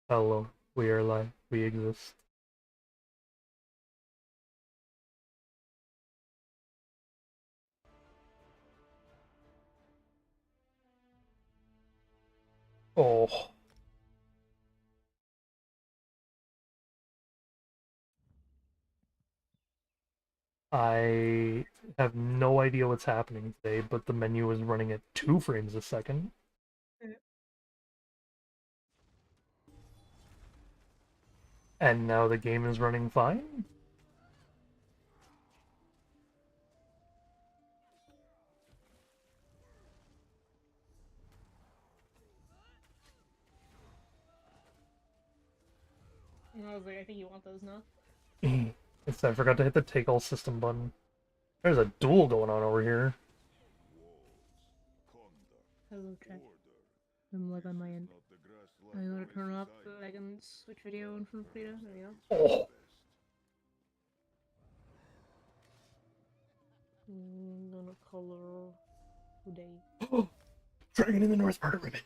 Hello, we are live. We exist. Oh, I have no idea what's happening today, but the menu is running at 2 frames a second. And now the game is running fine? And I was like, I think you want those now. It's I forgot to hit the take all system button. There's a duel going on over here. Hello, chat. I'm like on my end. I'm gonna turn off so I can switch video in from Frida. There we go. Oh, I'm gonna color today. Dragon in the North part of Ribbon.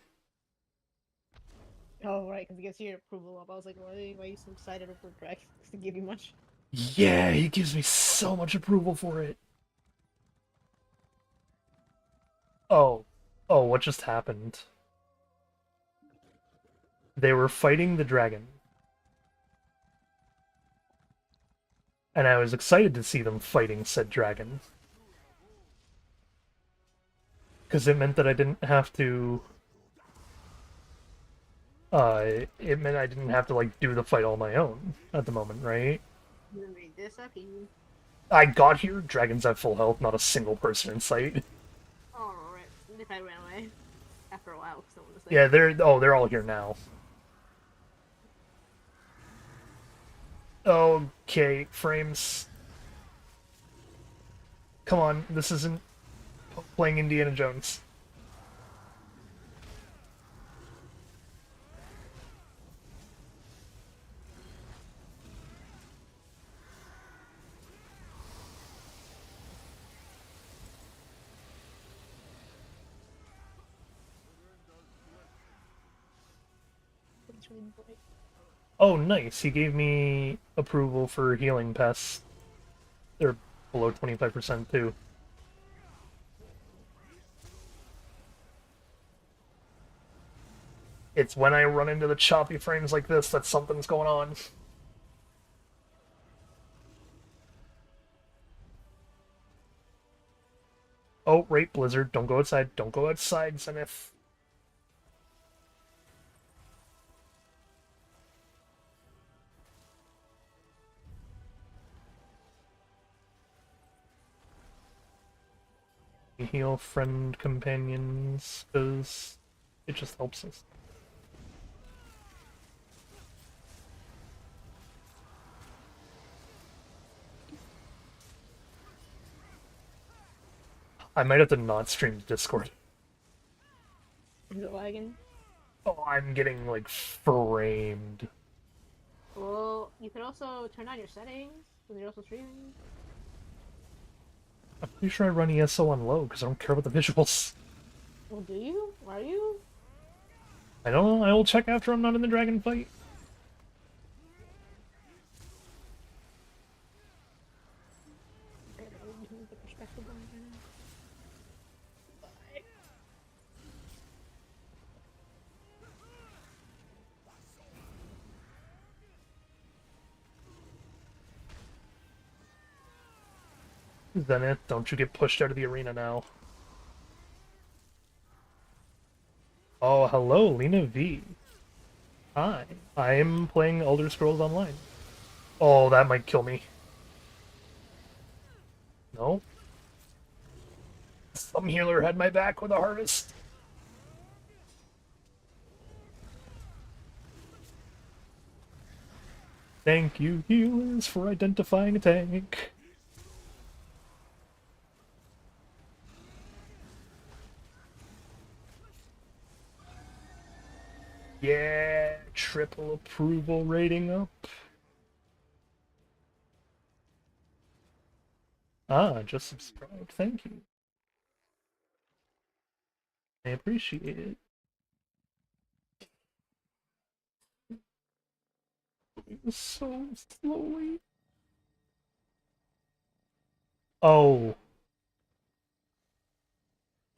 Oh, right, because it gets your approval up. I was like, why are you so excited over Drag? Does it give you much? Yeah, he gives me so much approval for it. Oh, oh, what just happened? They were fighting the dragon. And I was excited to see them fighting said dragon. Because it meant that I didn't have to... it meant I didn't have to, like, do the fight all my own at the moment, right? You made this up, you. I got here, dragons have full health, not a single person in sight. Oh, right. If I ran away after a while, because someone was there. Yeah, they're all here now. Okay, frames. Come on, this isn't playing Indiana Jones. It's really bright. Oh, nice. He gave me approval for healing pests. They're below 25% too. It's when I run into the choppy frames like this that something's going on. Oh, right, Blizzard. Don't go outside. Don't go outside, Zenith. Heal friend companions, because it just helps us. I might have to not stream Discord. Is it lagging? Oh, I'm getting, like, framed. Well, you could also turn on your settings when you're also streaming. I'm pretty sure I run ESO on low, because I don't care about the visuals. Well, do you? Are you? I don't know, I will check after I'm not in the dragon fight. I don't know, you have the perspective on it right now. Zenith, don't you get pushed out of the arena now. Oh, hello, Lena V. Hi, I'm playing Elder Scrolls Online. Oh, that might kill me. No? Some healer had my back with a harvest. Thank you, healers, for identifying a tank. Yeah, triple approval rating up. Ah, just subscribed. Thank you. I appreciate it. so slowly. Oh.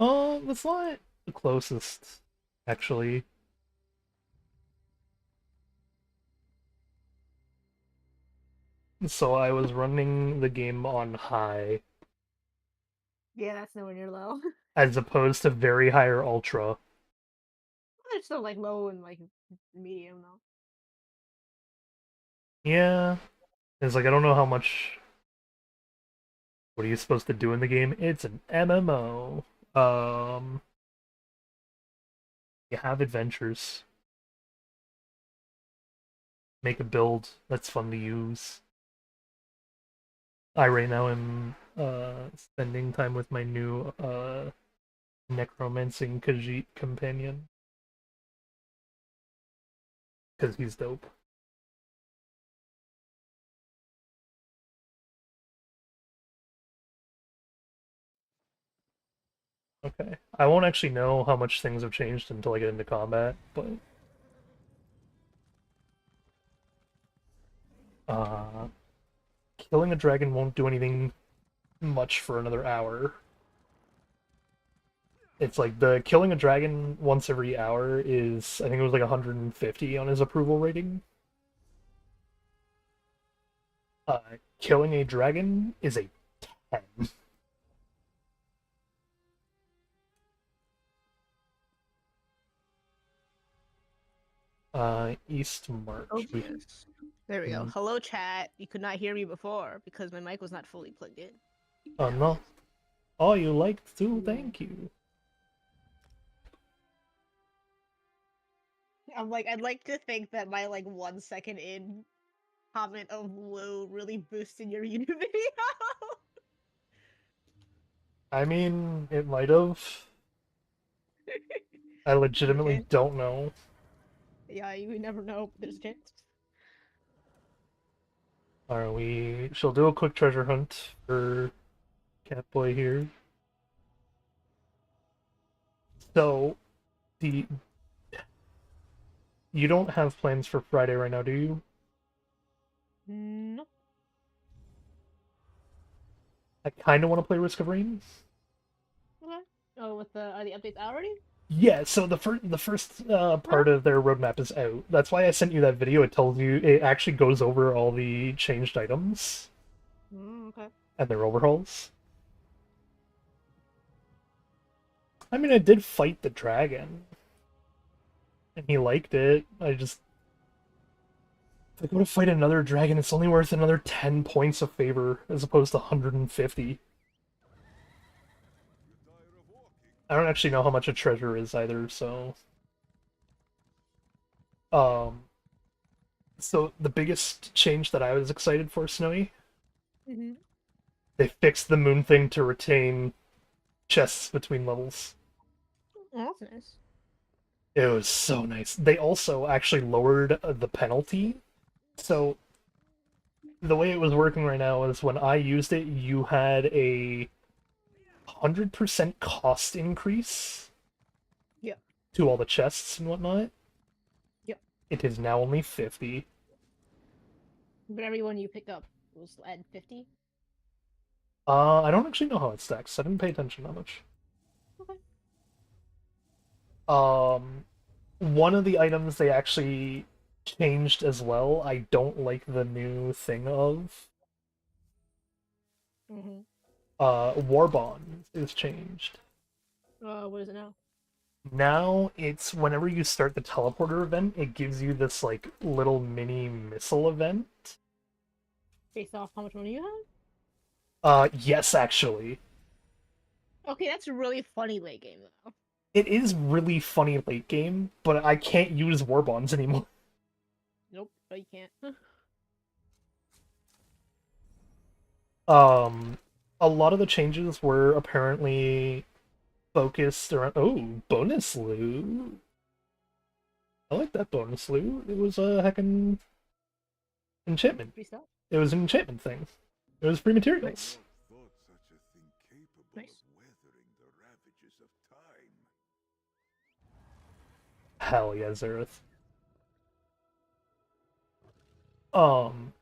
That's not the closest, actually. So I was running the game on high, Yeah, that's nowhere near low. as opposed to very high or ultra. It's still like low and like medium though. Yeah, it's like I don't know how much. What are you supposed to do in the game? It's an MMO. Um, you have adventures. Make a build that's fun to use. I right now am spending time with my new necromancing Khajiit companion because he's dope. Okay, I won't actually know how much things have changed until I get into combat, but uh, killing a dragon won't do anything much for another hour. It's like the killing a dragon once every hour is, I think it was like 150 on his approval rating. Killing a dragon is a 10. East Oh, March. yes. There we go. Hello, chat. You could not hear me before because my mic was not fully plugged in. Oh no. Oh, you liked too? Thank you. I'm like, I'd like to think that my like 1 second in comment of "whoa" really boosted your YouTube video. I mean, it might have. I legitimately Okay. don't know. Yeah, you never know. There's a chance. Alright, we shall do a quick treasure hunt for Catboy here. So, the you don't have plans for Friday right now, do you? No. I kind of want to play Risk of Rain. Okay. Oh, with the are the updates out already? Yeah, so the first Huh? part of their roadmap is out. That's why I sent you that video. It tells you it actually goes over all the changed items Okay. and their overhauls. I mean, I did fight the dragon, and he liked it. If I go to fight another dragon, it's only worth another 10 points of favor as opposed to 150. I don't actually know how much a treasure is either, so um so the biggest change that I was excited for, Snowy, Mm-hmm. they fixed the moon thing to retain chests between levels. Oh, that's nice. It was so nice. They also actually lowered the penalty. So the way it was working right now is when I used it, you had a 100% cost increase Yep. to all the chests and whatnot. Yep. It is now only 50. But everyone you picked up was at 50. I don't actually know how it stacks. I didn't pay attention that much. Okay. Um, one of the items they actually changed as well. I don't like the new thing of Mm-hmm. War Bond is changed. What is it now? Now it's whenever you start the teleporter event, it gives you this like little mini missile event. Based off how much money you have? Yes, actually. Okay, that's really funny late game though. It is really funny late game, but I can't use war bonds anymore. Nope, no, you can't. Um, a lot of the changes were apparently focused around. Oh, bonus loot. I like that bonus loot. It was a heckin' enchantment. Free stuff. It was an enchantment thing. It was free materials. Nice. Hell yeah, Zareth. Um,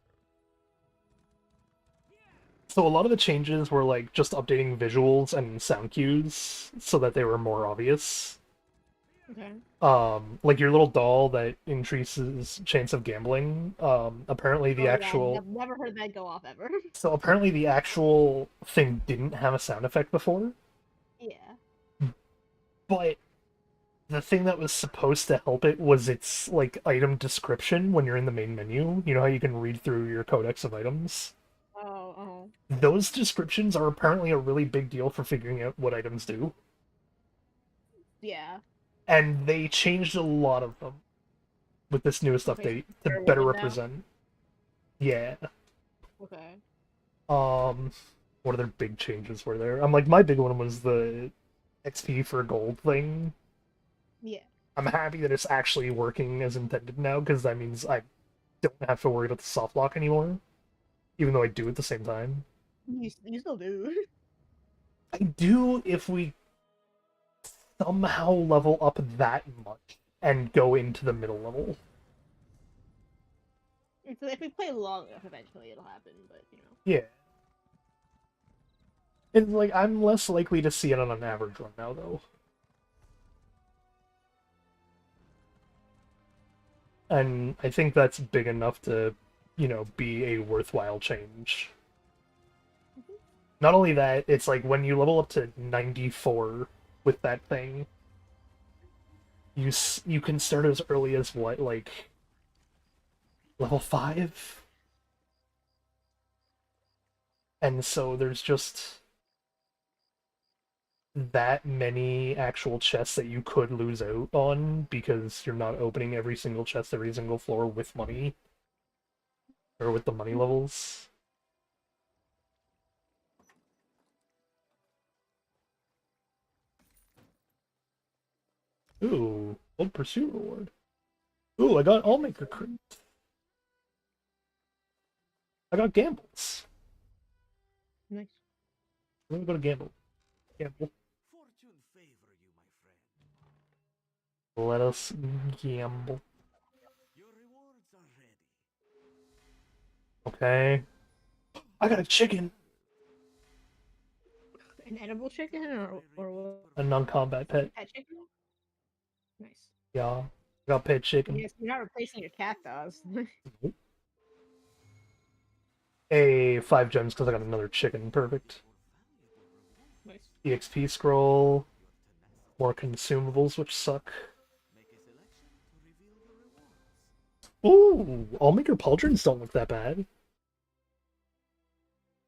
so a lot of the changes were like just updating visuals and sound cues so that they were more obvious. Okay. Like your little doll that increases chance of gambling. Apparently the Oh yeah, actual I've never heard that go off ever. so apparently the actual thing didn't have a sound effect before, Yeah. but the thing that was supposed to help it was its like item description when you're in the main menu. You know how you can read through your codex of items? Oh, oh. Those descriptions are apparently a really big deal for figuring out what items do. Yeah. And they changed a lot of them with this newest Okay, so update to they're better within now? represent. Yeah. Okay. Um, what other big changes were there? Like my big one was the XP for gold thing. Yeah. I'm happy that it's actually working as intended now because that means I don't have to worry about the soft lock anymore, even though I do at the same time. You still do. I do if we somehow level up that much and go into the middle level. If we play long enough, eventually it'll happen, but you know. Yeah. It's like I'm less likely to see it on an average run now, though. And I think that's big enough to, be a worthwhile change. Not only that, it's like when you level up to 94 with that thing, you can start as early as what, like level 5? And so there's just that many actual chests that you could lose out on because you're not opening every single chest, every single floor with money or with the money levels. Ooh, old pursuit reward. Ooh, I got Allmaker crit. I got gambles. Nice. Let me go to gamble. Gamble. Fortune favor you, my friend. Let us gamble. Your rewards are ready. Okay. I got a chicken. An edible chicken or what? A non-combat pet. Pet chicken? Nice. Yeah. I got pet chicken. Yes, you're not replacing your cat dogs. A 5 gems because I got another chicken. Perfect. Nice. EXP scroll. More consumables, which suck. Make a selection to reveal the rewards. Ooh, Allmaker pauldrons don't look that bad.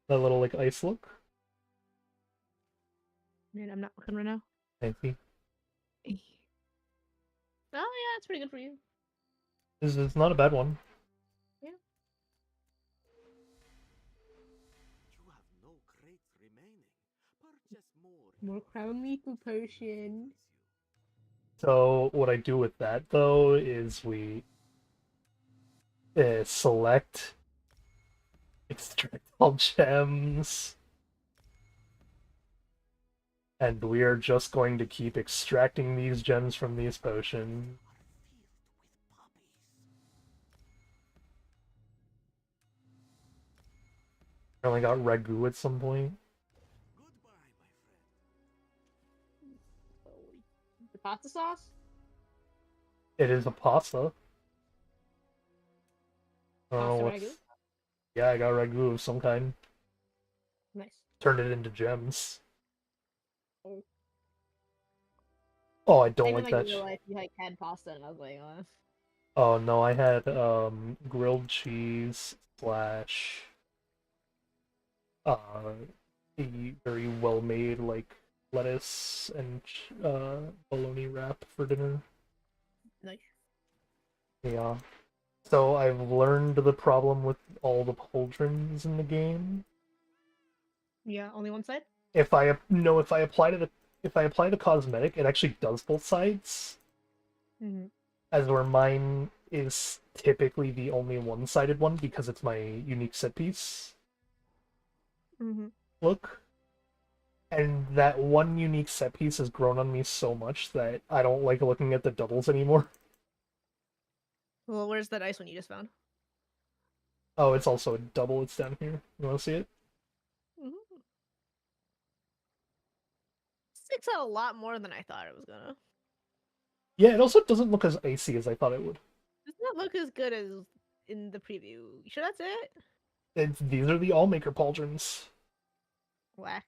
That little, like, ice look. Man, I'm not looking right now. I see. Oh yeah, it's pretty good for you. This is not a bad one. Yeah. You have no crates remaining. Purchase more. More crown lethal potion. So what I do with that though is we select extract all gems, and we are just going to keep extracting these gems from these potions. I only got ragu at some point. Goodbye, my friend. The pasta sauce? It is a pasta. I don't know Pasta what's... ragu? Yeah, I got ragu of some kind. Nice. Turned it into gems. Oh. Oh, I don't Even like like that. in real life, you like had pasta, and I was like, Oh no, I had grilled cheese slash uh a very well made like lettuce and bologna wrap for dinner. nice. Yeah. So I've learned the problem with all the pauldrons in the game. Yeah, only one side? If I no, if I apply the cosmetic, it actually does both sides. Mm-hmm. As where mine is typically the only one-sided one because it's my unique set piece Mm-hmm. look. And that one unique set piece has grown on me so much that I don't like looking at the doubles anymore. Well, where's that ice one you just found? Oh, it's also a double. It's down here. You want to see it? Mhm. Sticks out a lot more than I thought it was gonna. Yeah, it also doesn't look as icy as I thought it would. Does not look as good as in the preview. You sure that's it? These are the Allmaker pauldrons. Whack.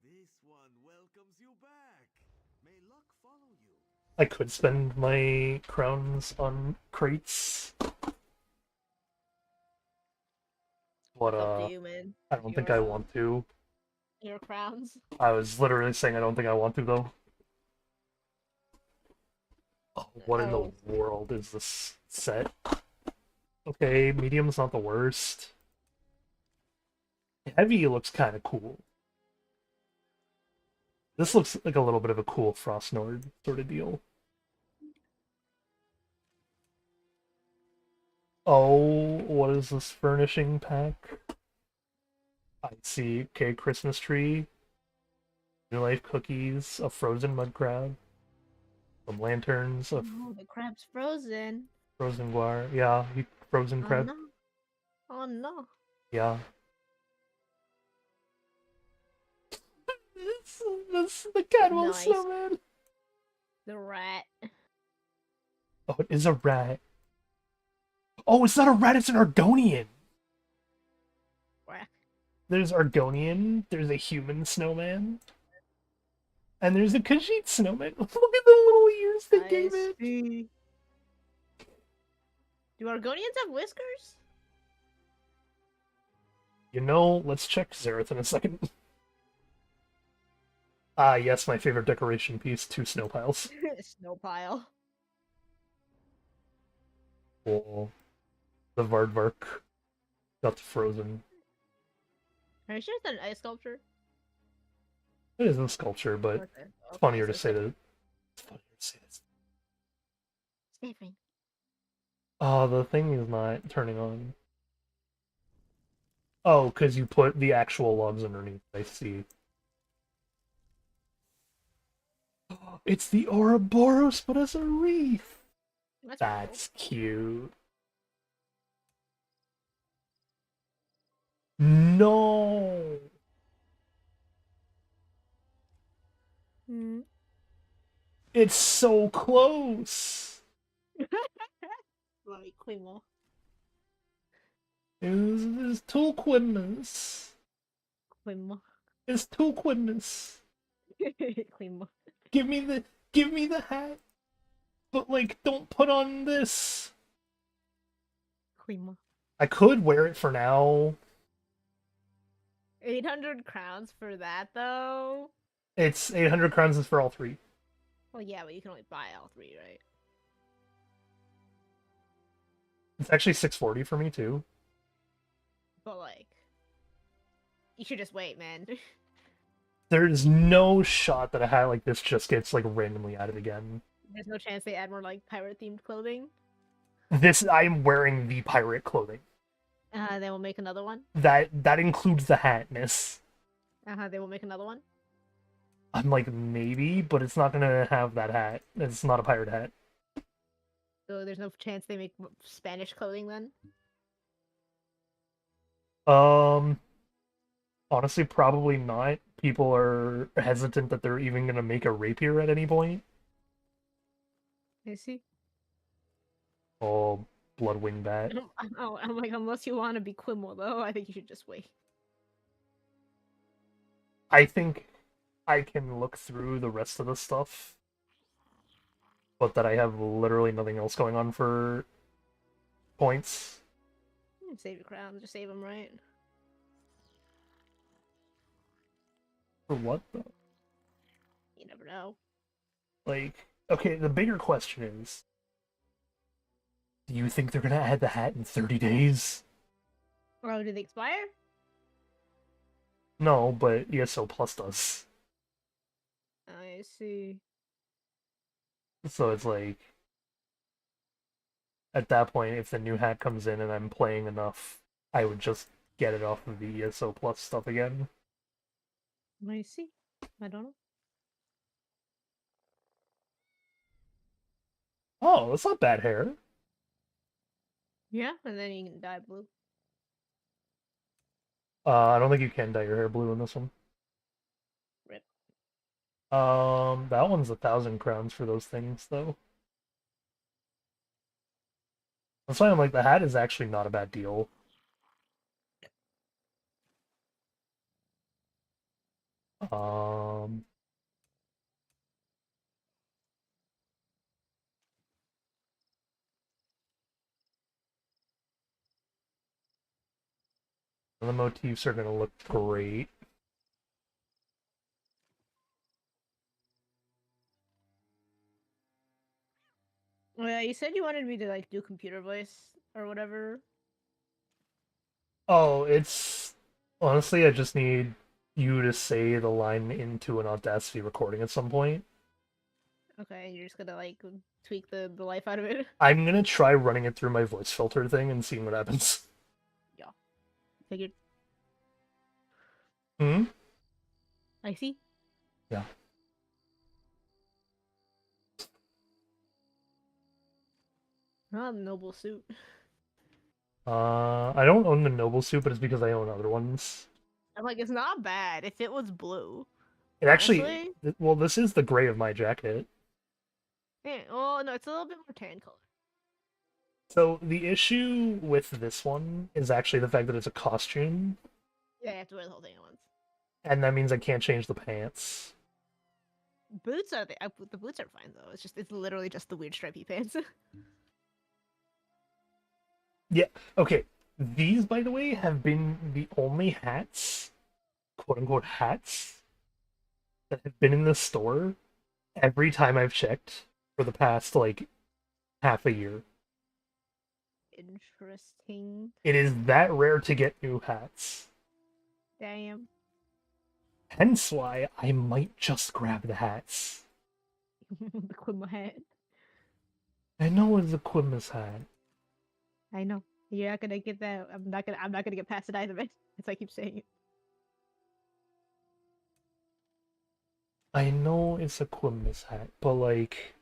This one welcomes you back. May luck follow you. I could spend my crowns on crates, but It's up to you, man. I don't think I want to. Your crowns. I was literally saying I don't think I want to though. Oh, what in the Oh. world is this set? Okay, medium's not the worst. Heavy looks kind of cool. This looks like a little bit of a cool Frost Nord sort of deal. Oh, what is this furnishing pack? I see. Okay, Christmas tree, New Life cookies, a frozen mud crab, some lanterns, a Oh, the crab's frozen. frozen guar. Yeah, frozen Oh crab. no. Oh no. Yeah. This the Cadwell Nice. snowman. The rat. Oh, it is a rat. Oh, it's not a rat, it's an Argonian. Whack. There's Argonian, there's a human snowman, and there's a Khajiit snowman. Look at the little ears they gave it. see. Do Argonians have whiskers? You know, let's check Xerath in a second. Ah, yes, my favorite decoration piece, 2 snow piles. Snow pile. Cool. The Vardvark got frozen. Are you sure it's an ice sculpture? It is a sculpture, but Okay. it's funnier so to say that. It's funnier to say this. Sniffing. Oh, the thing is not turning on. Oh, because you put the actual logs underneath. I see. It's the Ouroboros, but as a wreath. That's cute. No. Hmm. It's so close. Like Quimo. It's Tulquinus. Quimo. It's Tulquinus. Quimo. Give me the hat. But like, don't put on this. Quimo. I could wear it for now. 800 crowns for that though? It's 800 crowns is for all 3. Well, yeah, but you can only buy all 3, right? It's actually 640 for me too. But like, you should just wait, man. There's no shot that a hat like this just gets like randomly added again. There's no chance they add more like pirate themed clothing. This I'm wearing the pirate clothing. They will make another one. That includes the hat, miss. They will make another one. I'm like maybe, but it's not gonna have that hat. It's not a pirate hat. So there's no chance they make Spanish clothing then. Honestly, probably not. People are hesitant that they're even gonna make a rapier at any point. I see. Oh, Bloodwing Bat. I'm like, unless you want to be Quimo though, I think you should just wait. I think I can look through the rest of the stuff, but that I have literally nothing else going on for points. Save your crowns, just save them, right? For what though? You never know. Like, okay, the bigger question is, do you think they're gonna add the hat in 30 days? Oh, do they expire? No, but ESO Plus does. I see. So it's like, at that point, if the new hat comes in and I'm playing enough, I would just get it off of the ESO Plus stuff again. I see. I don't know. Oh, that's not bad hair. Yeah, and then you can dye blue. I don't think you can dye your hair blue in this one. Rip. That one's 1,000 crowns for those things, though. That's why I'm like, the hat is actually not a bad deal. Um, the motifs are gonna look great. Yeah, you said you wanted me to like do computer voice or whatever. Oh, it's honestly, I just need you to say the line into an Audacity recording at some point. Okay, you're just gonna like tweak the life out of it. I'm gonna try running it through my voice filter thing and seeing what happens. Yeah, figured. Hmm? I see. Yeah. Oh, noble suit. I don't own the Noble suit, but it's because I own other ones. I'm like, it's not bad if it was blue. It actually, Honestly, well, this is the gray of my jacket. yeah. Oh no, it's a little bit more tan color. So the issue with this one is actually the fact that it's a costume, Yeah, you have to wear the whole thing at once. and that means I can't change the pants. Boots are the boots are fine though. It's literally just the weird stripy pants. Yeah, okay. These, by the way, have been the only hats, quote unquote hats, that have been in the store every time I've checked for the past, like, half a year. Interesting. It is that rare to get new hats. Damn. Hence why I might just grab the hats. The Quimma hat. I know it's a Quimus hat. I know. You're not gonna get that. I'm not gonna get past it either, man. As I keep saying it. I know it's a Quimus hat, but like,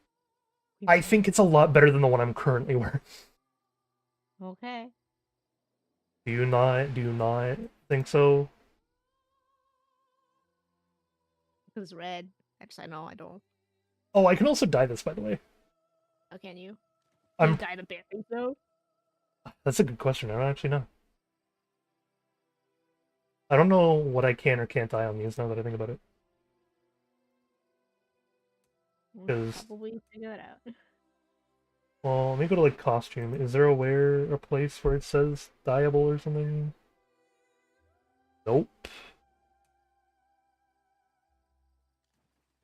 I think it's a lot better than the one I'm currently wearing. Okay. Do you not? Do you not think so? Because it's red. I know I don't. Oh, I can also dye this, by the way. How can you? You I'm. dyed a berry though. That's a good question. I don't actually know. I don't know what I can or can't dye on these now that I think about it. We'll 'Cause- probably figure that out. Well, let me go to like costume. Is there a place where it says dyeable or something? Nope.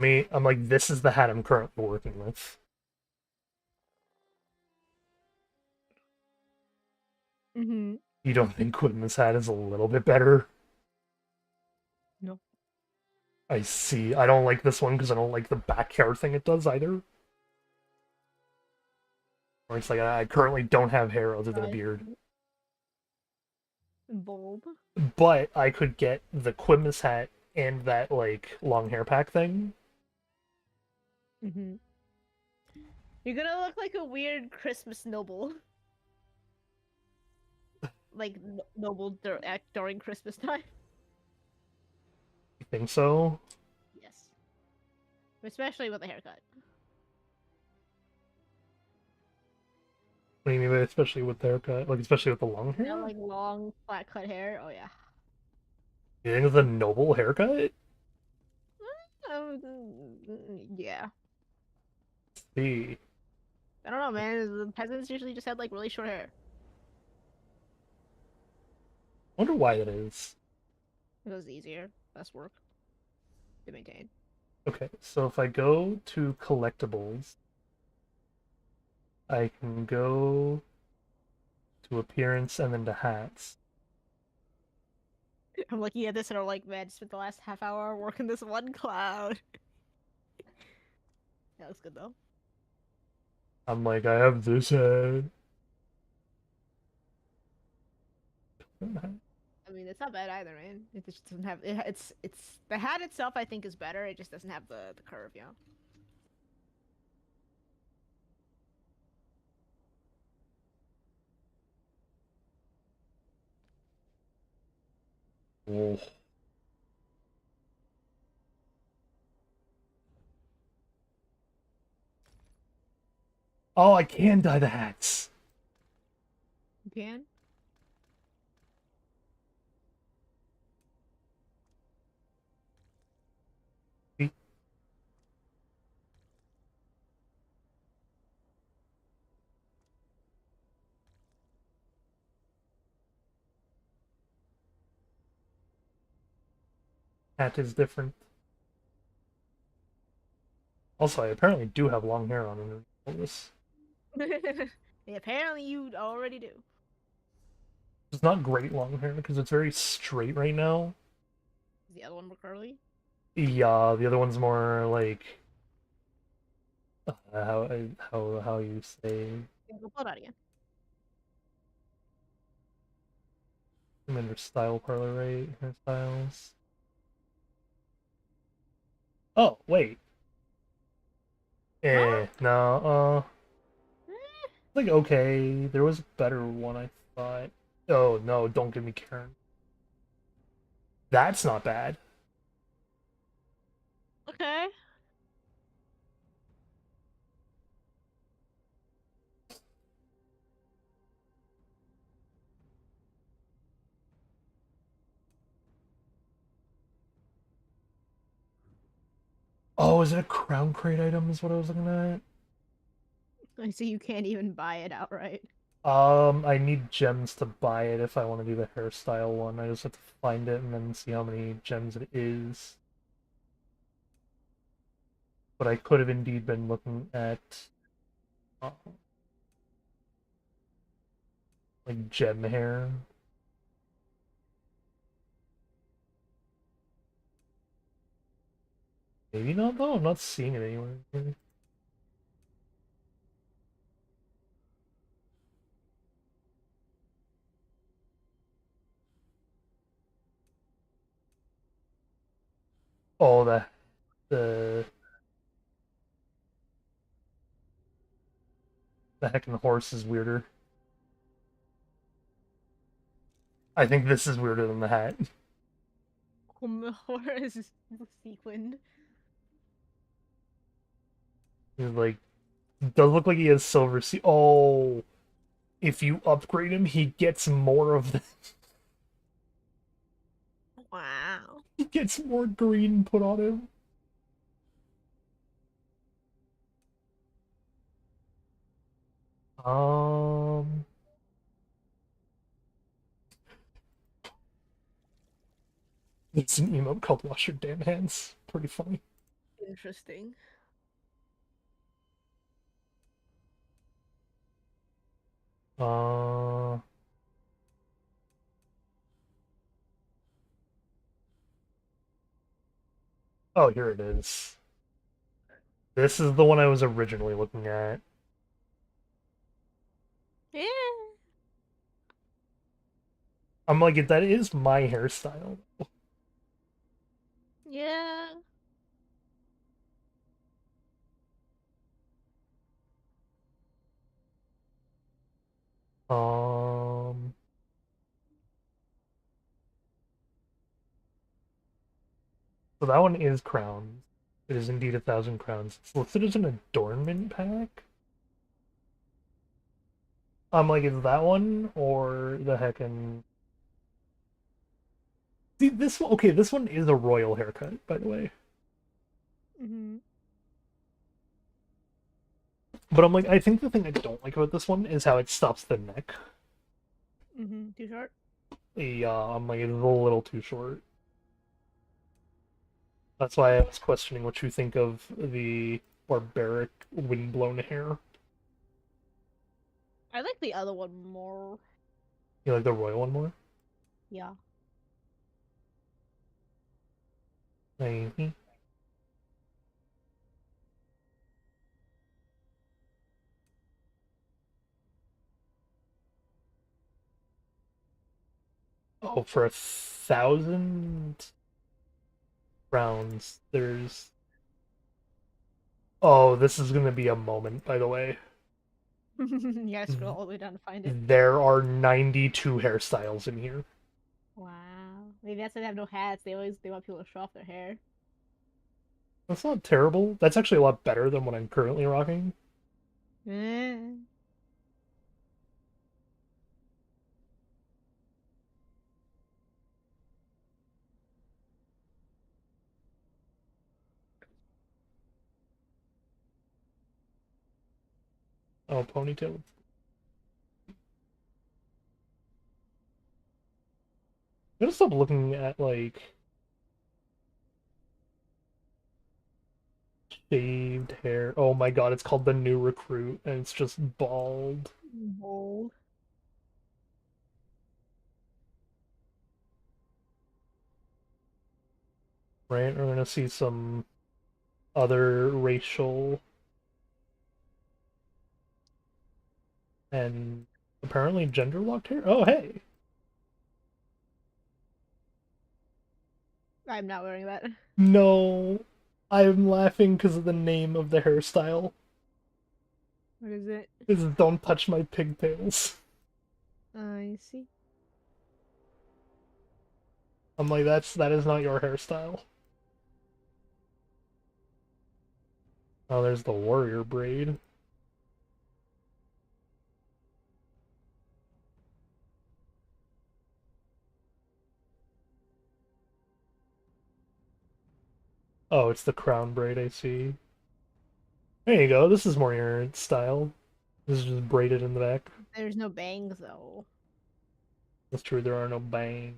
I'm like, this is the hat I'm currently working with. Mm-hmm. You don't think Quidman's hat is a little bit better? No. I see. I don't like this one because I don't like the back hair thing it does either. Or it's like I currently don't have hair other than a beard. Bulb. But I could get the Quimus hat and that like long hair pack thing. Mm-hmm. You're gonna look like a weird Christmas noble. Like noble during Christmas time. You think so? Yes. Especially with a haircut. What do you mean by especially with the haircut? Like especially with the long You hair? know, like long flat cut hair. Oh yeah. You think it's a noble haircut? Yeah. See. I don't know, man. The peasants usually just had like really short hair. Wonder why that is. It was easier, less work to maintain. Okay, so if I go to collectibles, I can go to appearance and then to hats. I'm looking at this and I'm like, man, spent the last half hour working this one cloud. That looks good though. I'm like, I have this hat. I mean, it's not bad either, man. It just doesn't have it's the hat itself. I think is better. It just doesn't have the curve, you know. Oh. Oh, I can dye the hats. You can? Hat is different. Also, I apparently do have long hair on all this. Yeah, apparently you already do. It's not great long hair because it's very straight right now. Is the other one more curly? Yeah, the other one's more like how you say Yeah, go pull it out again. under style parlor, right? Hairstyles. Oh, wait. Huh? No, Eh, like okay. There was a better one, I thought. Oh no, don't give me Karen. That's not bad. okay. Oh, is it a crown crate item? Is what I was looking at. I see you can't even buy it outright. I need gems to buy it if I want to do the hairstyle one. I just have to find it and then see how many gems it is. But I could have indeed been looking at like gem hair. Maybe not though. I'm not seeing it anywhere. Oh, the the heckin' horse is weirder. I think this is weirder than the hat. Or is this sequined? He's like does look like he has silver sea. Oh, if you upgrade him, he gets more of the. Wow. He gets more green put on him. Um, it's an emote called "Wash Your Damn Hands." Pretty funny. Interesting. Uh, oh, here it is. This is the one I was originally looking at. Yeah. I'm like, that is my hairstyle. Yeah. Um, so that one is crowns. It is indeed 1,000 crowns. It's listed as an adornment pack. I'm like, is that one or the heckin'? See this one? Okay, this one is a royal haircut, by the way. Mm-hmm. But I'm like, I think the thing I don't like about this one is how it stops the neck. Mm-hmm. Too short? Yeah, I'm like, it's a little too short. That's why I was questioning what you think of the barbaric windblown hair. I like the other one more. You like the royal one more? Yeah. Maybe. Oh, for 1,000 rounds, there's. Oh, this is gonna be a moment, by the way. You gotta scroll all the way down to find it. There are 92 hairstyles in here. Wow. Maybe that's why they have no hats. They want people to show off their hair. That's not terrible. That's actually a lot better than what I'm currently rocking. Eh. Oh, ponytail. I'm gonna stop looking at, like, shaved hair. Oh my god, it's called the new recruit, and it's just bald. Bold. Right? We're gonna see some other racial and apparently gender locked hair. Oh, hey! I'm not wearing that. No, I'm laughing because of the name of the hairstyle. What is it? It's Don't Touch My Pigtails. I see. I'm like, that is not your hairstyle. Oh, there's the warrior braid. Oh, it's the crown braid, I see. There you go, this is more your style. This is just braided in the back. There's no bangs though. That's true, there are no bangs.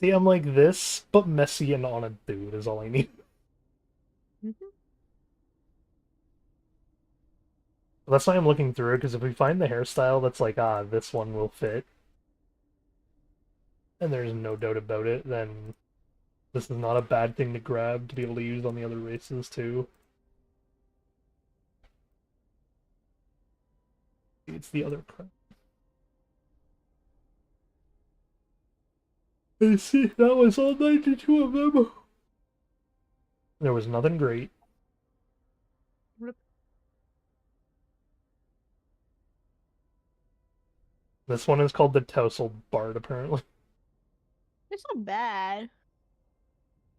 See, I'm like this, but messy and on a dude is all I need. Mhm. That's why I'm looking through, because if we find the hairstyle that's like, ah, this one will fit, and there's no doubt about it, then this is not a bad thing to grab to be able to use on the other races too. It's the other crown. I see, that was all 92 of them. There was nothing great. Rip. This one is called the Tousled Bard, apparently. It's not bad.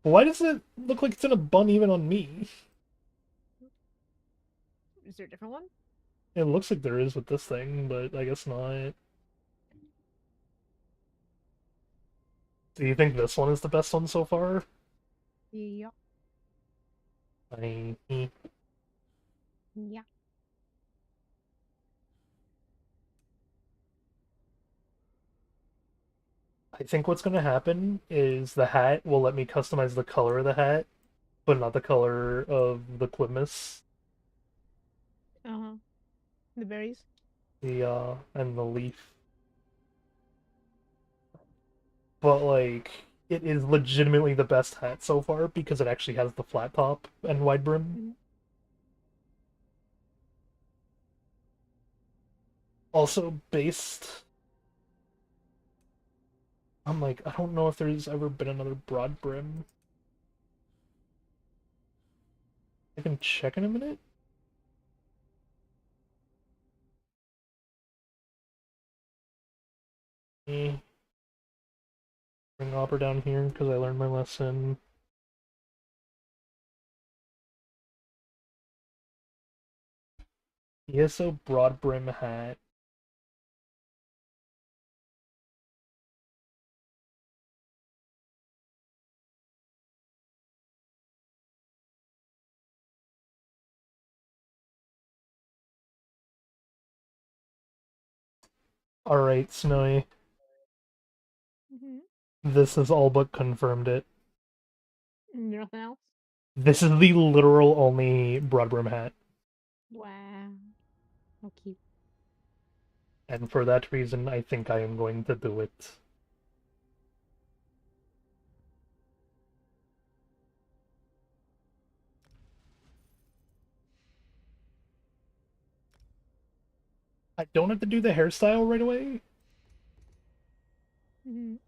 Why does it look like it's in a bun even on me? Is there a different one? It looks like there is with this thing, but I guess not. Do you think this one is the best one so far? Yeah. I Yeah. I think what's gonna happen is the hat will let me customize the color of the hat, but not the color of the Clipmus, Uh-huh. The berries. and the leaf. But like, it is legitimately the best hat so far because it actually has the flat top and wide brim. Mhm. Also based, I'm like, I don't know if there's ever been another broad brim. I can check in a minute. Eh. Bring Opera down here because I learned my lesson. ESO broad brim hat. Alright, Snowy. Mhm. This has all but confirmed it. Nothing else? This is the literal only broad brim hat. Wow. How cute. And for that reason, I think I am going to do it. I don't have to do the hairstyle right away, Mhm.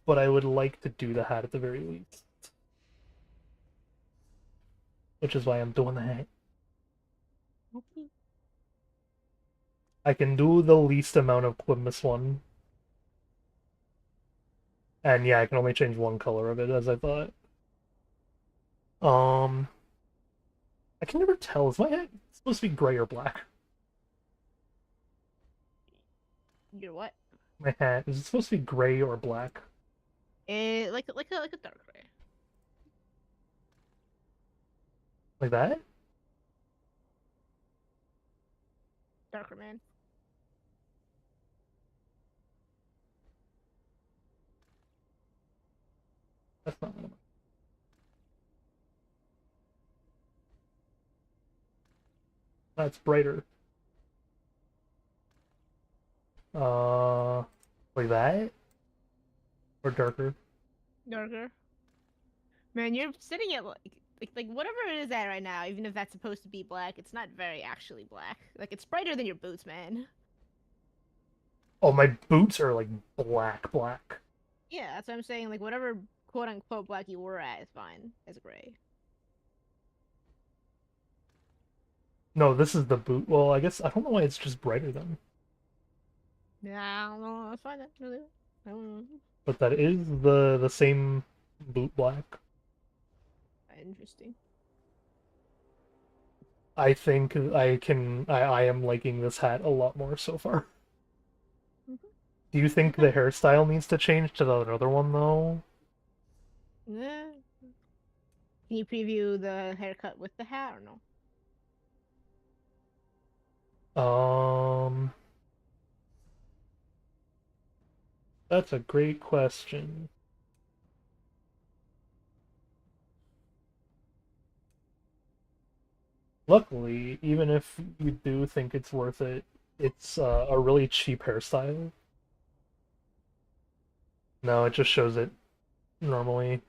but I would like to do the hat at the very least. Which is why I'm doing the hat. Okay. I can do the least amount of Quimus one. And yeah, I can only change one color of it, as I thought. Um, I can never tell. Is my hat supposed to be gray or black? You're what? My hat, is it supposed to be gray or black? Like a dark gray. Like that? Darker man. That's not what I'm... That's brighter. Uh, like that? Or darker? Darker. Man, you're sitting at like whatever it is at right now, even if that's supposed to be black, it's not very actually black. Like it's brighter than your boots, man. Oh, my boots are like black, black. Yeah, that's what I'm saying. Like whatever quote unquote black you were at is fine as gray. No, this is the boot. Well, I guess I don't know why it's just brighter then. Yeah, I don't know. That's fine. That's really. I don't know. But that is the same boot black. Interesting. I think I am liking this hat a lot more so far. Do you think the hairstyle needs to change to the other one though? Yeah. Can you preview the haircut with the hat or no? That's a great question. Luckily, even if you do think it's worth it, it's a really cheap hairstyle. No, it just shows it normally.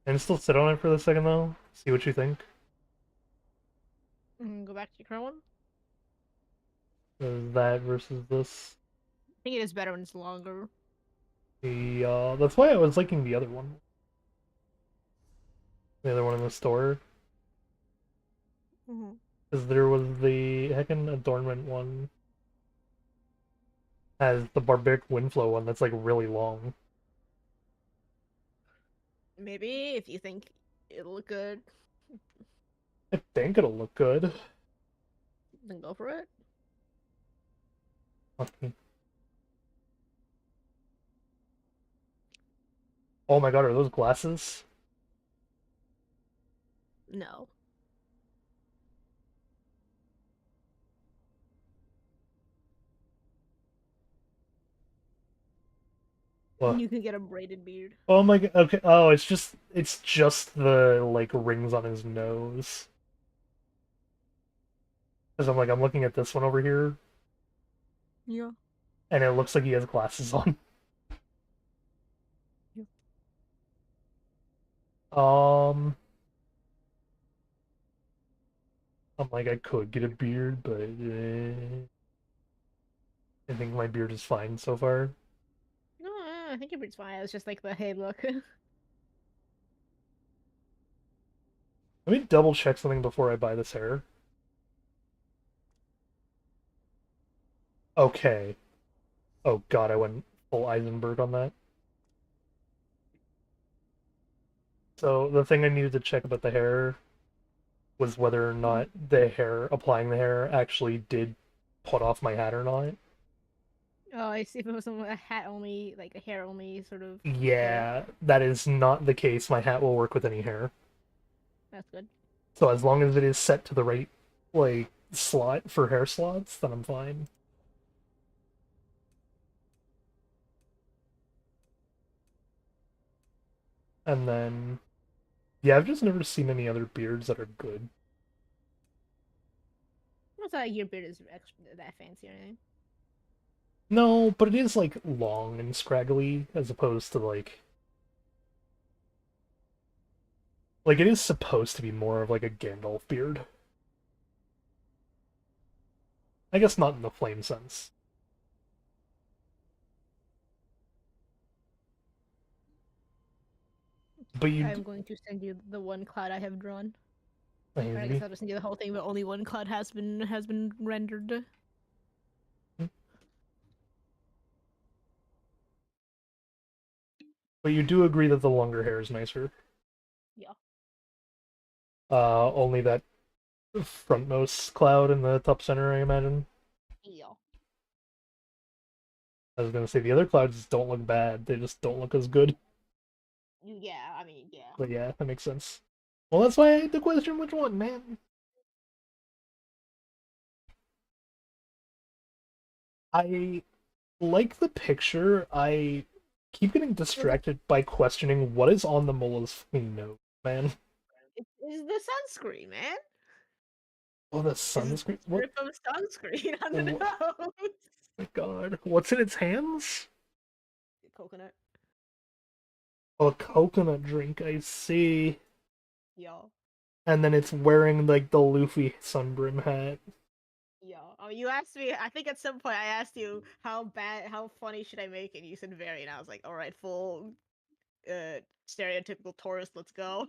And still sit on it for a second though. See what you think. Go back to your current one. That versus this. I think it is better when it's longer. That's why I was liking the other one. The other one in the store. Because there was the heckin' adornment one. Has the barbaric windflow one that's like really long. Maybe if you think it'll look good, I think it'll look good. then go for it. Okay. Oh my god, are those glasses? No. What? You can get a braided beard. Oh my god, okay. Oh, it's just the like rings on his nose. Because I'm looking at this one over here, Yeah. and it looks like he has glasses on. Yeah. Um, I'm like, I could get a beard, but I think my beard is fine so far. No, I think your beard's fine. It's just like the hey look. Let me double check something before I buy this hair. Okay. Oh god, I went full Eisenberg on that. So the thing I needed to check about the hair was whether or not applying the hair actually did put off my hat or not. Oh, I see. If it was a hat only, like a hair only sort of. Yeah, that is not the case. My hat will work with any hair. That's good. So as long as it is set to the right, like, slot for hair slots, then I'm fine. And then, yeah, I've just never seen any other beards that are good. It's not like your beard is that fancy or anything. No, but it is, like, long and scraggly, as opposed to, like, it is supposed to be more of, like, a Gandalf beard. I guess not in the flame sense. But I'm going to send you the one cloud I have drawn. I guess I'll just send you the whole thing, but only one cloud has been rendered. But you do agree that the longer hair is nicer. Yeah. Only that frontmost cloud in the top center, I imagine. Yeah. I was gonna say the other clouds don't look bad; they just don't look as good. Yeah, I mean, yeah. But yeah, that makes sense. Well, that's why I had to question which one, man. I like the picture. I keep getting distracted by questioning what is on the Mola's fucking nose, man. It's the sunscreen, man. Oh, the It's a sunscreen. What? strip of sunscreen on the Oh nose. my god. What's in its hands? Coconut. Oh, a coconut drink, I see. Y'all. And then it's wearing like the Luffy sunbrim hat. Yeah. Oh, you asked me. I think at some point I asked you how funny should I make it. You said very, and I was like, all right, full, stereotypical tourist. Let's go.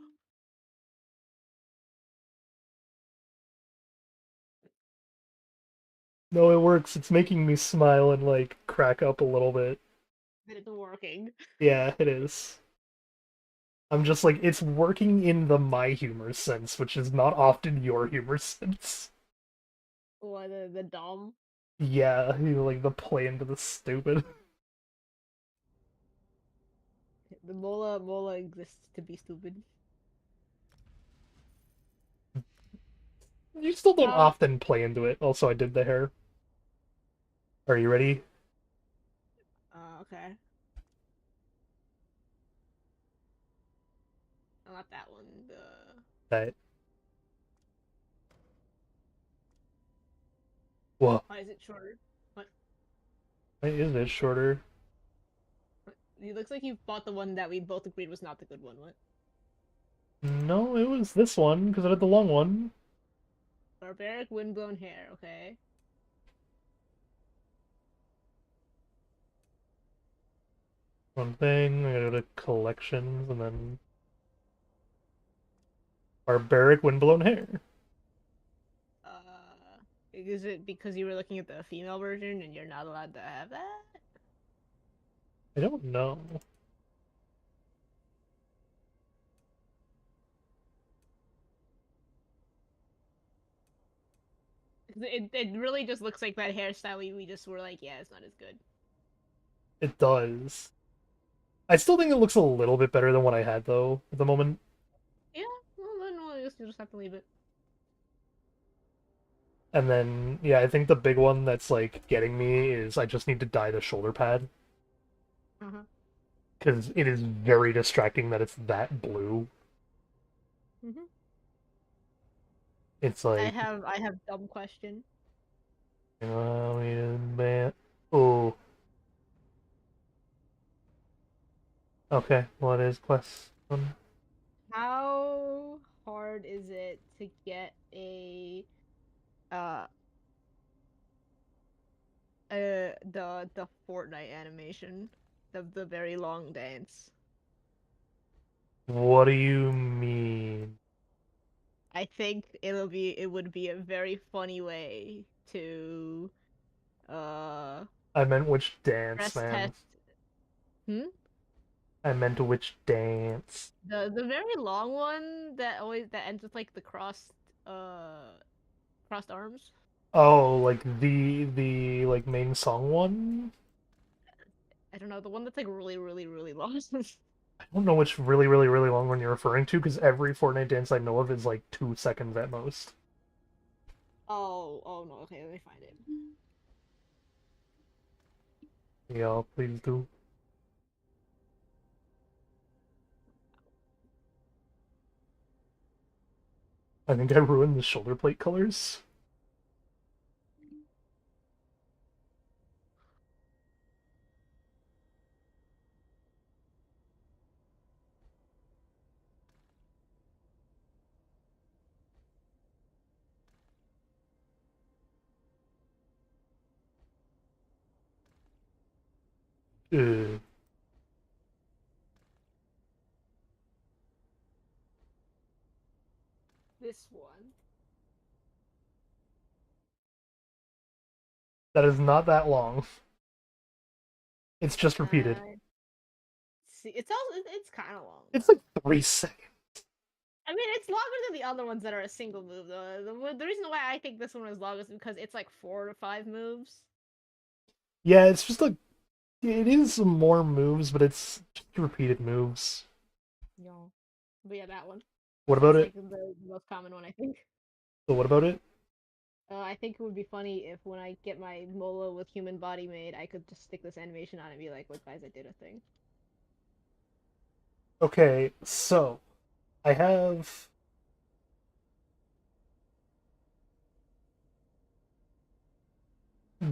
No, it works. It's making me smile and like crack up a little bit. But it's working. Yeah, it is. I'm just like, it's working in the my humor sense, which is not often your humor sense. Or the dumb. Yeah, you know, like the play into the stupid. The mola exists to be stupid. You still don't How? often play into it. Also, I did the hair. Are you ready? Okay. Not that one. The That. Whoa. why is it shorter? What? Why is it shorter? It looks like you bought the one that we both agreed was not the good one. What? No, it was this one, because I did the long one. Barbaric windblown hair. Okay. One thing, I gotta go to collections, and then barbaric windblown hair. Is it because you were looking at the female version and you're not allowed to have that? I don't know. It really just looks like that hairstyle we just were like, yeah, it's not as good. It does. I still think it looks a little bit better than what I had, though, at the moment. Yeah, well, then I guess you just have to leave it. And then, yeah, I think the big one that's, like, getting me is I just need to dye the shoulder pad. Uh-huh. Because it is very distracting that it's that blue. Mm-hmm. It's I like, have I have dumb question. man. Oh, okay, what is question? How hard is it to get uh the Fortnite animation, the very long dance? What do you mean? I think it would be a very funny way to uh I meant which dance, stress man. test. Hmm? I meant which dance. The very long one that ends with like the crossed arms. Oh, like the like main song one? I don't know, the one that's like really long. I don't know which really long one you're referring to because every Fortnite dance I know of is like 2 seconds at most. Oh no, okay, let me find it. Yeah, please do. I think I ruined the shoulder plate colors. Ugh. This one. That is not that long. It's just repeated. Uh, see. It's also it's kind of long. It's like 3 seconds. I mean, it's longer than the other ones that are a single move, though. The reason why I think this one is long is because it's like 4 to 5 moves. Yeah, it's just like it is more moves, but it's just repeated moves. No. But yeah, that one. What about It's it? like the most common one, I think. So what about it? I think it would be funny if when I get my Mola with human body made, I could just stick this animation on and be like, look guys, I did a thing. Okay, so I have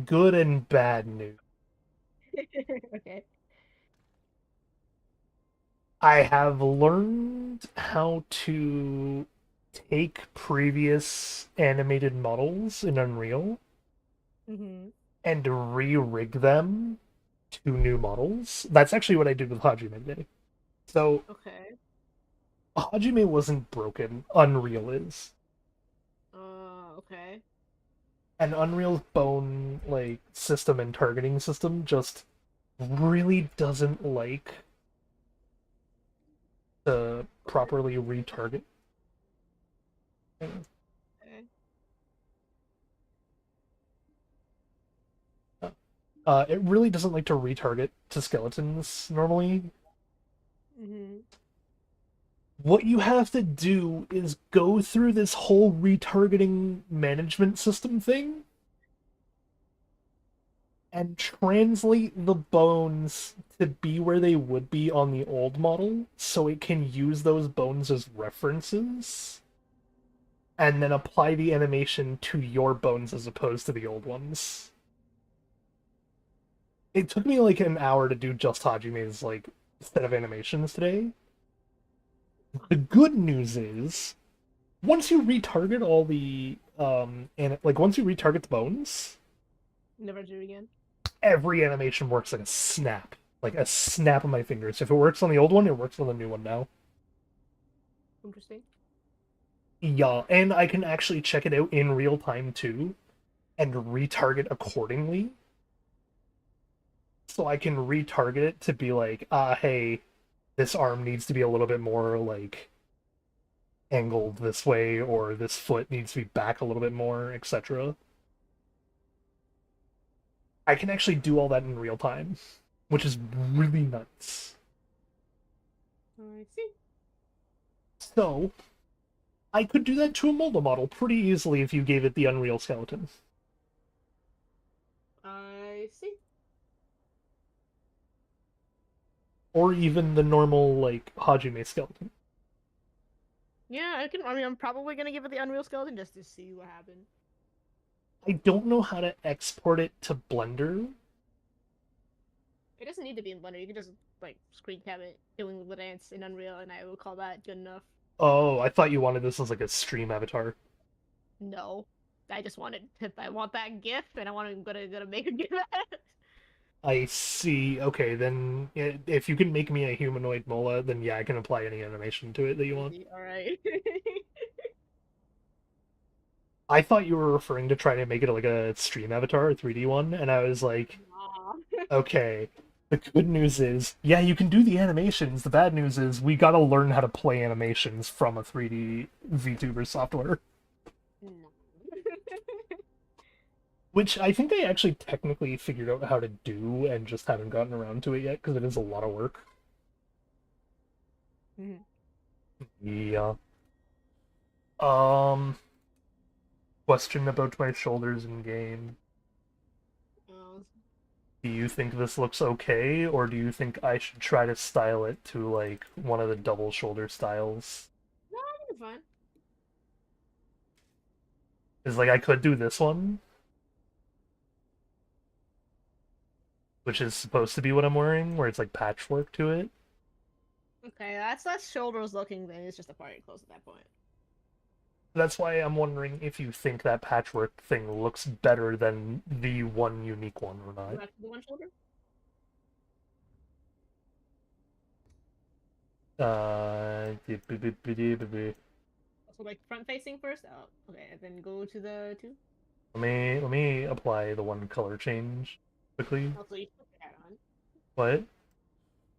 good and bad news. Okay. I have learned how to take previous animated models in Unreal Mm-hmm. and re-rig them to new models. That's actually what I did with Hajime Day. So Okay. Hajime wasn't broken, Unreal is. Okay. And Unreal's bone like system and targeting system just really doesn't like to properly retarget. Okay. It really doesn't like to retarget to skeletons normally. Mm-hmm. What you have to do is go through this whole retargeting management system thing and translate the bones to be where they would be on the old model so it can use those bones as references and then apply the animation to your bones as opposed to the old ones. It took me like an hour to do just Hajime's like set of animations today. The good news is once you retarget all the and like once you retarget the bones, Never do it again. every animation works like a snap. Like a snap of my fingers. If it works on the old one, it works on the new one now. Interesting. Yeah, and I can actually check it out in real time too and retarget accordingly. So I can retarget it to be like, hey, this arm needs to be a little bit more like angled this way, or this foot needs to be back a little bit more, etc. I can actually do all that in real time, which is really nuts. I see. So, I could do that to a Molda model pretty easily if you gave it the Unreal skeleton. I see. Or even the normal, like, Hajime skeleton. Yeah, I can. I mean, I'm probably gonna give it the Unreal Skeleton just to see what happens. I don't know how to export it to Blender. It doesn't need to be in Blender. You can just like screen cap it doing the dance in Unreal, and I will call that good enough. Oh, I thought you wanted this as like a stream avatar. No, I just wanted. I want that GIF, and I want to gonna make a GIF. I see. Okay, then if you can make me a humanoid Mola, then yeah, I can apply any animation to it that you want. Easy. All right. I thought you were referring to trying to make it like a stream avatar, a 3D one, and I was like, Aw. okay. The good news is, yeah, you can do the animations. The bad news is, we gotta learn how to play animations from a 3D VTuber software. No. Which I think they actually technically figured out how to do and just haven't gotten around to it yet, because it is a lot of work. Mhm. Yeah. Um, question about my shoulders in game. Oh, Do you think this looks okay, or do you think I should try to style it to like one of the double shoulder styles? no, I think it's fine. Is like I could do this one, which is supposed to be what I'm wearing, where it's like patchwork to it. Okay, that's less shoulders looking than it's just a party clothes at that point. That's why I'm wondering if you think that patchwork thing looks better than the one unique one or Go not. back to the one shoulder. So like front facing first. Oh, okay, and then go to the two. Let me apply the one color change quickly. Also, you put the hat on. What?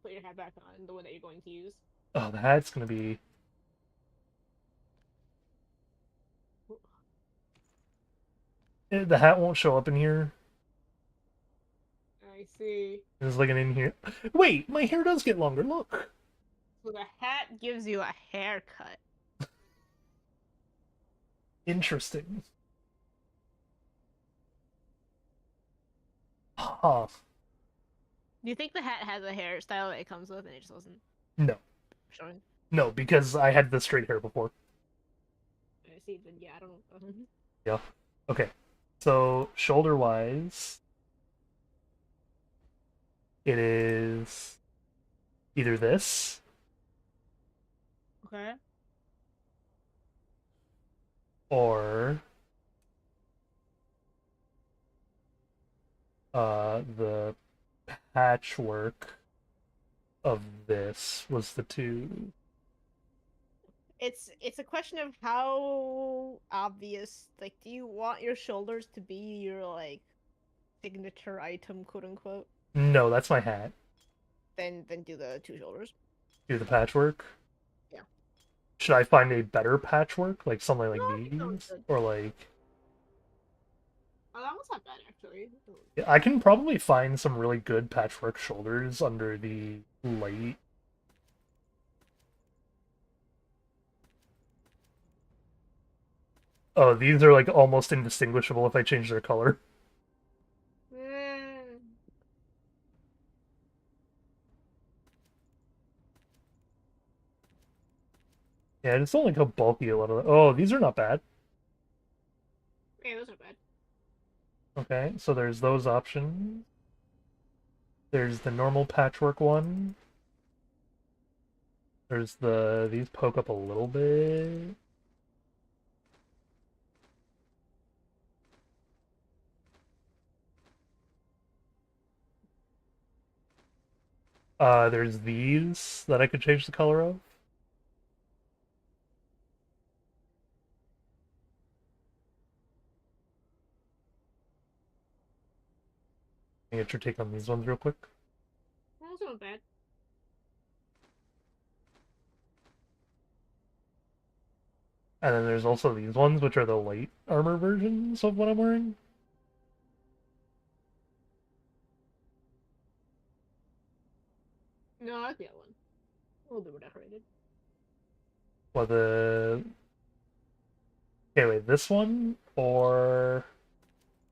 put your hat back on, the one that you're going to use. Oh, the hat's gonna be... The hat won't show up in here. I see. It's like an in here. Wait, my hair does get longer, look! So the hat gives you a haircut. Interesting. Huh. Do you think the hat has a hairstyle that it comes with and it just wasn't No. showing? No, because I had the straight hair before. I see, then yeah, I don't know. Yeah. Okay. So, shoulder-wise, it is either this, Okay. or the patchwork of this was the two. It's a question of how obvious. Like, do you want your shoulders to be your like signature item, quote unquote? No, that's my hat. Then do the two shoulders. Do the patchwork. Yeah. Should I find a better patchwork, like something like No, I think that was these, good. or like? Oh, that was not bad actually. Yeah, I can probably find some really good patchwork shoulders under the light. Oh, these are like almost indistinguishable if I change their color. Mm. Yeah, I just don't like how bulky a lot of. Oh, these are not bad. Okay, those are bad. Okay, so there's those options. There's the normal patchwork one. There's these poke up a little bit. There's these that I could change the color of. Can you get your take on these ones real quick? Those aren't bad. And then there's also these ones, which are the light armor versions of what I'm wearing. No, I like the other one. A little bit more decorated. What the... Okay, wait, this one or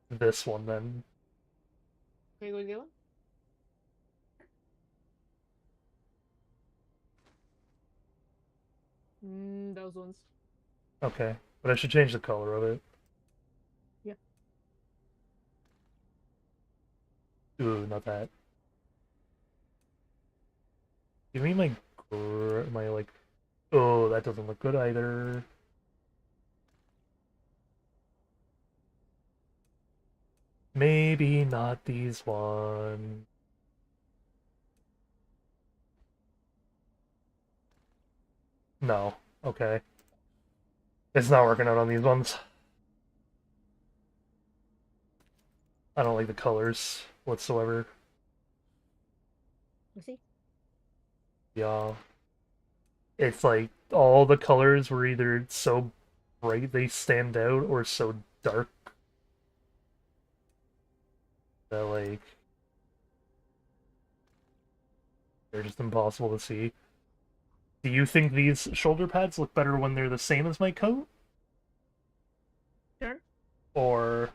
this one then? Can you go to the other one? Those ones. Okay, but I should change the color of it. Yeah. Ooh, not that. Give me my like. Oh, that doesn't look good either. Maybe not these ones. No. Okay. It's not working out on these ones. I don't like the colors whatsoever. Let's see. Yeah. It's like all the colors were either so bright they stand out or so dark that like they're just impossible to see. Do you think these shoulder pads look better when they're the same as my coat? Sure. Or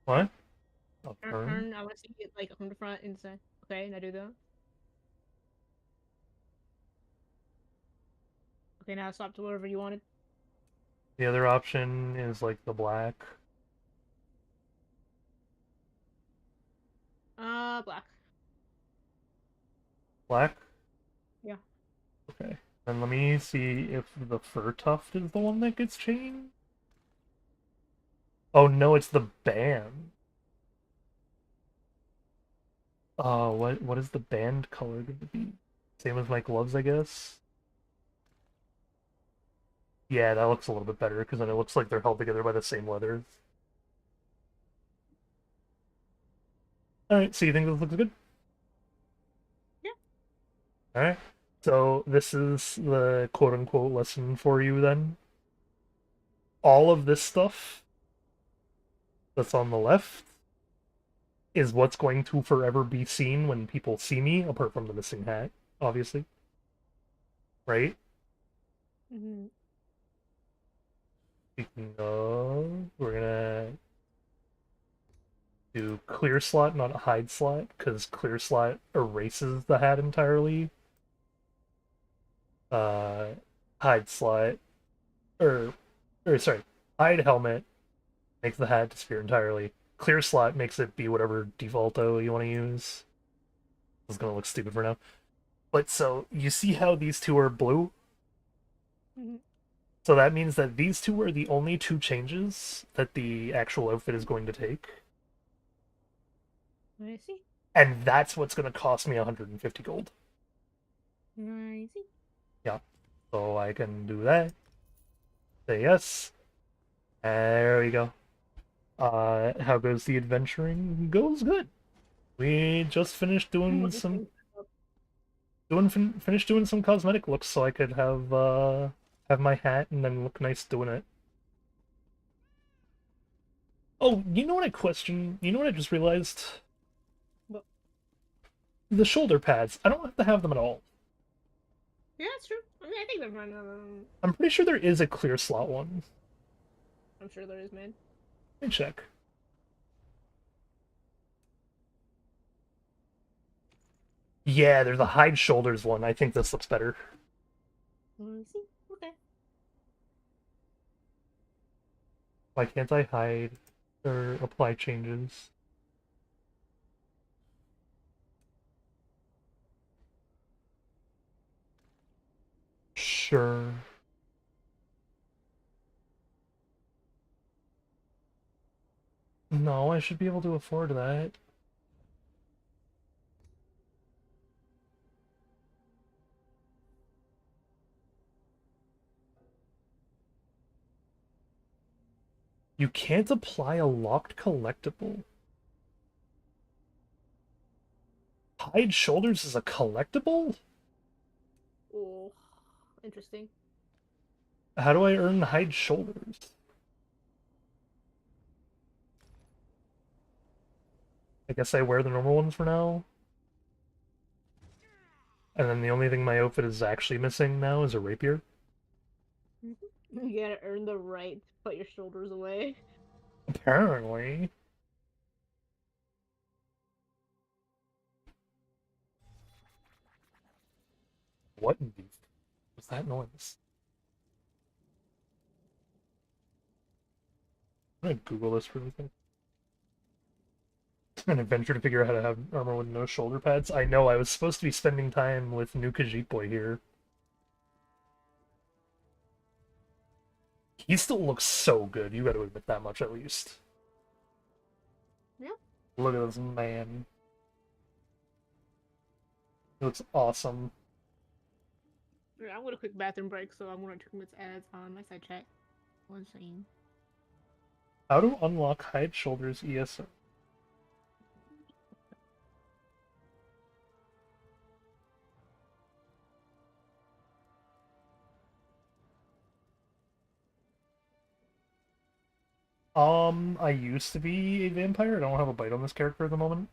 what? I'll Turn. I want to see it like from the front inside. Okay, now do that. Okay, now swap to whatever you wanted. The other option is like the black. Black. Black? Yeah. Okay. Then let me see if the fur tuft is the one that gets changed. Oh no, it's the band. What is the band color going to be? Same as my gloves, I guess. Yeah, that looks a little bit better because then it looks like they're held together by the same leather. All right, so you think this looks good? Yeah. Alright. So this is the quote unquote lesson for you then. All of this stuff that's on the left is what's going to forever be seen when people see me, apart from the missing hat, obviously. Right? Mm-hmm. Speaking of, we're gonna do clear slot, not hide slot, because clear slot erases the hat entirely. Uh, hide slot, or, or sorry, hide helmet makes the hat disappear entirely. Clear slot makes it be whatever defaulto you want to use. It's gonna look stupid for now. But so, you see how these two are blue? Mm-hmm. So that means that these two are the only two changes that the actual outfit is going to take. I see. And that's what's going to cost me 150 gold. I see. Yeah. So I can do that. Say yes. There we go. How goes the adventuring? Goes good. We just finished doing some finished doing some cosmetic looks so I could have my hat and then look nice doing it. Oh, you know what I question? You know what I just realized? What? The shoulder pads. I don't have to have them at all. Yeah, that's true. I mean, I think they're fine. I'm pretty sure there is a clear slot one. I'm sure there is, man. Let me check. Yeah, there's a hide shoulders one. I think this looks better. I see. Okay. Why can't I hide or apply changes? Sure. No, I should be able to afford that. You can't apply a locked collectible. Hide shoulders is a collectible? Oh, interesting. How do I earn hide shoulders? I guess I wear the normal ones for now. And then the only thing my outfit is actually missing now is a rapier. You gotta earn the right to put your shoulders away. Apparently. What in the... was that noise? I'm gonna Google this really quick. An adventure to figure out how to have armor with no shoulder pads. I know, I was supposed to be spending time with new Khajiit boy here. He still looks so good, you gotta admit that much at least. Yeah. Look at this man. He looks awesome. Yeah, I'm gonna quick bathroom break, so I'm gonna 2 minutes ads on my side chat. One second. How to unlock hide shoulders ESO? I used to be a vampire. I don't have a bite on this character at the moment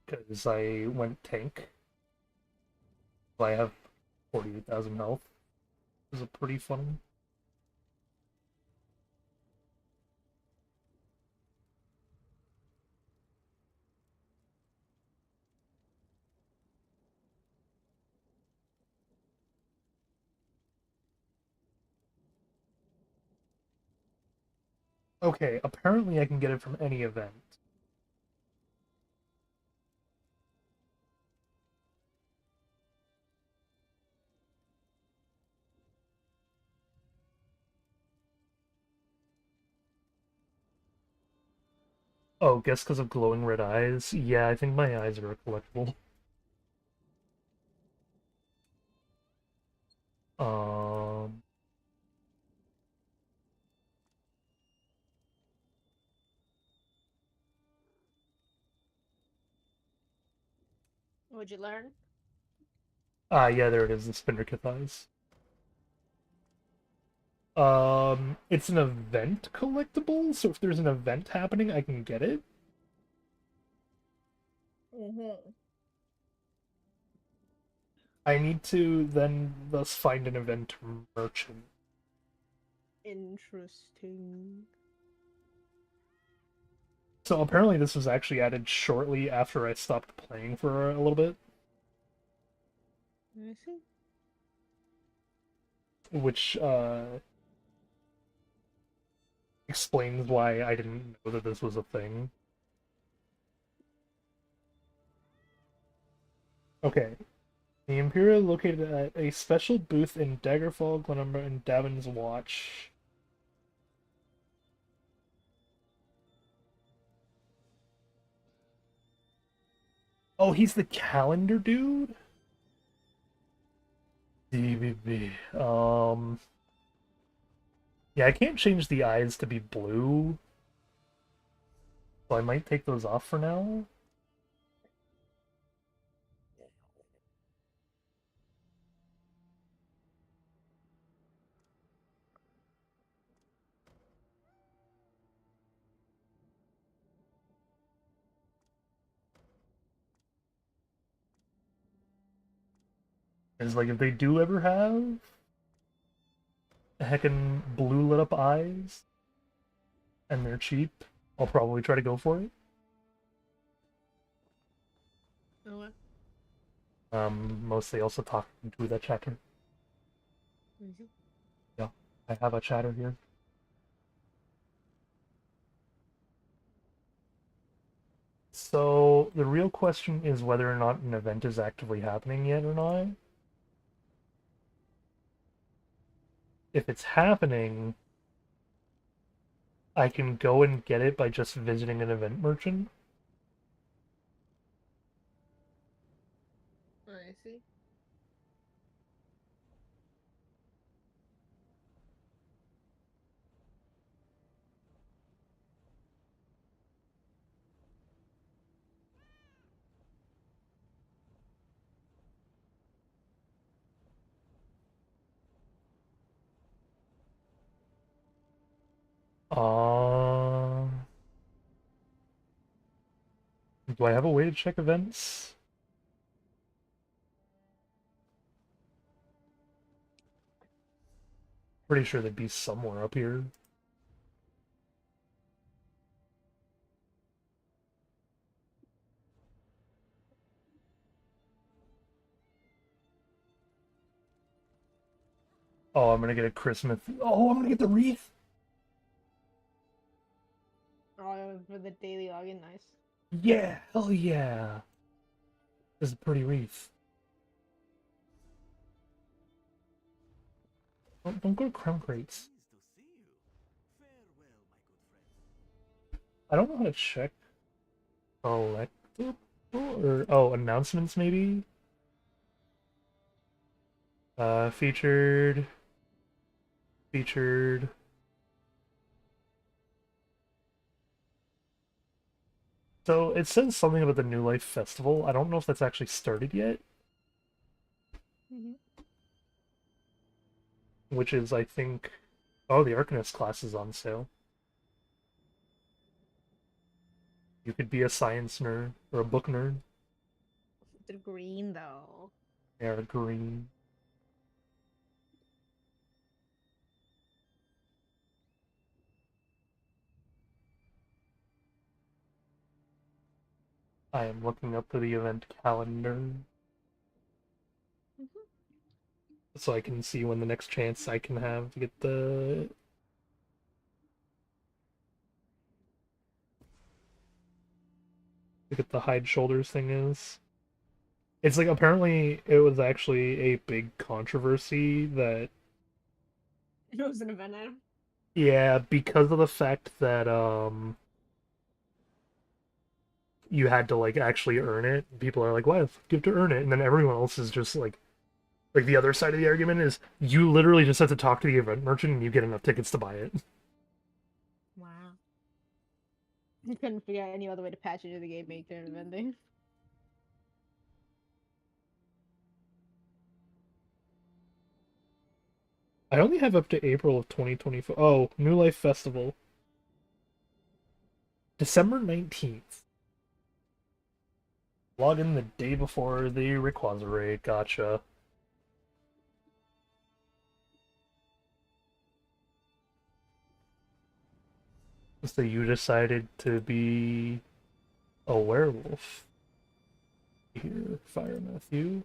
because I went tank. I have 48,000 health. This is pretty fun. Okay, apparently I can get it from any event. Oh, guess because of glowing red eyes? Yeah, I think my eyes are a collectible. Um, What'd you learn? Ah, yeah, there it is, the Spinnerkith eyes. It's an event collectible, so if there's an event happening, I can get it. Mm-hmm. I need to then thus find an event merchant. Interesting. So apparently this was actually added shortly after I stopped playing for a little bit, I see. which explains why I didn't know that this was a thing. Okay. The Imperial located at a special booth in Daggerfall, Glenumbra, and Davin's Watch. Oh, he's the calendar dude? DBB. Yeah, I can't change the eyes to be blue, so I might take those off for now. It's like if they do ever have heckin' blue lit up eyes and they're cheap, I'll probably try to go for it. Okay. Mostly also talking to the chatter. Mm-hmm. Yeah, I have a chatter here. So the real question is whether or not an event is actively happening yet or not. If it's happening, I can go and get it by just visiting an event merchant. I see. Uh, do I have a way to check events? Pretty sure they'd be somewhere up here. Oh, I'm gonna get a Christmas. Oh, I'm gonna get the wreath. Oh, for the daily login, nice. Yeah, hell yeah. This is a pretty wreath. Don't go to crown crates. Pleased to see you. Farewell, my good friend. I don't know how to check collectible or oh announcements maybe. Featured, featured. So it says something about the New Life Festival. I don't know if that's actually started yet, Mm-hmm. which is I think. Oh, the Arcanist class is on sale. You could be a science nerd or a book nerd. The green though. They're green. I am looking up the event calendar Mm-hmm. so I can see when the next chance I can have to get the hide shoulders thing is. It's like apparently it was actually a big controversy that It was an event item. yeah, because of the fact that you had to like actually earn it. People are like, "Why the fuck do you have to earn it?" And then everyone else is just like the other side of the argument is you literally just have to talk to the event merchant and you get enough tickets to buy it. Wow. You couldn't figure out any other way to patch into the game maker vending. I only have up to April of 2024. Oh, New Life Festival. December 19th. Log in the day before the Rayquaza raid. Gotcha. So you decided to be a werewolf. Here, Fire Matthew.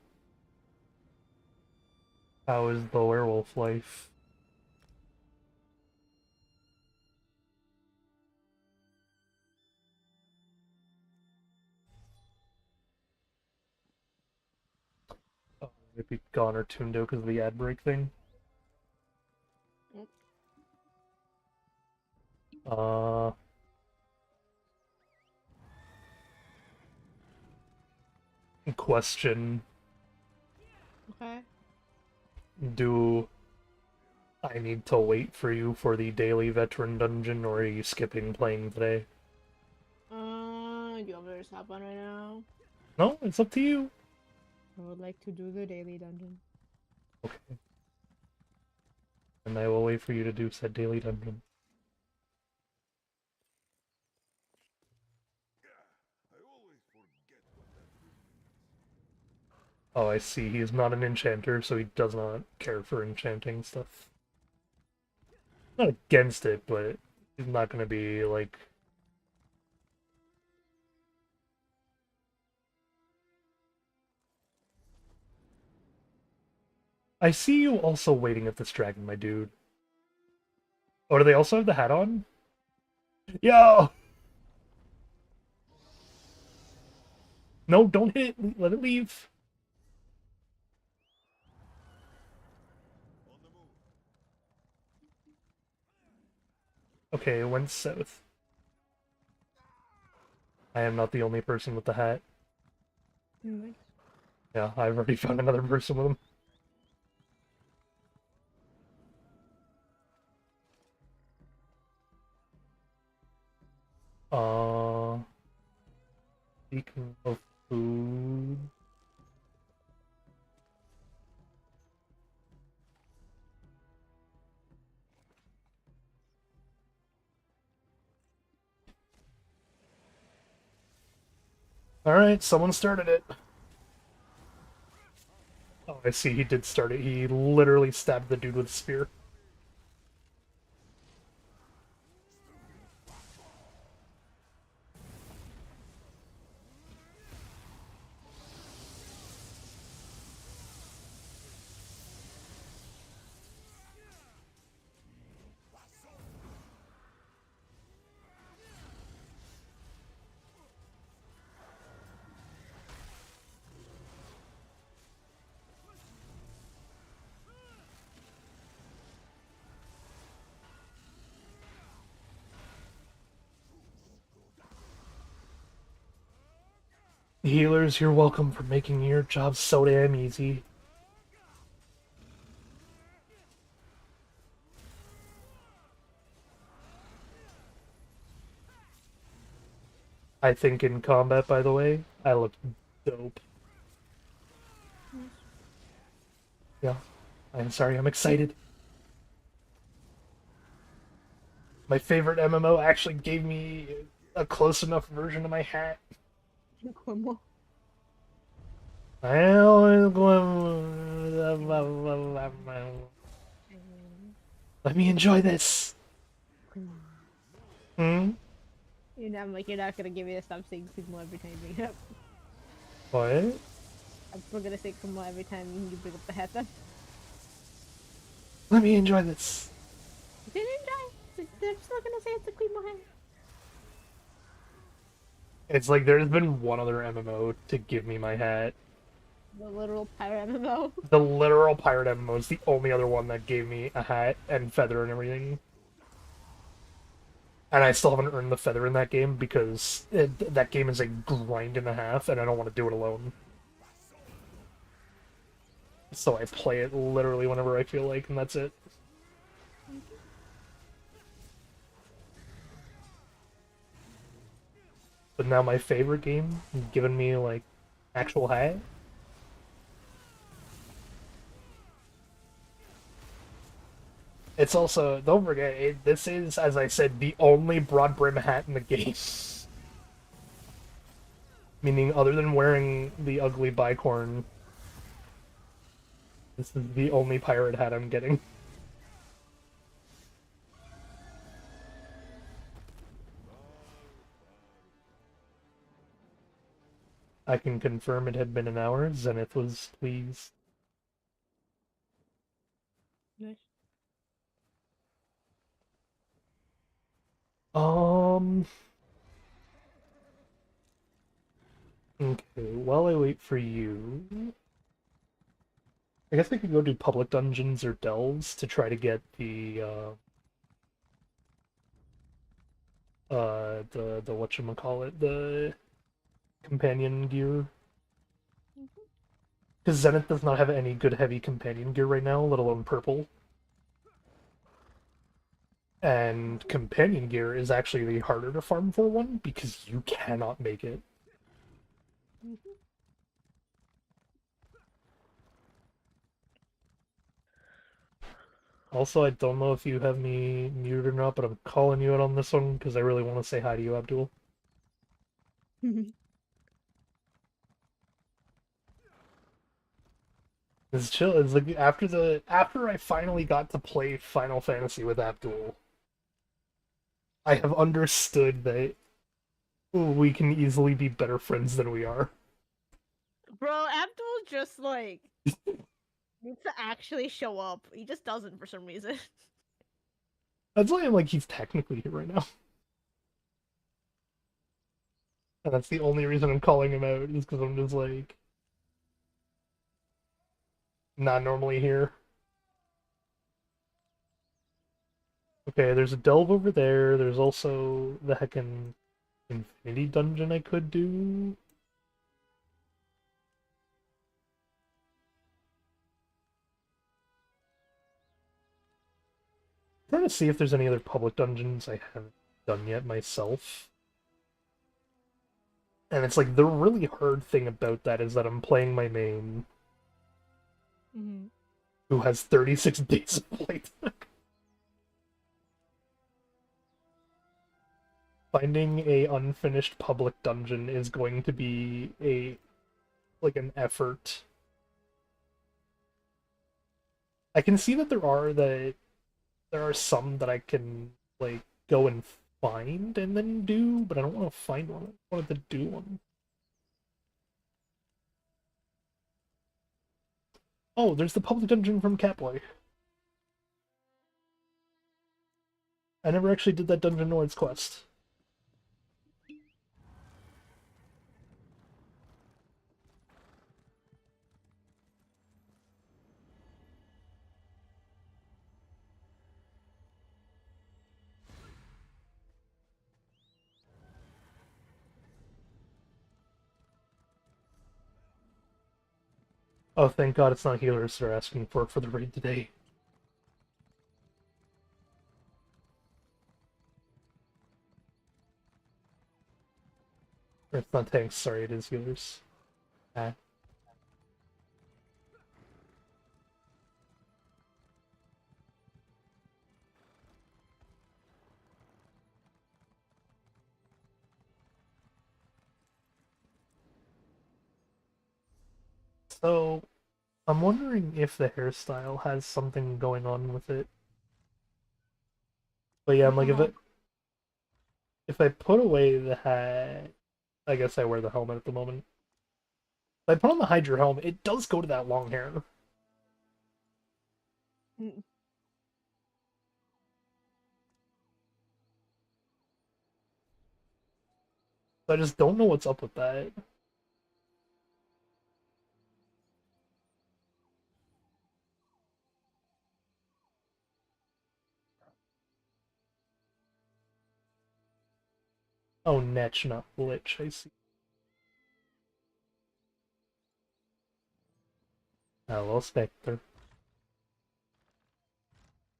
How is the werewolf life? Oh, maybe gone or tuned out because of the ad break thing. Yep. Question. Okay. Do I need to wait for you for the daily veteran dungeon, or are you skipping playing today? Do you want me to stop on right now? No, it's up to you. I would like to do the daily dungeon. Okay. And I will wait for you to do said daily dungeon. Oh, I see. He's not an enchanter, so he does not care for enchanting stuff. Not against it, but he's not gonna be like... I see you also waiting at this dragon, my dude. Oh, do they also have the hat on? Yo! No, don't hit it. Let it leave. Okay, it went south. I am not the only person with the hat. Nice. Yeah, I've already found another person with him. Speaking of food... Alright, someone started it. Oh, I see, he did start it. He literally stabbed the dude with a spear. Healers, you're welcome for making your job so damn easy. I think in combat, by the way, I look dope. Yeah, I'm sorry, I'm excited. My favorite MMO actually gave me a close enough version of my hat. Let me enjoy this. Hmm? I'm like, you're not gonna give me to stop saying Sigma every time you bring it up. What? I'm still gonna say Sigma every time you bring up the hat then. Let me enjoy this. Didn't I? They're still gonna say it's a Queen hat. It's like there's been one other MMO to give me my hat. The literal pirate MMO. The literal pirate MMO is the only other one that gave me a hat and feather and everything. And I still haven't earned the feather in that game because that game is a grind and a half, and I don't want to do it alone. So I play it literally whenever I feel like, and that's it. But now my favorite game, giving me like actual hat. It's also, don't forget, this is, as I said, the only broad brim hat in the game. Meaning, other than wearing the ugly bicorn, this is the only pirate hat I'm getting. I can confirm it had been an hour. Zenith was pleased. Nice. Okay, while I wait for you, I guess we could go do public dungeons or delves to try to get the whatchamacallit, the companion gear. Because Zenith does not have any good heavy companion gear right now, let alone purple. And companion gear is actually the harder to farm for one because you cannot make it. Also, I don't know if you have me muted or not, but I'm calling you out on this one because I really want to say hi to you, Abdul. It's chill. It's like after I finally got to play Final Fantasy with Abdul, I have understood that we can easily be better friends than we are. Bro, Abdul just like needs to actually show up. He just doesn't for some reason. That's why I'm like he's technically here right now. And that's the only reason I'm calling him out, is because I'm just like not normally here. Okay, there's a delve over there. There's also the heckin' Infinity Dungeon I could do. I'm trying to see if there's any other public dungeons I haven't done yet myself. And it's like the really hard thing about that is that I'm playing my main, who has 36 days of playtime. Finding a unfinished public dungeon is going to be an effort. I can see that there are some that I can like go and find and then do, but I don't want to find one. I wanted to do one. Oh, there's the public dungeon from Catboy. I never actually did that Dungeon Lord's quest. Oh, thank God it's not healers they're asking for the raid today. Or it's not tanks, sorry, it is healers. Ah. So, I'm wondering if the hairstyle has something going on with it. But yeah, I'm like, if I put away the hat, I guess I wear the helmet at the moment. If I put on the Hydra helmet, it does go to that long hair. So I just don't know what's up with that. Oh, Netch, not Lich, I see. Hello, Spectre.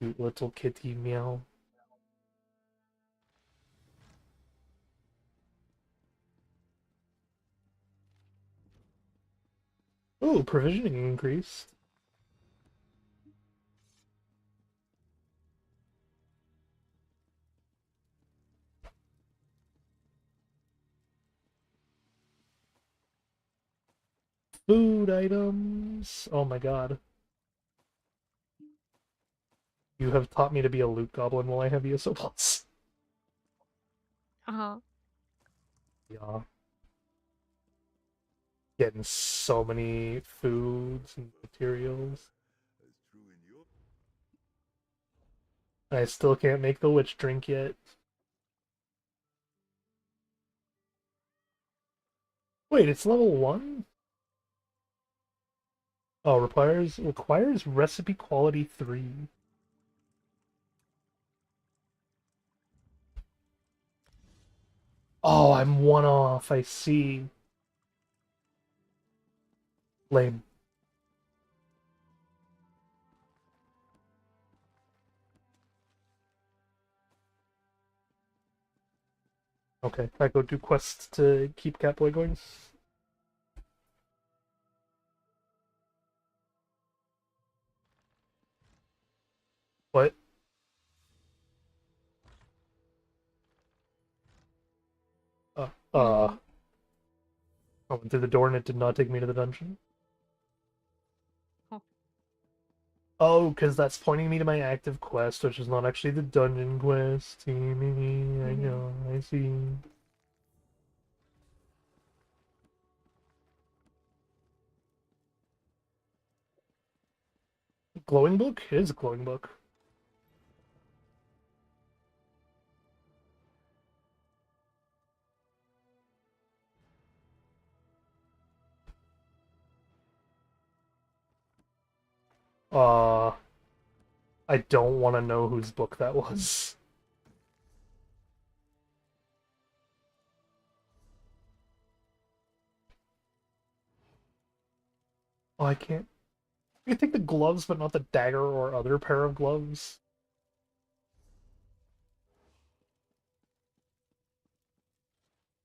Cute little kitty meow. Oh, provisioning increased. Food items. Oh my god. You have taught me to be a loot goblin while I have ESO plus. Uh-huh. Yeah. Getting so many foods and materials. I still can't make the witch drink yet. Wait, it's level 1? Oh, requires recipe quality 3. Oh, I'm 1 off, I see. Lame. Okay, I go do quests to keep Catboy going. What? Uh, uh, I went through the door and it did not take me to the dungeon. Huh. Oh, because that's pointing me to my active quest, which is not actually the dungeon quest. I know, I see. Glowing book? It is a glowing book. Uh, I don't want to know whose book that was. Oh, I can't. You can take the gloves, but not the dagger or other pair of gloves.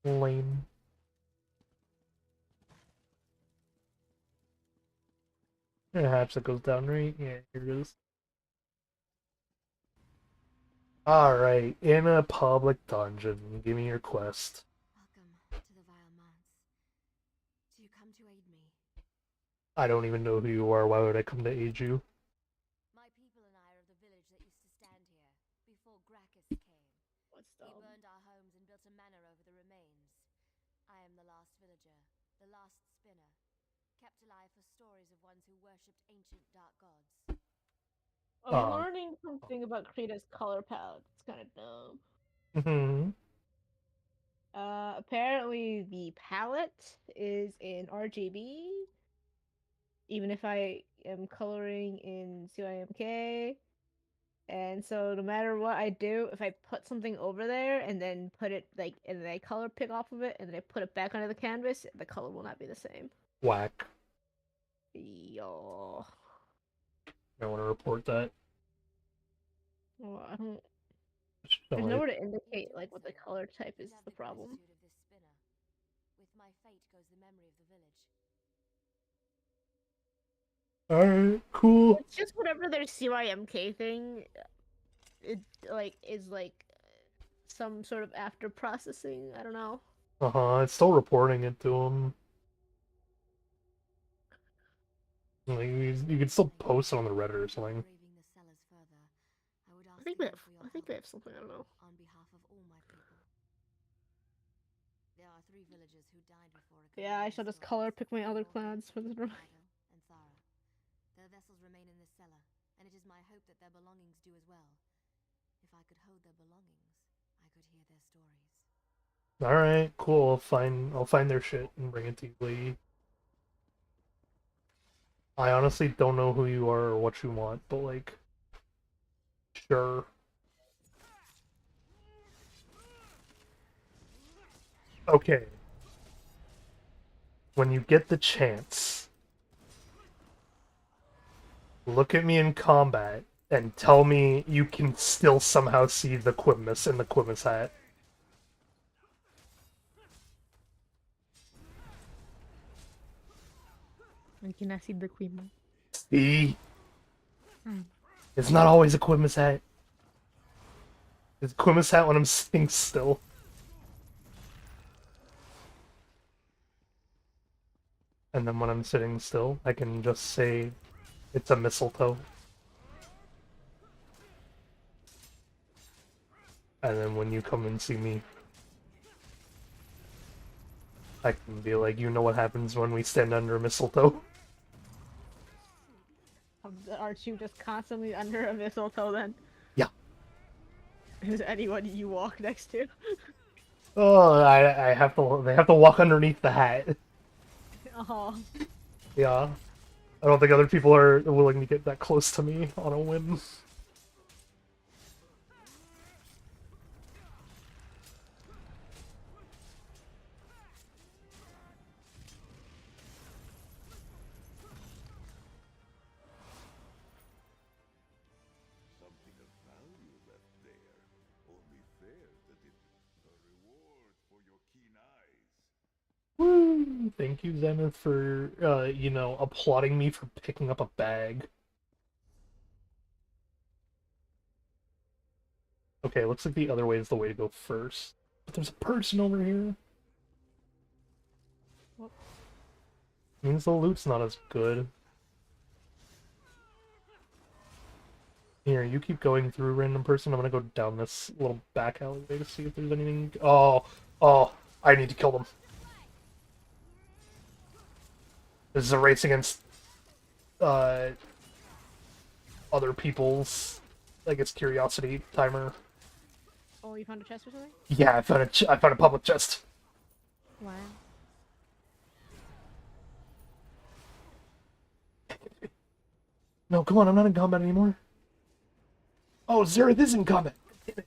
Lame. Perhaps that goes down, right? Yeah, here it is. Alright, in a public dungeon. Give me your quest. Welcome to the Vile Manse. Do you come to aid me? I don't even know who you are. Why would I come to aid you? My people and I are of the village that used to stand here before Gracchus came. What's He dumb? burned our homes and built a manor over the remains. I am the last villager, the last spinner, kept alive for stories of ones who worshipped ancient dark gods. I'm learning something about Krita's color palette. It's kind of dumb. Mm-hmm. Apparently the palette is in RGB, even if I am coloring in CYMK. And so no matter what I do, if I put something over there and then put it like and then I color pick off of it and then I put it back onto the canvas, the color will not be the same. Whack. Yo. I want to report that. Well, I don't. No, There's nowhere to indicate like what the color type is Love the problem. gratitude of this spinner. With my fate goes the memory of the village. Alright, cool. It's just whatever their CYMK thing it like is like some sort of after processing. I don't know. Uh-huh, it's still reporting it to him. Like, you could still post it on the Reddit or something. Braving the cellars further, I would ask I think you they all have. for your I think help they have something. I don't know. on behalf of all my people. There are 3 villagers who died before a Yeah, I shall just color pick my other clans for the. and Thara. Their vessels remain in this cellar, and it is my hope that their belongings do as well. If I could hold their belongings, I could hear their stories. Alright, cool. I'll find their shit and bring it to you, lady. I honestly don't know who you are or what you want, but like, sure. Okay. When you get the chance, look at me in combat and tell me you can still somehow see the Quibmus in the Quibmus hat. I cannot see the queen. See? It's not always a Quibmus hat. It's a Quibmus hat when I'm sitting still. And then when I'm sitting still, I can just say it's a mistletoe. And then when you come and see me, I can be like, you know what happens when we stand under a mistletoe? Aren't you just constantly under a mistletoe then? Yeah. Is anyone you walk next to? Oh, I have to. They have to walk underneath the hat. Oh. Yeah. I don't think other people are willing to get that close to me on a whim. Something of value left there. Only fair that it a reward for your keen eyes. Woo! Thank you, Zenith, for, you know, applauding me for picking up a bag. Okay, looks like the other way is the way to go first. But there's a person over here. What? Means the loot's not as good. Here, you keep going through random person. I'm gonna go down this little back alleyway to see if there's anything. Oh, I need to kill them. This is a race against other people's, like, it's curiosity timer. Oh, you found a chest or something? Yeah, I found a public chest. Wow. No, come on, I'm not in combat anymore. Oh, Zerith is in combat. Damn it.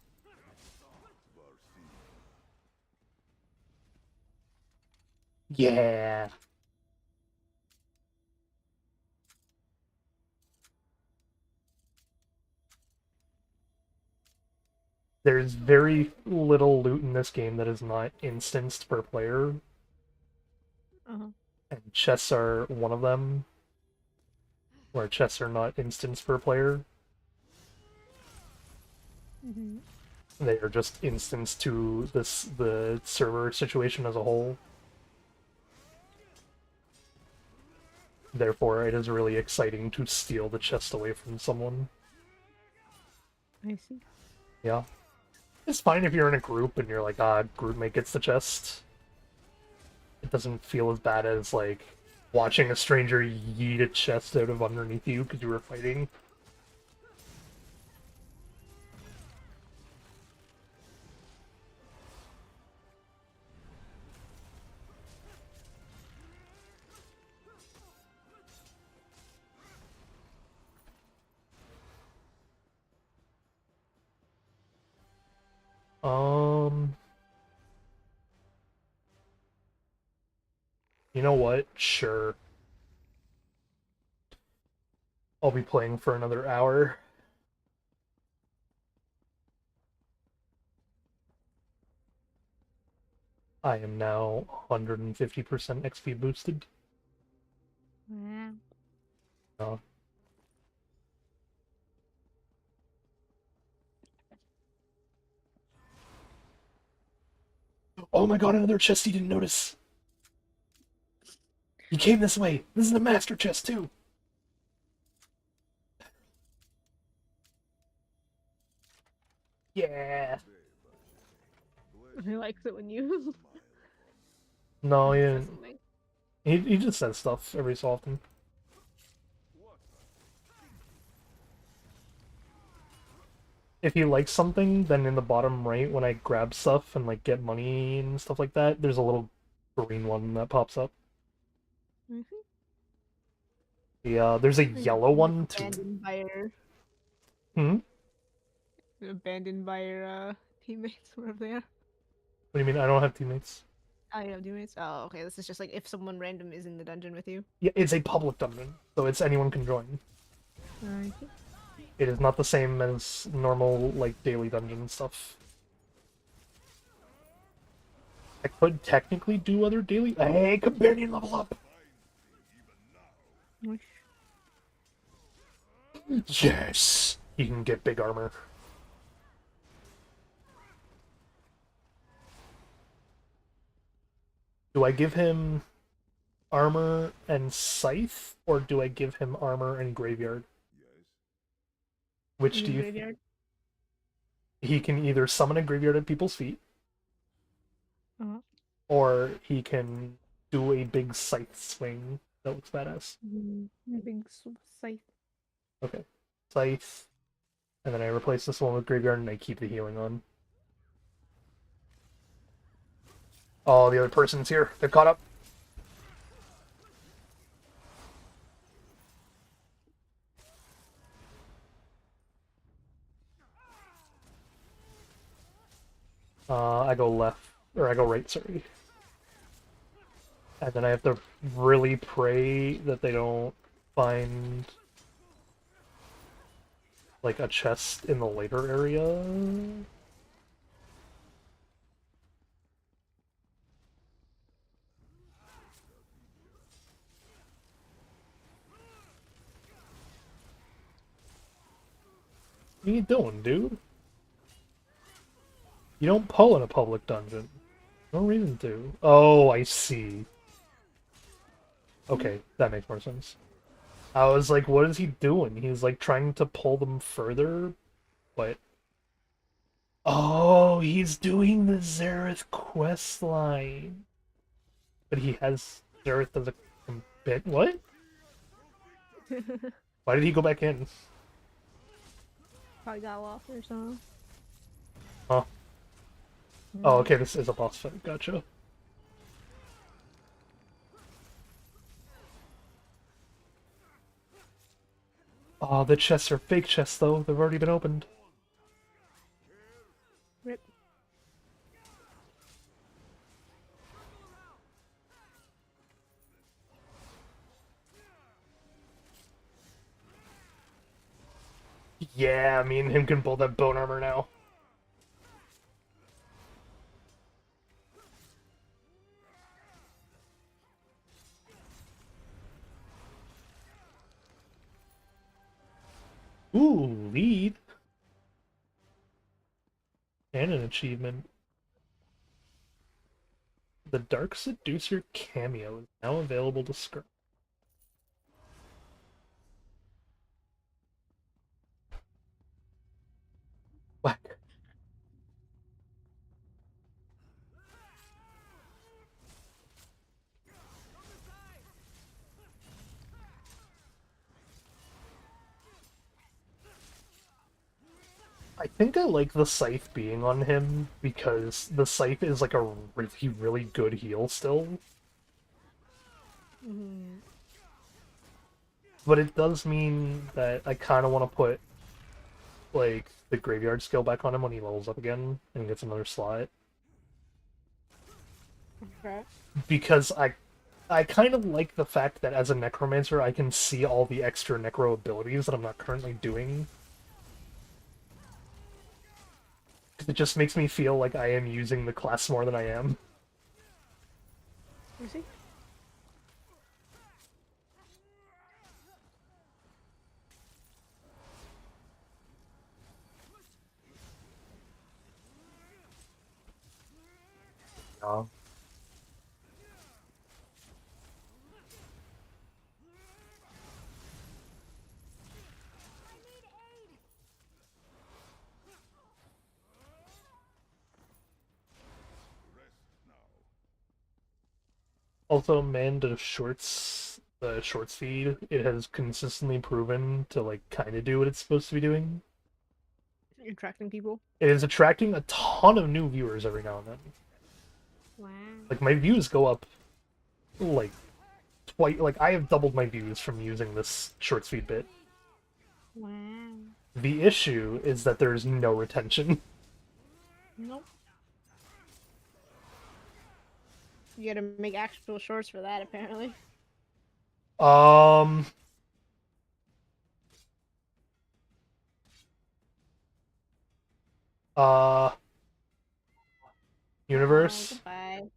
Yeah. There's very little loot in this game that is not instanced per player, Uh-huh. and chests are one of them, where chests are not instanced per player. Mm-hmm. They are just instanced to the server situation as a whole. Therefore, it is really exciting to steal the chest away from someone. I see. Yeah. It's fine if you're in a group and you're like, groupmate gets the chest. It doesn't feel as bad as, like, watching a stranger yeet a chest out of underneath you because you were fighting. You know what? Sure. I'll be playing for another hour. I am now 150% XP boosted. Wow. Oh my god, another chest he didn't notice! He came this way! This is the master chest, too! Yeah! He likes it when you... No, he say didn't. something. He just says stuff every so often. If he likes something, then in the bottom right, when I grab stuff and, like, get money and stuff like that, there's a little green one that pops up. Mm-hmm. Yeah, there's a yellow one, too. Abandoned by your... Hmm? Abandoned by your, teammates, wherever they are. What do you mean, I don't have teammates? Oh, you have teammates? Oh, okay, this is just like if someone random is in the dungeon with you. Yeah, it's a public dungeon, so it's anyone can join. I see. It is not the same as normal, like, daily dungeon stuff. I could technically do other daily... Hey, companion, level up! Wish. Yes! He can get big armor. Do I give him... armor and scythe, or do I give him armor and graveyard? Yes. Which In do the you? graveyard. He can either summon a graveyard at people's feet, Uh-huh. or he can do a big scythe swing. That looks badass. Big scythe. Okay, scythe, and then I replace this one with graveyard, and I keep the healing on. Oh, the other person's here. They're caught up. I go left, or I go right, sorry. And then I have to really pray that they don't find like a chest in the later area. What are you doing, dude? You don't pull in a public dungeon. No reason to. Oh, I see. Okay, that makes more sense. I was like, what is he doing? He's like trying to pull them further, but... Oh, he's doing the Zareth quest line. But he has Zareth as a bit. What? Why did he go back in? Probably got lost or something. Huh. Oh, okay, this is a boss fight. Gotcha. Oh, the chests are fake chests, though. They've already been opened. Rip. Yeah, me and him can pull that bone armor now. Ooh, lead. And an achievement. The Dark Seducer cameo is now available to scrap. Whack. I think I like the scythe being on him because the scythe is like a really, really good heal still. But it does mean that I kind of want to put like the graveyard skill back on him when he levels up again and gets another slot. Okay. Because I kind of like the fact that as a necromancer I can see all the extra necro abilities that I'm not currently doing. It just makes me feel like I am using the class more than I am. You see? Yeah. Also, man, the shorts feed, it has consistently proven to like kind of do what it's supposed to be doing. Attracting people. It is attracting a ton of new viewers every now and then. Wow. Like my views go up like twice. Like I have doubled my views from using this shorts feed bit. Wow. The issue is that there's no retention. Nope. You gotta make actual shorts for that, apparently. Um. Uh. Universe. Goodbye. Am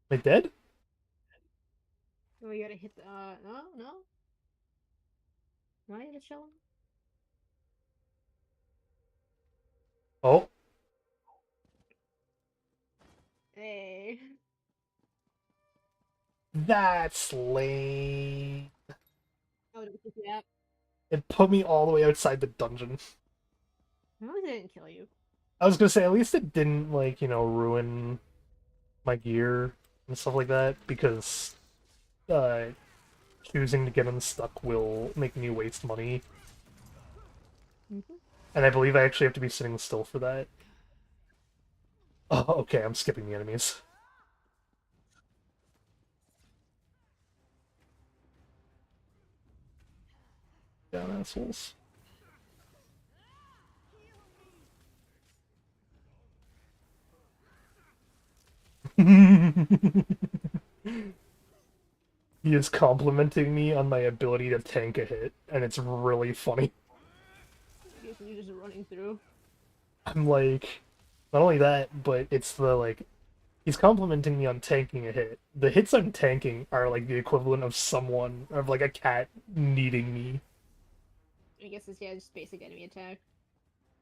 I dead? Oh, you gotta hit the, no, no. No, you're just chilling. Oh. Hey. That's lame. Oh, did it kick you out? It put me all the way outside the dungeon. No, it didn't kill you. I was gonna say, at least it didn't, like, ruin my gear and stuff like that, because uh, choosing to get unstuck will make me waste money. Mm-hmm. And I believe I actually have to be sitting still for that. Oh, okay, I'm skipping the enemies. Down assholes. He is complimenting me on my ability to tank a hit, and it's really funny. I guess you're just running through. I'm like, not only that, but it's the, like, he's complimenting me on tanking a hit. The hits I'm tanking are, like, the equivalent of like, a cat needing me. I guess it's, yeah, just basic enemy attack.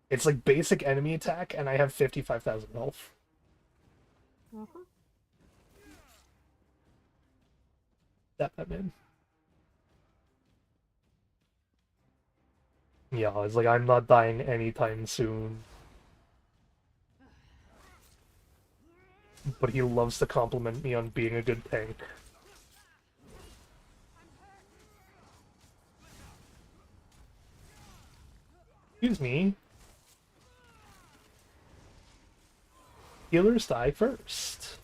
It's, like, basic enemy attack, and I have 55,000 health. Uh-huh. That Batman. Yeah, it's like, I'm not dying anytime soon. But he loves to compliment me on being a good tank. Excuse me. Healers die first.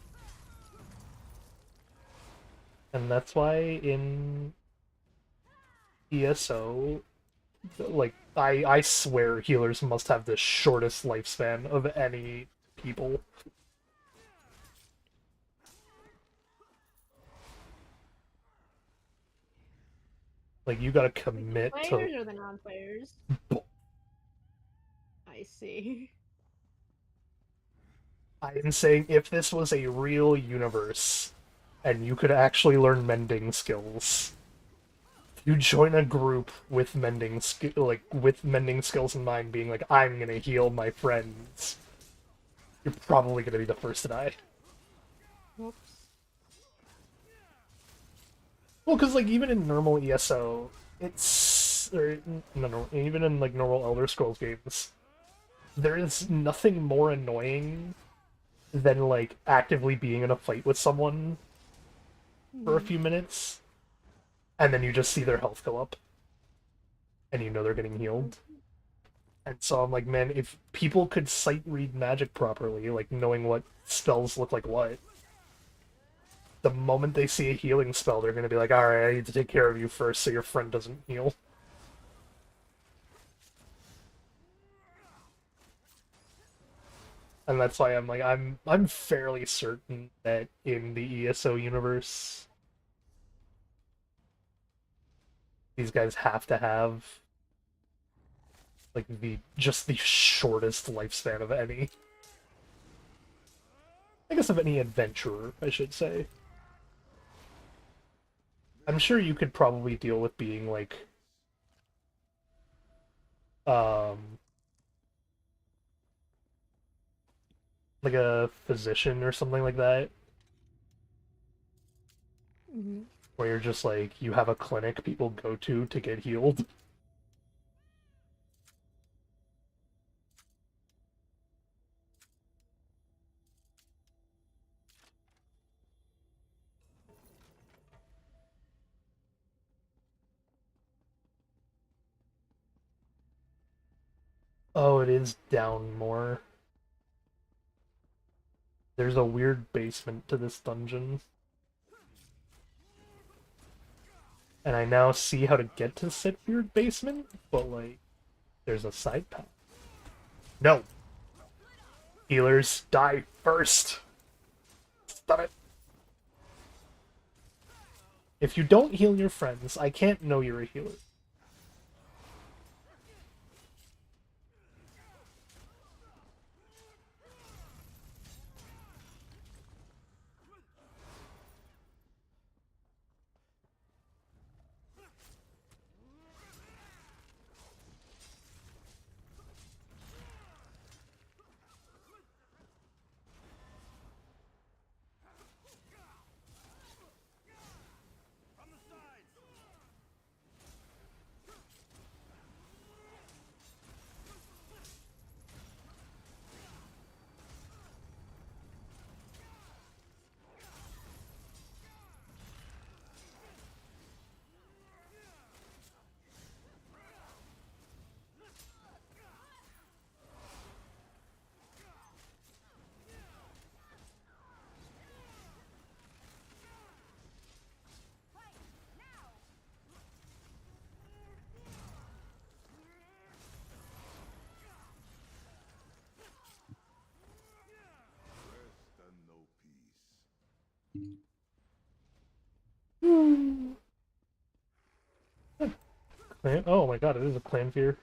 And that's why in ESO, like, I swear healers must have the shortest lifespan of any people. Like, you gotta commit Players to... or the non-players? I see. I am saying, if this was a real universe, and you could actually learn mending skills, you join a group with mending skills in mind, being like, I'm gonna heal my friends, you're probably gonna be the first to die. Whoops. Well, because, like, even in normal ESO, no, even in, like, normal Elder Scrolls games, there is nothing more annoying than, like, actively being in a fight with someone for a few minutes, and then you just see their health go up, and you know they're getting healed. And so I'm like, man, if people could sight read magic properly, like, knowing what spells look like what, the moment they see a healing spell, they're going to be like, alright, I need to take care of you first so your friend doesn't heal. And that's why I'm like, I'm fairly certain that in the ESO universe, these guys have to have, like, just the shortest lifespan of any. I guess of any adventurer, I should say. I'm sure you could probably deal with being, like, like a physician or something like that, Mm-hmm. where you're just like, you have a clinic people go to get healed. Oh, it is down more. There's a weird basement to this dungeon. And I now see how to get to said weird basement, but, like, there's a side path. No! Healers die first! Stop it! If you don't heal your friends, I can't know you're a healer. Oh my god, it is a clan fear.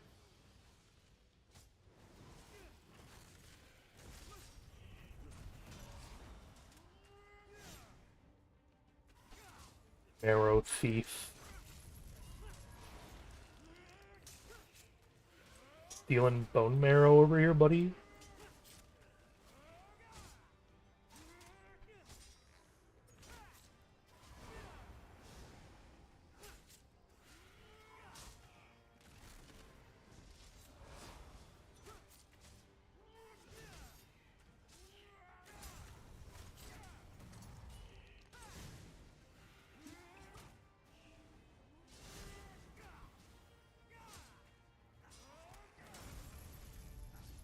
Marrow thief. Stealing bone marrow over here, buddy.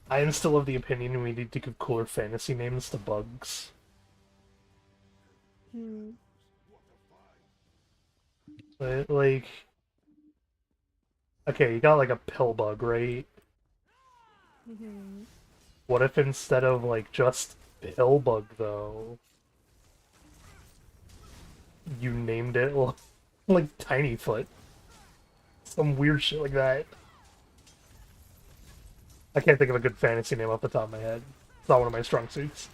I am still of the opinion we need to give cooler fantasy names to bugs. Like, okay, you got like a pill bug, right? What if instead of like just pill bug though, you named it like Tiny Foot? Some weird shit like that. I can't think of a good fantasy name off the top of my head. It's not one of my strong suits.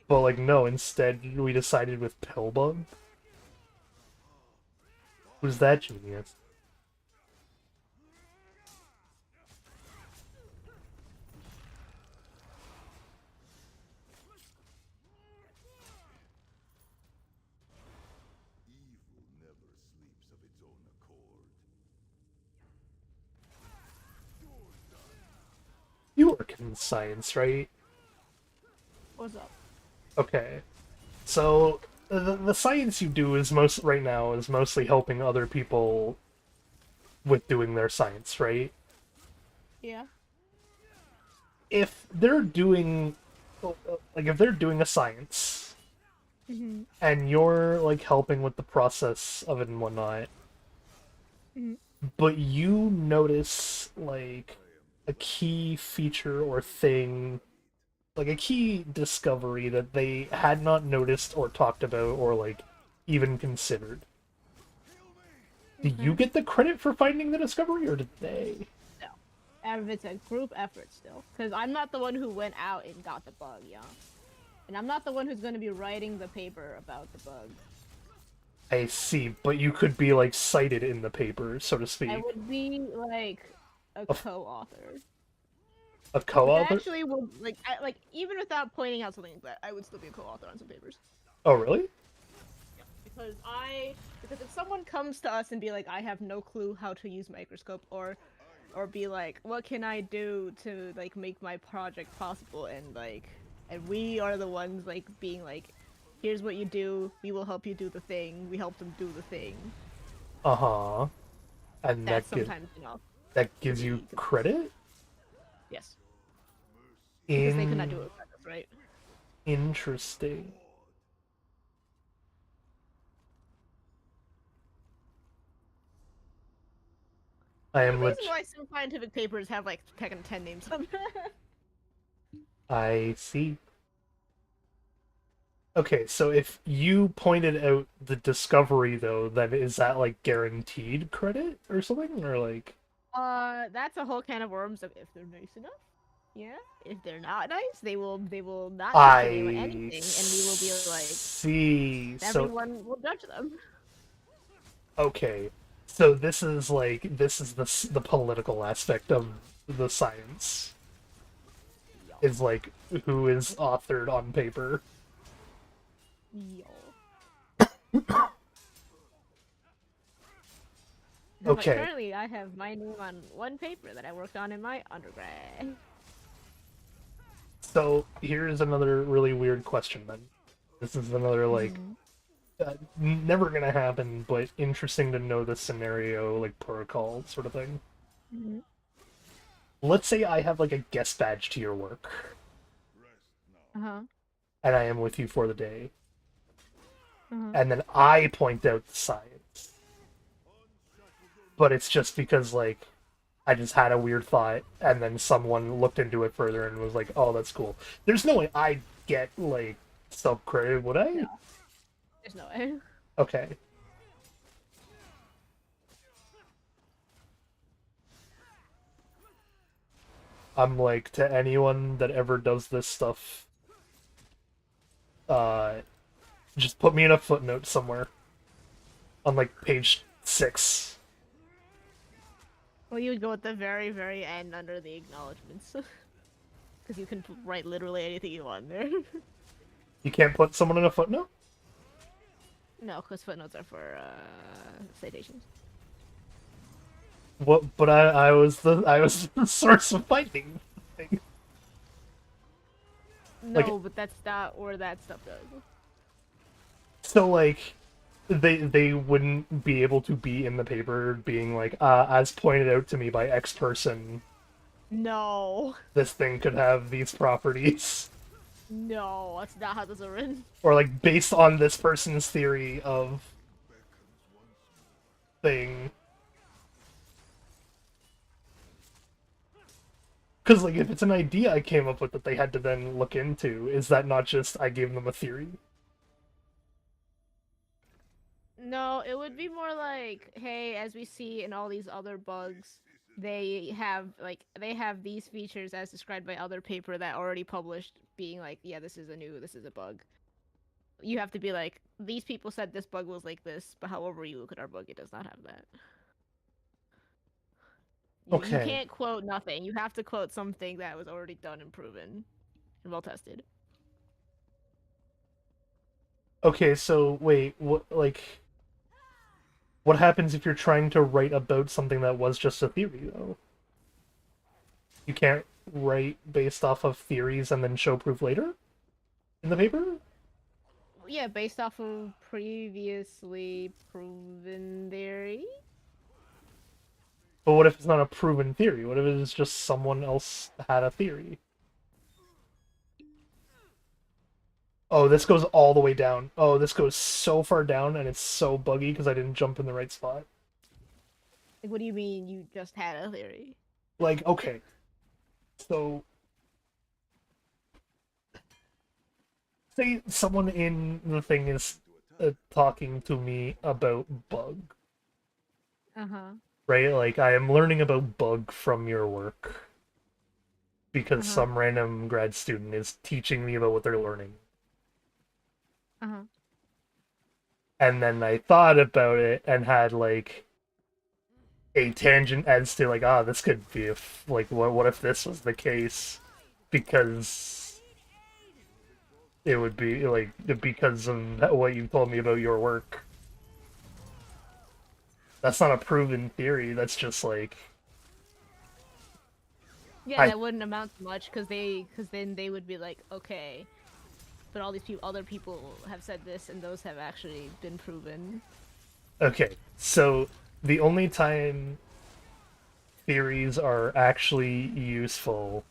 But like, no, instead we decided with Pillbug. Who's that genius? Evil never sleeps of its own accord. You work in science, right? What's up? Okay. So the science you do is right now is mostly helping other people with doing their science, right? Yeah. If they're doing if they're doing a science and you're like helping with the process of it and whatnot, but you notice like a key feature or thing, like a key discovery that they had not noticed or talked about or like even considered. Do you get the credit for finding the discovery, or did they? No. And it's a group effort still. Because I'm not the one who went out and got the bug, yeah. And I'm not the one who's going to be writing the paper about the bug. I see, but you could be like cited in the paper, so to speak. I would be like a co-author. A Which co-author? actually would like even without pointing out something like that, I would still be a co-author on some papers. Oh, really? Because if someone comes to us and be like, I have no clue how to use microscope, or be like, what can I do to like make my project possible, and we are the ones like being like, here's what you do, we will help you do the thing, we help them do the thing. Uh-huh. And That's sometimes enough. that gives you credit? Yes. Because they could not do it without us, right? Interesting. I am The reason why some scientific papers have like 10 names on them. I see. Okay, so if you pointed out the discovery though, then is that like guaranteed credit or something? Or like That's a whole can of worms of if they're nice enough. Yeah. If they're not nice, they will not I take the name of anything, and we will be like, see. everyone will judge them. Okay, so this is the political aspect of the science. Is like who is authored on paper. Okay. Like, currently, I have my name on one paper that I worked on in my undergrad. So here's another really weird question then. This is another like never gonna happen, but interesting to know the scenario, like protocol sort of thing. Let's say I have like a guest badge to your work, Uh-huh. and I am with you for the day. and then I point out the science. But it's just because, like, I just had a weird thought, and then someone looked into it further and was like, oh, that's cool. There's no way I'd get, like, self-credit, would I? No. There's no way. Okay. I'm like, to anyone that ever does this stuff, just put me in a footnote somewhere. On, like, page 6. Well, you would go at the very, very end under the acknowledgements. Because you can write literally anything you want there. You can't put someone in a footnote? No, because footnotes are for, citations. What? But I was the source of finding thing. No, Like- but that's not where that stuff goes. So, like, they wouldn't be able to be in the paper being like, as pointed out to me by X person, No. this thing could have these properties. No, that's not how this is written. Or, like, based on this person's theory of thing. Because, like, if it's an idea I came up with that they had to then look into, is that not just I gave them a theory? No, it would be more like, hey, as we see in all these other bugs, they have these features as described by other paper that already published, being like, yeah, this is a bug. You have to be like, these people said this bug was like this, but however you look at our bug, it does not have that. You Okay. can't quote nothing. You have to quote something that was already done and proven and well tested. Okay, so wait, what happens if you're trying to write about something that was just a theory, though? You can't write based off of theories and then show proof later? In the paper? Yeah, based off of previously proven theory. But what if it's not a proven theory? What if it's just someone else had a theory? Oh, this goes all the way down. Oh, this goes so far down, and it's so buggy because I didn't jump in the right spot. Like, what do you mean you just had a theory? Like, okay. So, say someone in the thing is talking to me about bug, Uh-huh. right? Like, I am learning about bug from your work because Uh-huh. some random grad student is teaching me about what they're learning. Uh-huh. And then I thought about it and had, like, a tangent as to, like, this could be like, what if this was the case? Because it would be, like, because of what you told me about your work. That's not a proven theory, that's just, like... Yeah, I- that wouldn't amount to much because then they would be like, okay, but all these other people have said this, and those have actually been proven. Okay, so the only time theories are actually useful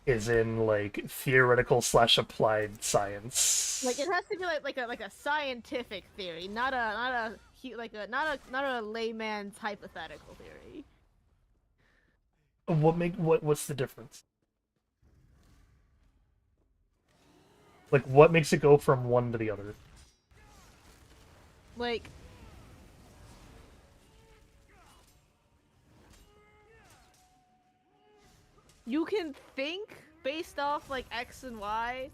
is in, like, theoretical / applied science. Like, it has to be like a scientific theory, not a layman's hypothetical theory. What's the difference? Like, what makes it go from one to the other? Like, you can think based off like X and Y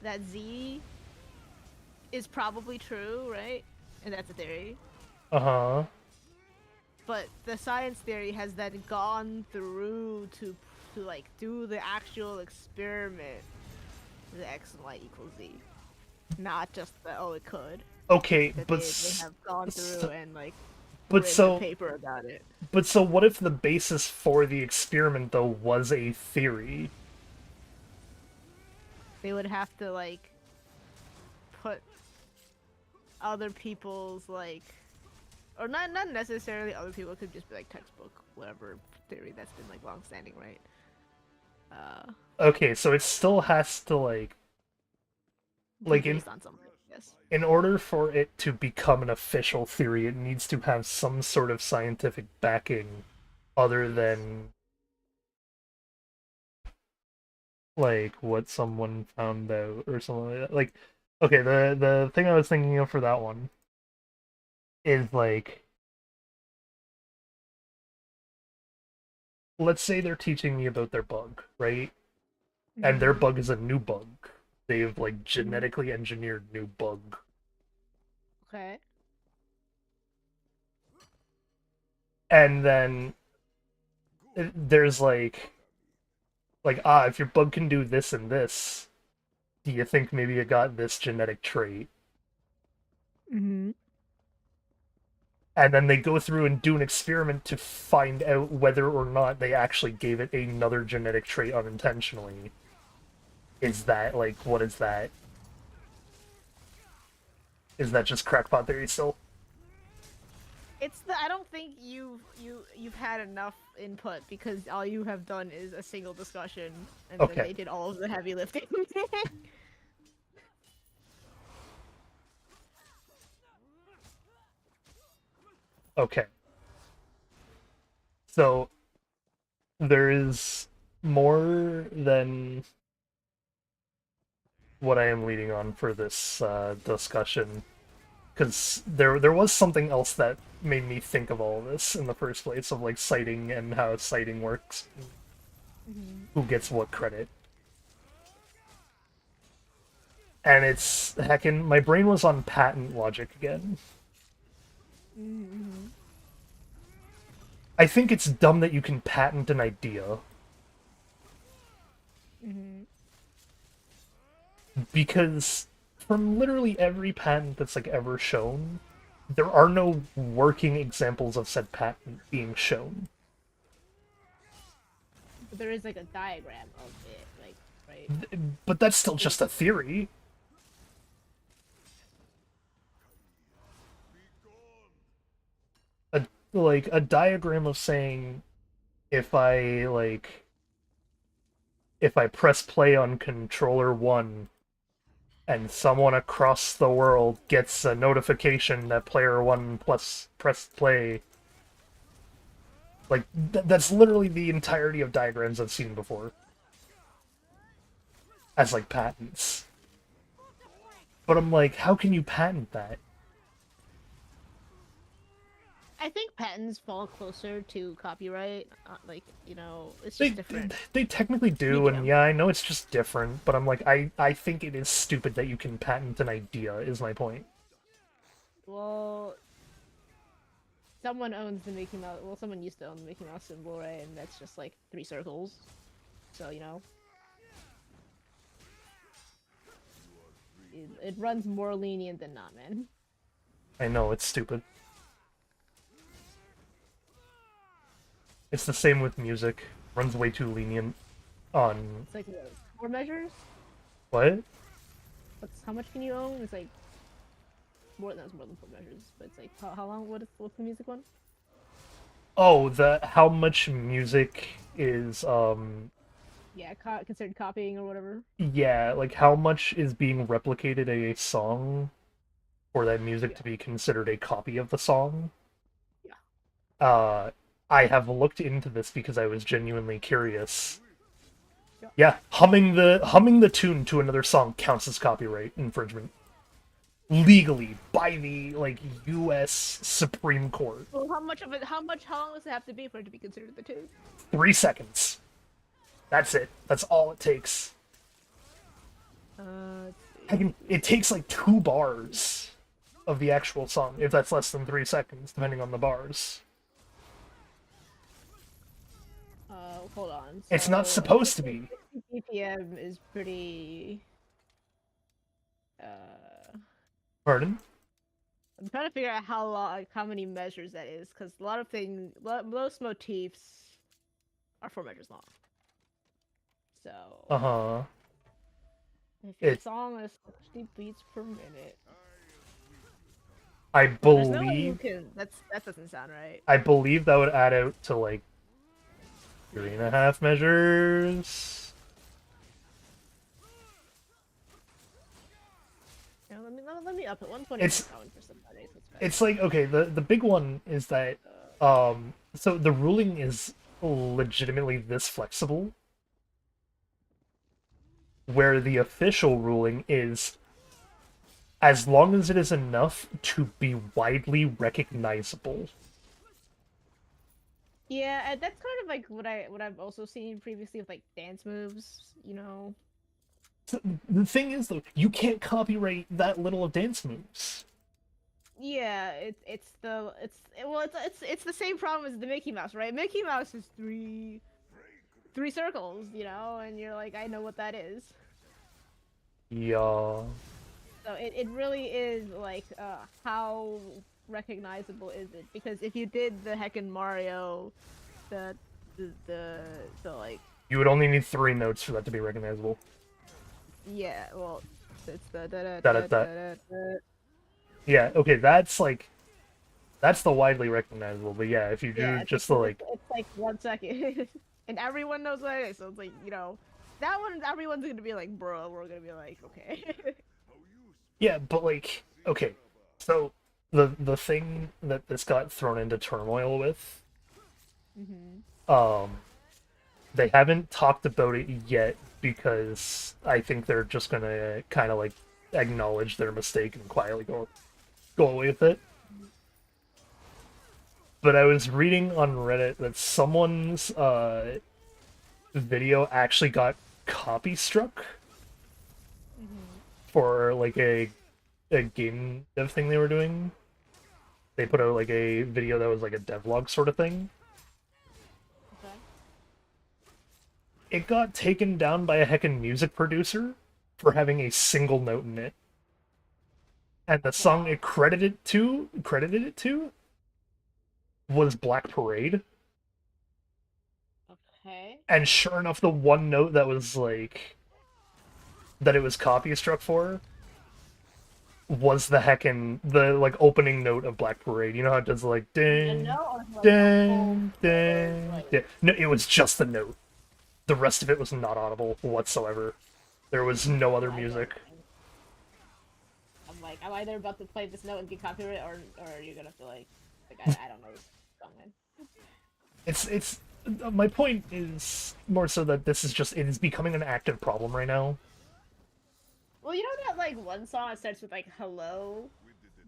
that Z is probably true, right? And that's a theory. Uh-huh. But the science theory has then gone through to like do the actual experiment. The X and Y equals Z, not just the it could. Okay, That but they have gone through and like but written so a paper about it. but so what if the basis for the experiment though was a theory? They would have to like put other people's like, or not necessarily other people. It could just be like textbook, whatever theory that's been like long standing, right? Okay, so it still has to like in Based on something. Yes. in order for it to become an official theory, it needs to have some sort of scientific backing other than like what someone found out or something like that. Like, okay, the thing I was thinking of for that one is like, let's say they're teaching me about their bug, right? And their Mhm. bug is a new bug. They've like genetically engineered new bug. Okay. And then there's like if your bug can do this and this, do you think maybe it got this genetic trait? Mm-hmm. And then they go through and do an experiment to find out whether or not they actually gave it another genetic trait unintentionally. Is that like, what is that? Is that just crackpot theory still? It's the I don't think you've had enough input because all you have done is a single discussion and then Okay. they did all of the heavy lifting. Okay. So there is more than what I am leading on for this discussion, because there was something else that made me think of all this in the first place, of like citing and how citing works, who gets what credit. And it's heckin' my brain was on patent logic again. Mm-hmm. I think it's dumb that you can patent an idea Mm-hmm. because from literally every patent that's like ever shown, there are no working examples of said patent being shown. But there is like a diagram of it, like right. But that's still just a theory. Like a diagram of saying if I press play on controller 1 and someone across the world gets a notification that player 1 plus press play, like that's literally the entirety of diagrams I've seen before as like patents. But I'm like, how can you patent that? I think patents fall closer to copyright. Like it's They just different. they technically do, and Medium. yeah, I know it's just different, but I'm like, I think it is stupid that you can patent an idea, is my point. Well, someone owns the Mickey Mouse. Well, someone used to own the Mickey Mouse symbol, right? And that's just like 3 circles. So it runs more lenient than not, man. I know, it's stupid. It's the same with music. Runs way too lenient on... It's like what, 4 measures. What? How much can you own? It's like that's more than 4 measures. But it's like how long? What's the music one? Oh, how much music is, Yeah, considered copying or whatever. yeah, like how much is being replicated in a song for that music Yeah. to be considered a copy of the song? Yeah. I have looked into this because I was genuinely curious. Yeah. Yeah, humming the tune to another song counts as copyright infringement. Legally, by the like US Supreme Court. Well, how much of it? How long does it have to be for it to be considered the tune? 3 seconds. That's it. That's all it takes. It takes like 2 bars of the actual song, if that's less than 3 seconds, depending on the bars. Hold on. It's not supposed to be. BPM is pretty. Pardon? I'm trying to figure out how many measures that is, because a lot of things, most motifs are 4 measures long. So. Uh-huh. If your song is 60 beats per minute. I There's no way you believe can. That doesn't sound right. I believe that would add out to like 3.5 measures. Now, let me up it. 120 It's- is common for some days. It's like, okay, the big one is that so the ruling is legitimately this flexible, where the official ruling is as long as it is enough to be widely recognizable. Yeah, and that's kind of like what I've also seen previously with like dance moves, you know. So the thing is, though, you can't copyright that little of dance moves. Yeah, it's the same problem as the Mickey Mouse, right? Mickey Mouse is three circles, you know, and you're like, I know what that is. Yeah. So it really is like how recognizable is it? Because if you did the heckin' Mario, the like You would only need 3 notes for that to be recognizable. yeah, well, it's the Da-da-da. Yeah, okay, that's like that's the widely recognizable, but yeah, if you do yeah, just the like it's like 1 second, and everyone knows what it is. So it's like, you know, that one everyone's gonna be like, bro, we're gonna be like, okay. yeah, but like okay, so the thing that this got thrown into turmoil with, um, they haven't talked about it yet because I think they're just gonna kind of like acknowledge their mistake and quietly go away with it. But I was reading on Reddit that someone's video actually got copy struck for like a game dev thing they were doing. They put out like a video that was like a devlog sort of thing. Okay. It got taken down by a heckin' music producer for having a single note in it. And the song it credited it to was Black Parade. Okay. And sure enough, the one note that was like that it was copy struck for was the heckin' the like opening note of Black Parade. You know how it does like The ding note or like ding ding like- ding. No, it was just the note. The rest of it was not audible whatsoever. There was no other music. I'm like, I'm either about to play this note and get copyright, or you're gonna feel like I don't know this song, man. It's my point is more so that this is just it is becoming an active problem right now. Well, you know that like one song that starts with like hello,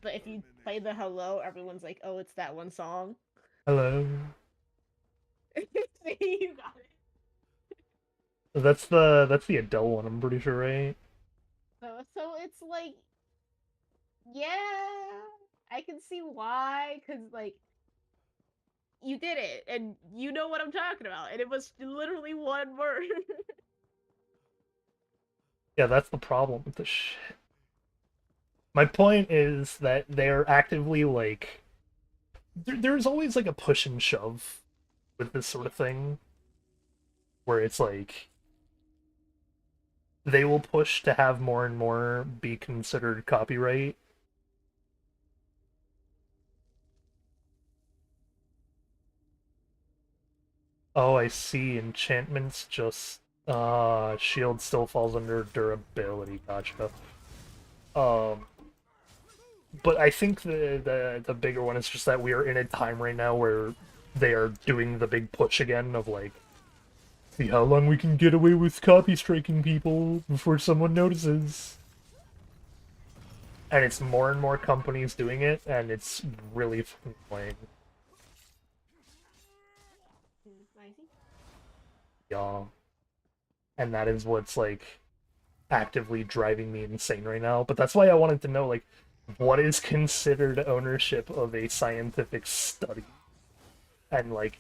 but if you play the hello, everyone's like, oh, it's that one song. Hello. See, you got it. That's the Adele one, I'm pretty sure, right? So it's like, yeah, I can see why, cause like you did it, and you know what I'm talking about, and it was literally one word. Yeah, that's the problem with this shit. My point is that they're actively like there's always like a push and shove with this sort of thing where it's like they will push to have more and more be considered copyright. Oh, I see. Enchantments just shield still falls under durability. Gotcha. Um, but I think the bigger one is just that we are in a time right now where they are doing the big push again of like, see how long we can get away with copy striking people before someone notices. And it's more and more companies doing it, and it's really fucking annoying. I see. Yeah. And that is what's like actively driving me insane right now. But that's why I wanted to know like what is considered ownership of a scientific study? And like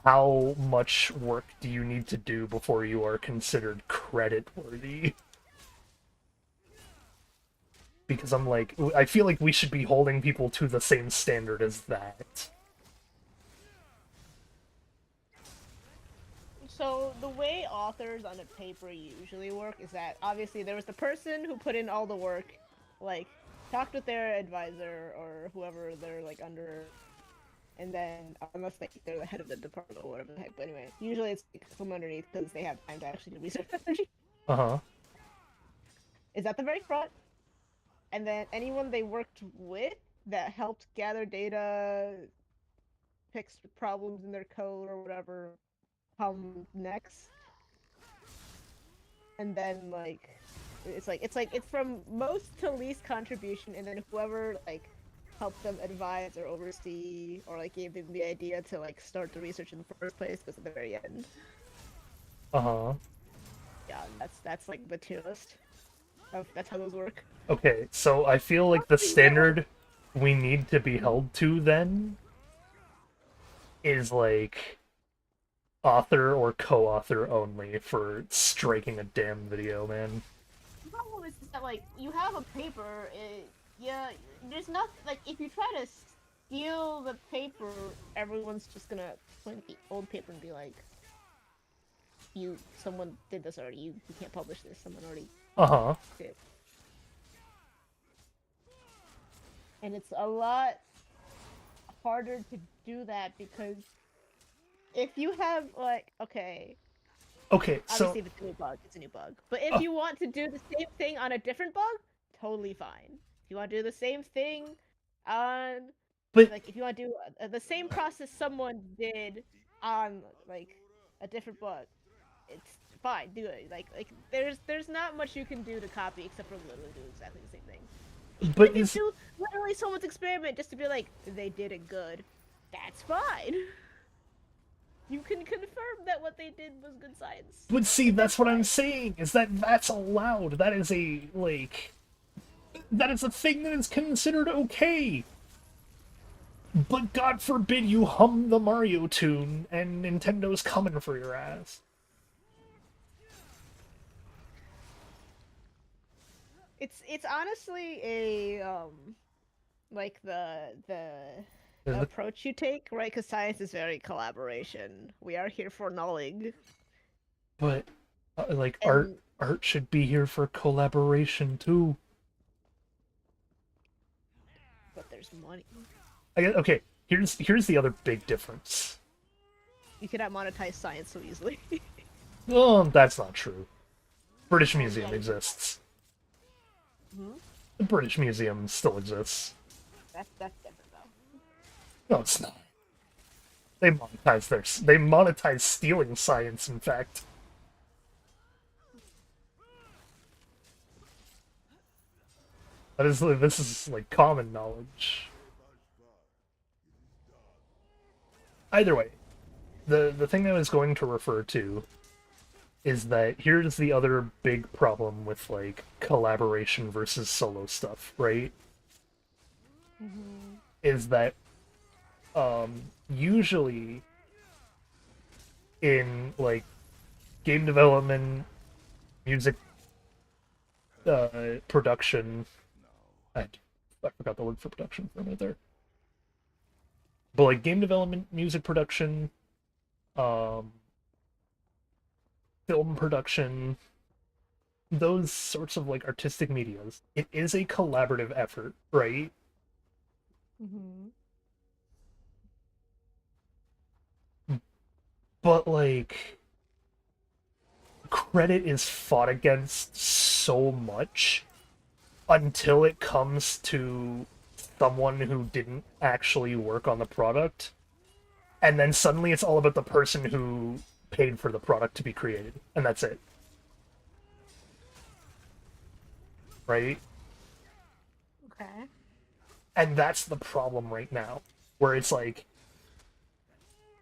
how much work do you need to do before you are considered credit worthy? Because I'm like I feel like we should be holding people to the same standard as that. So the way authors on a paper usually work is that obviously there was the person who put in all the work, like talked with their advisor or whoever they're like under, and then unless they're the head of the department or whatever the heck. But anyway, usually it's like someone underneath because they have time to actually do research. Uh-huh. Is at the very front, and then anyone they worked with that helped gather data, fix problems in their code or whatever, come next. And then like it's from most to least contribution, and then whoever like helped them advise or oversee or like gave them the idea to like start the research in the first place goes at the very end. Uh-huh. Yeah, that's like the tier list. That's how those work. Okay, so I feel like the standard we need to be held to then is like author or co-author only for striking a damn video, man. The problem is that like you have a paper, yeah, there's not like if you try to steal the paper, everyone's just gonna point at the old paper and be like, someone did this already. You can't publish this. Someone already Uh-huh. did. And it's a lot harder to do that because if you have like Okay, obviously so if it's a new bug, it's a new bug. But if you want to do the same thing on a different bug, totally fine. If you want to do the same thing on but like if you want to do the same process someone did on like a different bug, it's fine. Do it. Like there's not much you can do to copy except for literally do exactly the same thing. but If you is do literally someone's experiment just to be like they did it good, that's fine. You can confirm that what they did was good science. but see, that's what I'm saying, is that that's allowed. That is a that is a thing that is considered okay. But God forbid you hum the Mario tune and Nintendo's coming for your ass. It's honestly a like the Is it- approach you take, right? Because science is very collaboration. We are here for knowledge. But like And- art should be here for collaboration too. But there's money. Okay, here's the other big difference. You cannot monetize science so easily. Oh, that's not true. British Museum exists. Hmm? The British Museum still exists. That's different though. No, it's not. They monetize stealing science, in fact. This is like common knowledge. Either way, the thing I was going to refer to is that here's the other big problem with like collaboration versus solo stuff, right? Mm-hmm. Is that usually in like game development, music production, I forgot the word for production for a minute there. But like game development, music production, film production, those sorts of like artistic medias, it is a collaborative effort, right? Mm-hmm. But like credit is fought against so much until it comes to someone who didn't actually work on the product, and then suddenly it's all about the person who paid for the product to be created, and that's it. Right? Okay. And that's the problem right now, where it's like,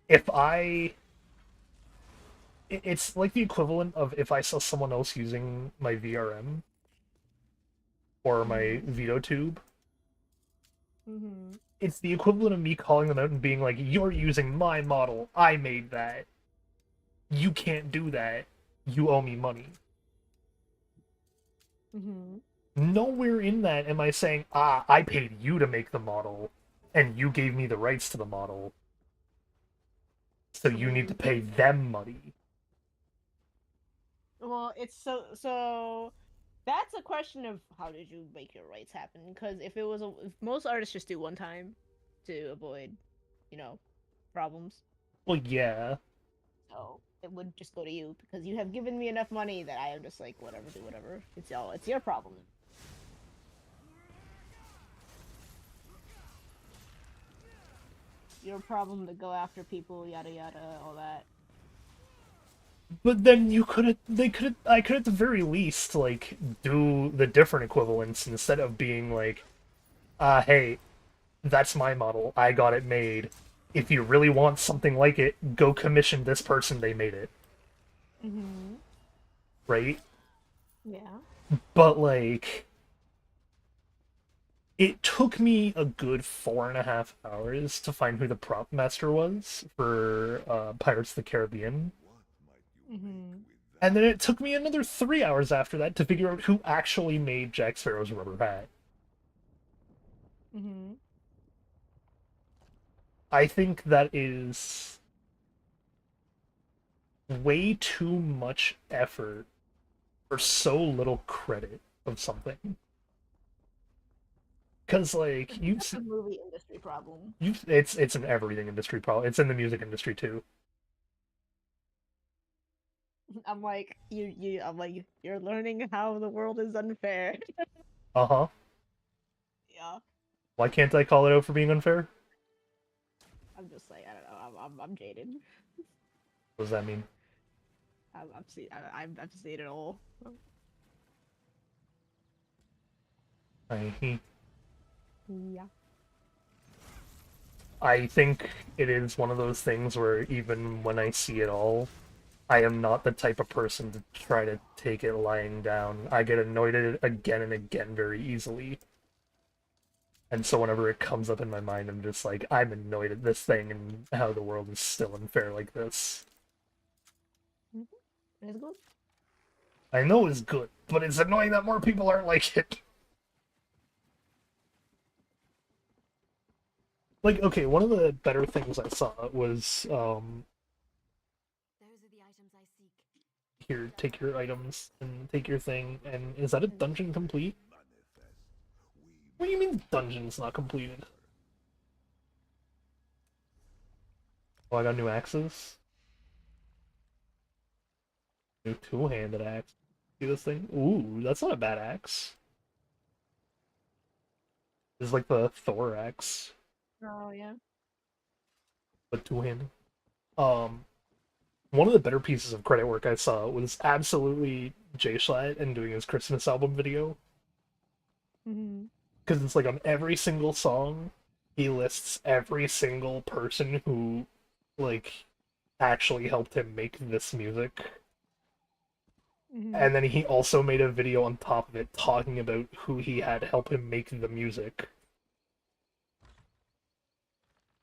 if I... It's like the equivalent of if I saw someone else using my VRM or my Veto tube. Mm-hmm. It's the equivalent of me calling them out and being like, you're using my model, I made that. You can't do that. You owe me money. Mm-hmm. Nowhere in that am I saying, I paid you to make the model, and you gave me the rights to the model, so you need to pay them money. Well, it's so that's a question of how did you make your rights happen? Because if most artists just do one time to avoid, problems, Well, yeah. so it would just go to you because you have given me enough money that I am just like whatever, do whatever. It's your problem. your problem to go after people, yada yada, all that. But then I could at the very least, like, do the different equivalents instead of being like, hey, that's my model, I got it made. If you really want something like it, go commission this person, they made it. Mm-hmm. Right? Yeah. But, like, it took me a good 4.5 hours to find who the prop master was for Pirates of the Caribbean. Mm-hmm. And then it took me another 3 hours after that to figure out who actually made Jack Sparrow's rubber hat. Mm-hmm. I think that is way too much effort for so little credit of something. Because, like, That's a movie industry problem. it's an everything industry problem. It's in the music industry too. I'm like, I'm like, you're learning how the world is unfair. Uh-huh. Yeah. Why can't I call it out for being unfair? I'm just like, I don't know. I'm jaded. What does that mean? I've seen it all. I Yeah. I think it is one of those things where even when I see it all, I am not the type of person to try to take it lying down. I get annoyed at it again and again very easily. And so whenever it comes up in my mind, I'm just like, I'm annoyed at this thing and how the world is still unfair like this. It's good. I know it's good, but it's annoying that more people aren't like it. Like, okay, one of the better things I saw was, Those are the items I seek. here, take your items and take your thing, and is that a dungeon complete? What do you mean dungeon's not completed? Oh, I got new axes? New two-handed axe. See this thing? Ooh, that's not a bad axe. This is like the Thor axe, Oh yeah. but two-handed. Um, One of the better pieces of credit work I saw was absolutely Jay Schlatt and doing his Christmas album video. Mm-hmm. Because it's like on every single song, he lists every single person who, like, actually helped him make this music. Mm-hmm. And then he also made a video on top of it talking about who he had help him make the music.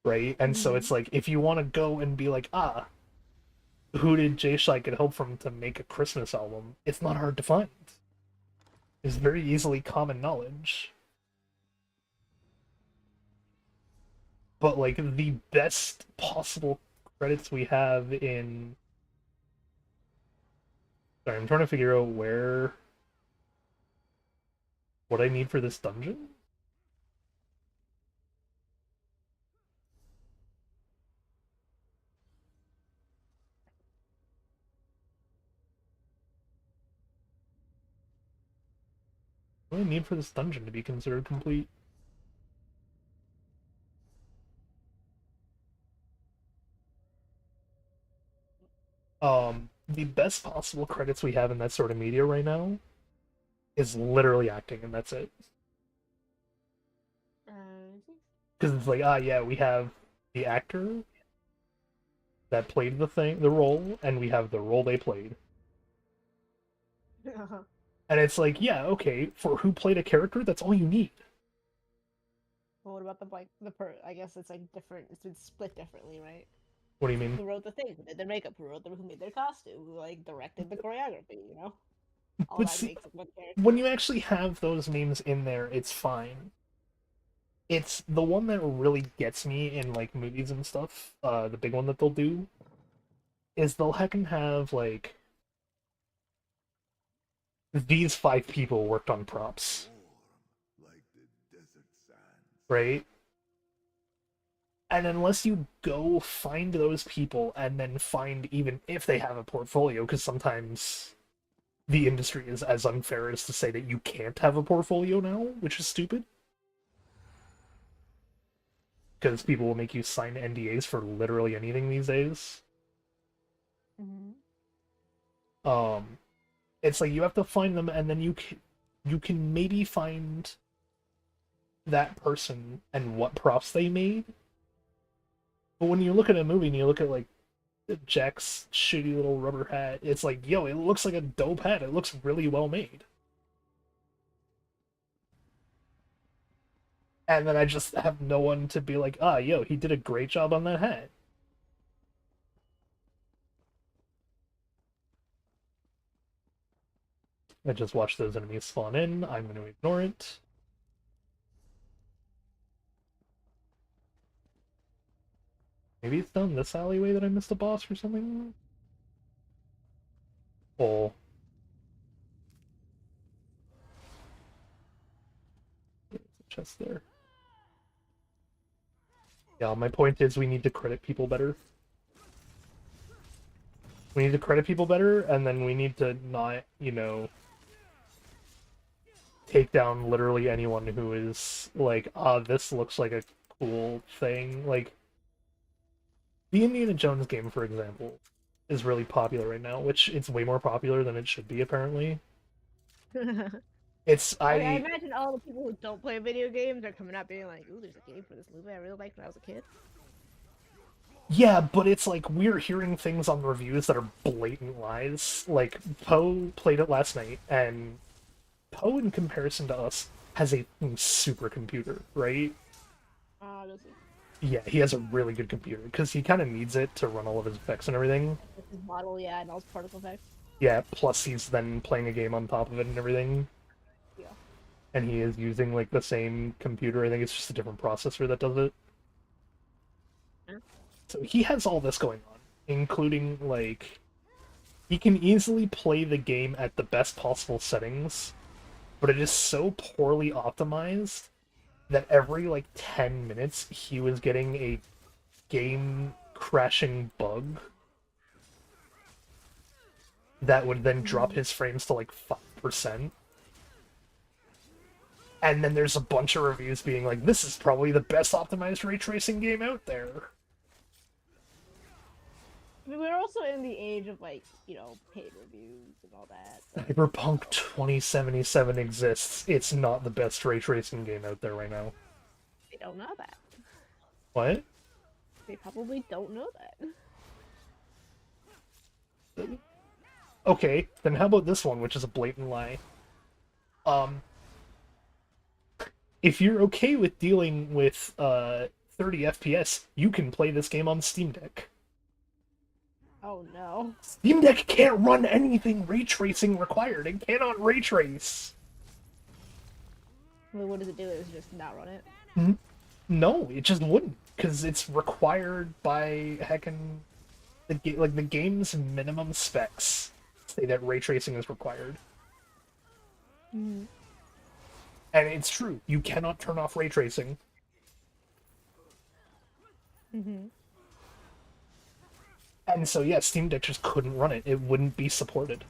Right? And so it's like, if you want to go and be like, who did Jay Schlatt get help from to make a Christmas album? It's not hard to find. It's very easily common knowledge. But, like, the best possible credits we have in... Sorry, I'm trying to figure out what I need for this dungeon? What do I need for this dungeon to be considered complete? The best possible credits we have in that sort of media right now is literally acting, and that's it. Because it's like, yeah, we have the actor that played the role, and we have the role they played. And it's like, yeah, okay, for who played a character, that's all you need. Well, what about I guess it's like different. It's been split differently, right? What do you mean? Who wrote the thing? Who did their makeup? Who made their costume? Who like directed the choreography? You know, all But that see, makes one character. when you actually have those names in there, it's fine. It's the one that really gets me in, like, movies and stuff, the big one that they'll do, is they'll heckin' have, like, these 5 people worked on props, Like the desert sands. right? And unless you go find those people and then find, even if they have a portfolio, because sometimes the industry is as unfair as to say that you can't have a portfolio now, which is stupid. because people will make you sign NDAs for literally anything these days. Mm-hmm. It's like you have to find them, and then you can maybe find that person and what props they made. But when you look at a movie and you look at like Jack's shitty little rubber hat, it's like, yo, it looks like a dope hat. It looks really well made. And then I just have no one to be like, ah, yo, he did a great job on that hat. I just watched those enemies spawn in. I'm going to ignore it. Maybe it's down this alleyway that I missed a boss or something? Oh. There's a chest there. Yeah, my point is we need to credit people better. We need to credit people better, and then we need to not, you know, take down literally anyone who is like, ah, this looks like a cool thing. Like, the Indiana Jones game, for example, is really popular right now, which it's way more popular than it should be, apparently. I imagine all the people who don't play video games are coming out being like, ooh, there's a game for this movie I really liked when I was a kid. Yeah, but it's like we're hearing things on reviews that are blatant lies. Like, Poe played it last night, and Poe, in comparison to us, has a supercomputer, right? Does he? Yeah, he has a really good computer, because he kind of needs it to run all of his effects and everything. With his model, yeah, and all his particle effects. Yeah, plus he's then playing a game on top of it and everything. Yeah. And he is using, like, the same computer. I think it's just a different processor that does it. Yeah. So he has all this going on, including, like, he can easily play the game at the best possible settings, but it is so poorly optimized that every, like, 10 minutes he was getting a game-crashing bug that would then drop his frames to, like, 5%. And then there's a bunch of reviews being like, this is probably the best optimized ray tracing game out there. I mean, we're also in the age of, like, you know, paid reviews and all that. So. Cyberpunk 2077 exists. It's not the best ray tracing game out there right now. They don't know that. What? They probably don't know that. Okay, then how about this one, which is a blatant lie? If you're okay with dealing with 30 FPS, you can play this game on Steam Deck. Oh no. Steam Deck can't run anything ray tracing required. It cannot ray trace. Well, what does it do? Is it just not run it? No, it just wouldn't, because it's required by heckin' the game's minimum specs say that ray tracing is required. Mm-hmm. And it's true. You cannot turn off ray tracing. Mm-hmm. And so, yeah, Steam Deck just couldn't run it. It wouldn't be supported.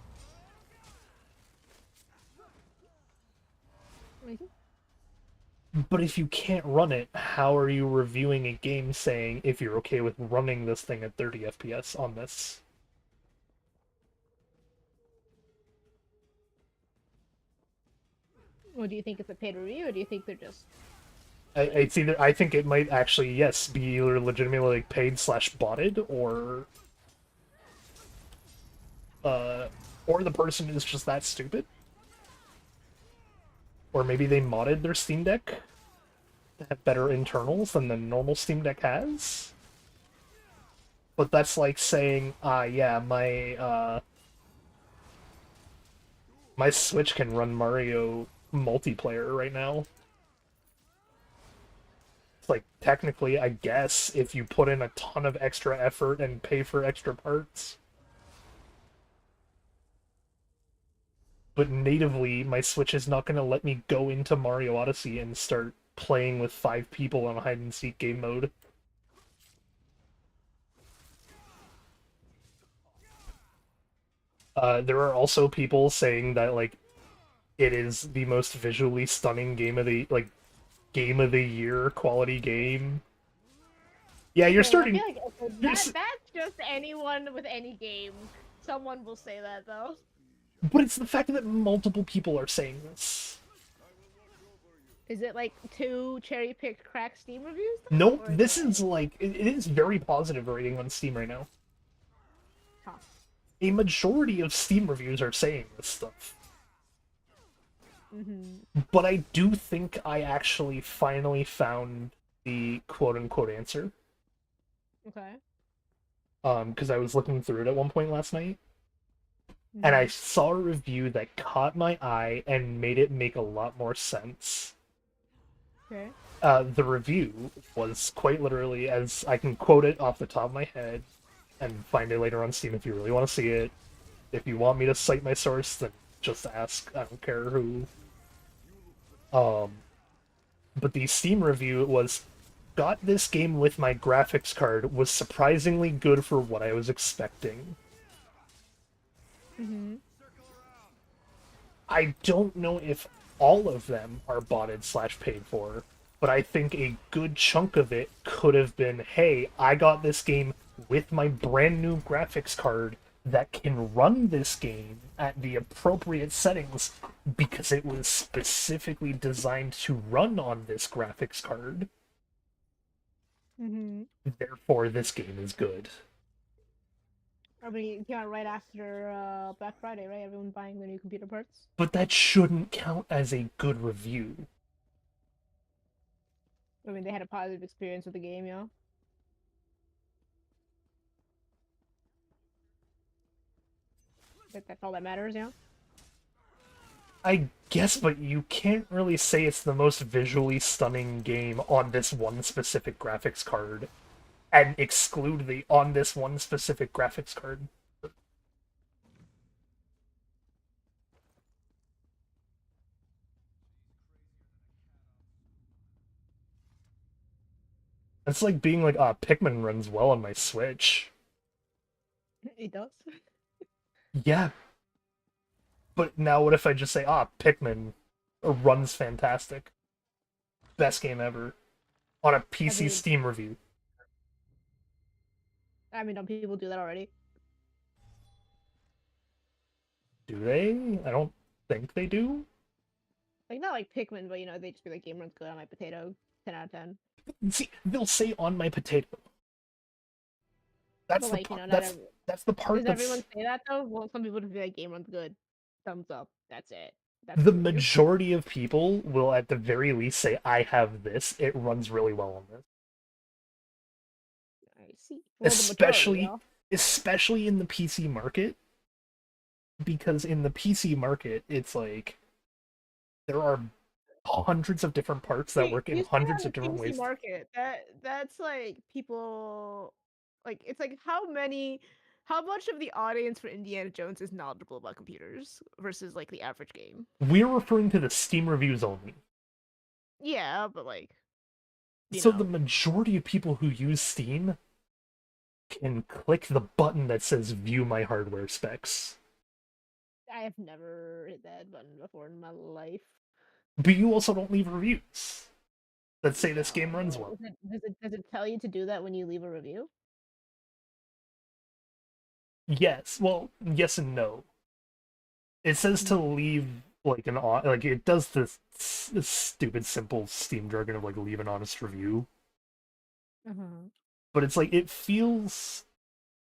Mm-hmm. But if you can't run it, how are you reviewing a game saying if you're okay with running this thing at 30 FPS on this? Well, do you think it's a paid review, or do you think they're just... It's either, I think it might actually, yes, be either legitimately like paid / botted, or the person is just that stupid. Or maybe they modded their Steam Deck to have better internals than the normal Steam Deck has. But that's like saying, yeah, my Switch can run Mario multiplayer right now. It's like, technically, I guess, if you put in a ton of extra effort and pay for extra parts. But natively, my Switch is not going to let me go into Mario Odyssey and start playing with 5 people on a hide-and-seek game mode. There are also people saying that, like, it is the most visually stunning game of the year quality game Yeah, you're Okay, well, I starting. feel like okay, You're, that's just anyone with any game. Someone will say that though. but it's the fact that multiple people are saying this. Is it like two cherry-picked crack Steam reviews though, Nope, or is it this like is like it is very positive rating on Steam right now. huh? A majority of Steam reviews are saying this stuff. Mm-hmm. But I do think I actually finally found the quote-unquote answer. Okay. Because I was looking through it at one point last night, and I Mm-hmm. saw a review that caught my eye and made it make a lot more sense. Okay. The review was quite literally, as I can quote it off the top of my head, and find it later on Steam if you really want to see it. If you want me to cite my source, then just ask. I don't care who. Um, but the Steam review was, got this game with my graphics card, was surprisingly good for what I was expecting. Mm-hmm. I don't know if all of them are botted slash paid for, but I think a good chunk of it could have been, hey, I got this game with my brand new graphics card that can run this game at the appropriate settings because it was specifically designed to run on this graphics card. Mm-hmm. Therefore, this game is good. I mean, it came out right after Black Friday, right? Everyone buying the new computer parts. But that shouldn't count as a good review. I mean, they had a positive experience with the game, you know. That's all that matters, you know. I guess, but you can't really say it's the most visually stunning game on this one specific graphics card and exclude the on this one specific graphics card. It's like being like, ah, Pikmin runs well on my Switch. It does. Yeah, but now what if I just say, ah, Pikmin runs fantastic. Best game ever. On a I PC mean, Steam review. don't people do that already? Do they? I don't think they do. Like not like Pikmin, but you know, they just be like game runs good on my potato, 10 out of 10. See, they'll say on my potato. That's But the like, you part. know, That's the part does everyone that's say that though? Well, some people just be like game runs good, thumbs up. That's it. That's the the review. majority of people will at the very least say, I have this, it runs really well on this. I see. Well, the majority, Especially though. especially in the PC market, because in the PC market it's like there are hundreds of different parts that See, work in you say hundreds on of the different PC ways. market, that's like people, like it's like how much of the audience for Indiana Jones is knowledgeable about computers versus like the average game? We're referring to the Steam reviews only. Yeah, but like, you So the know, majority of people who use Steam can click the button that says view my hardware specs. I have never hit that button before in my life. But you also don't leave reviews that say this game runs No, well. does it tell you to do that when you leave a review? Yes, well, yes and no. It says to Mm. leave like like it does this stupid simple Steam jargon of like leave an honest review, Uh-huh. but it's like it feels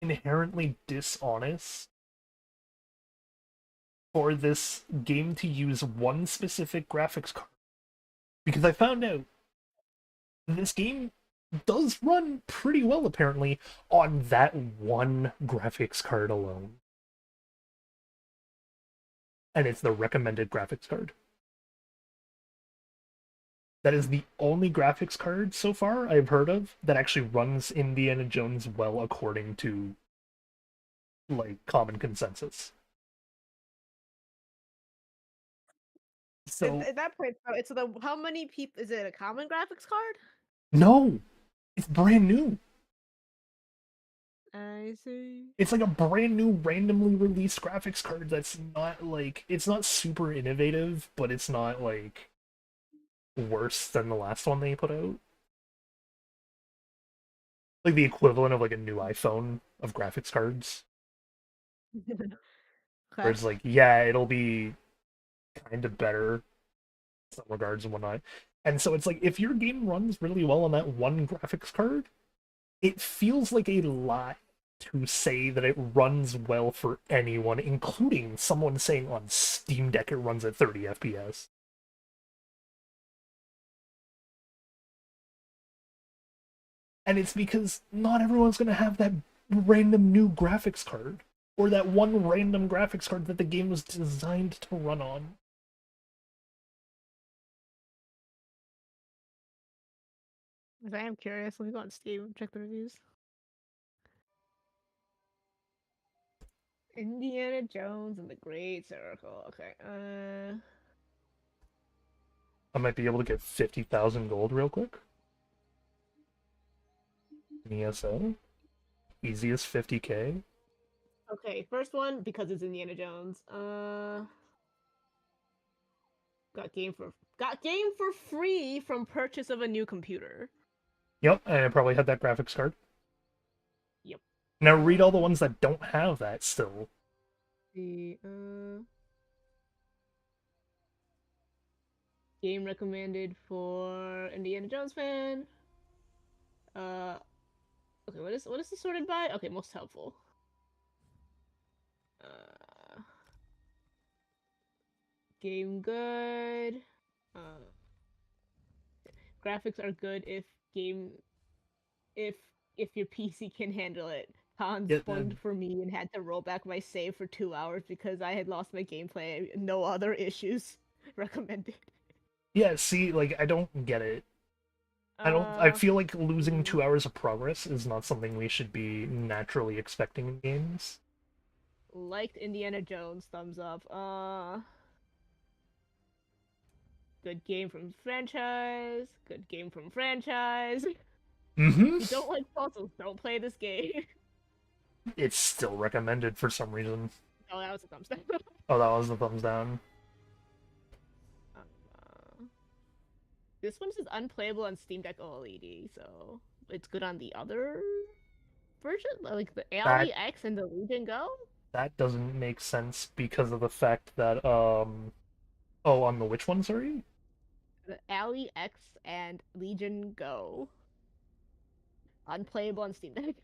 inherently dishonest for this game to use one specific graphics card because I found out this game does run pretty well apparently on that one graphics card alone, and it's the recommended graphics card. That is the only graphics card so far I've heard of that actually runs Indiana Jones well according to like common consensus. So At that point, so it's the how many people is it a common graphics card? no, it's brand new. I see. It's like a brand new randomly released graphics card that's not like it's not super innovative, but it's not like worse than the last one they put out. Like the equivalent of like a new iPhone of graphics cards. Where Okay. it's like, yeah, it'll be kind of better in some regards and whatnot. And so it's like if your game runs really well on that one graphics card, it feels like a lie to say that it runs well for anyone, including someone saying on Steam Deck it runs at 30 FPS. And it's because not everyone's going to have that random new graphics card, or that one random graphics card that the game was designed to run on. If I am curious, let me go on Steam and check the reviews. Indiana Jones and the Great Circle. Okay. I might be able to get 50,000 gold real quick. An ESO. Easiest 50k. Okay, first one because it's Indiana Jones. Got game for free from purchase of a new computer. Yep, and I probably had that graphics card. Yep. Now read all the ones that don't have that still. The game recommended for Indiana Jones fan. Okay, what is the sorted by? Okay, most helpful. Game good. Graphics are good if if your PC can handle it. Cons Yeah, spawned for me and had to roll back my save for 2 hours because I had lost my gameplay. No other issues recommended. yeah, see, like, I don't get it. I feel like losing 2 hours of progress is not something we should be naturally expecting in games. Liked Indiana Jones, thumbs up. Good game from franchise. Good game from franchise. Mm-hmm. If you don't like puzzles, don't play this game. It's still recommended for some reason. Oh, that was a thumbs down. Oh, that was the thumbs down. This one says unplayable on Steam Deck OLED, so it's good on the other version, like the Ally X and the Legion Go. That doesn't make sense because of the fact that oh, on the which one, sorry? The Ally X and Legion Go. Unplayable on Steam Deck.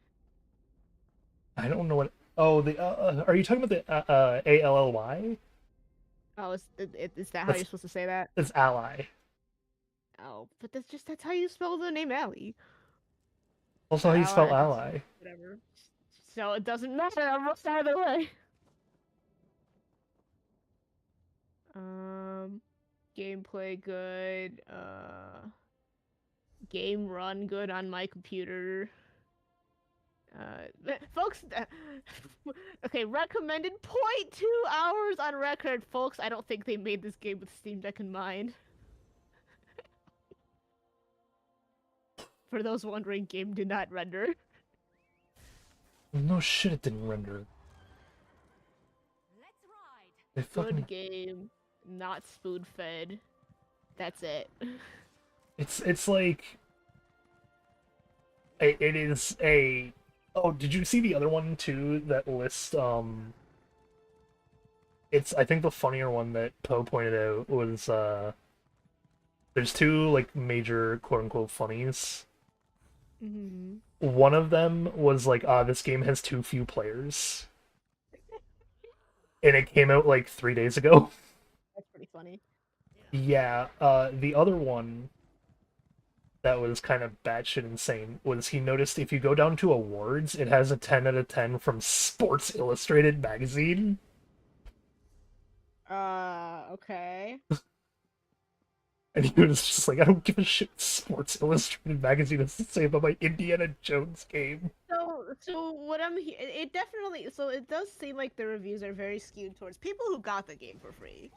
I don't know what. Oh, the are you talking about the ALLY? Oh, is that how you're supposed to say that? It's ally. Oh, but that's how you spell the name Ally. Also, how you spell Ally, ally. whatever. So it doesn't matter. I'm almost either way. Gameplay good. Game run good on my computer. Folks, okay, recommended 0.2 hours on record, folks. I don't think they made this game with Steam Deck in mind. For those wondering, game did not render. No shit, it didn't render. Let's ride. Good game, not spoon-fed. That's it. It's like it is a. Oh, did you see the other one too that lists It's, I think the funnier one that Poe pointed out was there's two like major quote unquote funnies. Mm-hmm. One of them was like, this game has too few players. And it came out like 3 days ago. That's pretty funny. Yeah, the other one that was kind of batshit insane was he noticed if you go down to awards, it has a 10 out of 10 from Sports Illustrated magazine. Okay. And he was just like, I don't give a shit what Sports Illustrated magazine has to say about my Indiana Jones game. So what it definitely, so it does seem like the reviews are very skewed towards people who got the game for free.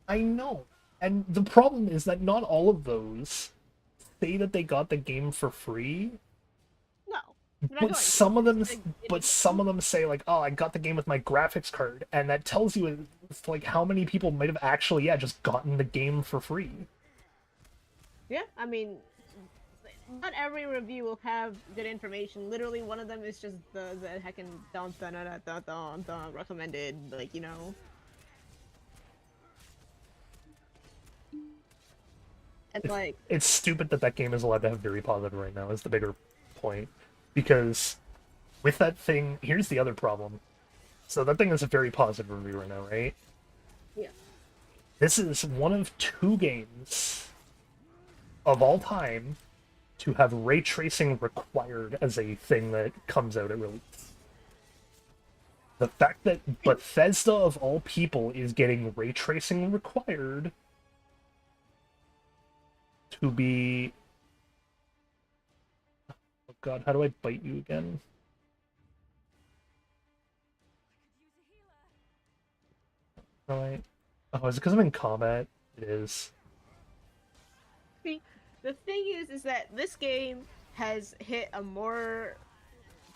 I know. And the problem is that not all of those say that they got the game for free. No. But some of them say like, oh, I got the game with my graphics card, and that tells you it's like how many people might have actually just gotten the game for free. Yeah, I mean, not every review will have good information. Literally, one of them is just the heckin' dun recommended, like, you know. And like, It's stupid that that game is allowed to have very positive right now, is the bigger point. Because with that thing, here's the other problem. So that thing is a very positive review right now, right? yeah. This is one of 2 games of all time to have ray tracing required as a thing that comes out at release. The fact that Bethesda, of all people, is getting ray tracing required to be... Oh god, how do I bite you again? Oh, is it because I'm in combat? It is. See, the thing is that this game has hit a more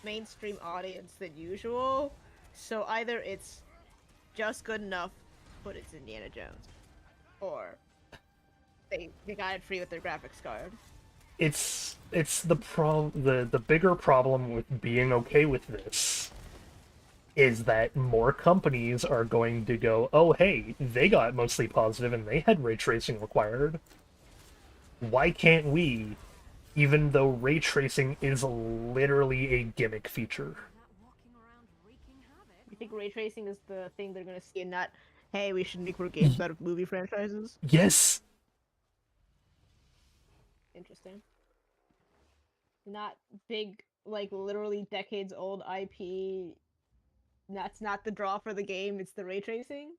mainstream audience than usual. So either it's just good enough, but it's Indiana Jones, or they got it free with their graphics card. It's the bigger problem with being okay with this is that more companies are going to go, oh hey, they got mostly positive and they had ray tracing required. Why can't we? Even though ray tracing is literally a gimmick feature. You think ray tracing is the thing they're gonna see and not, hey, we should make more games out of movie franchises? Yes! Interesting. Not big, like, literally decades old IP. That's not the draw for the game, it's the ray tracing?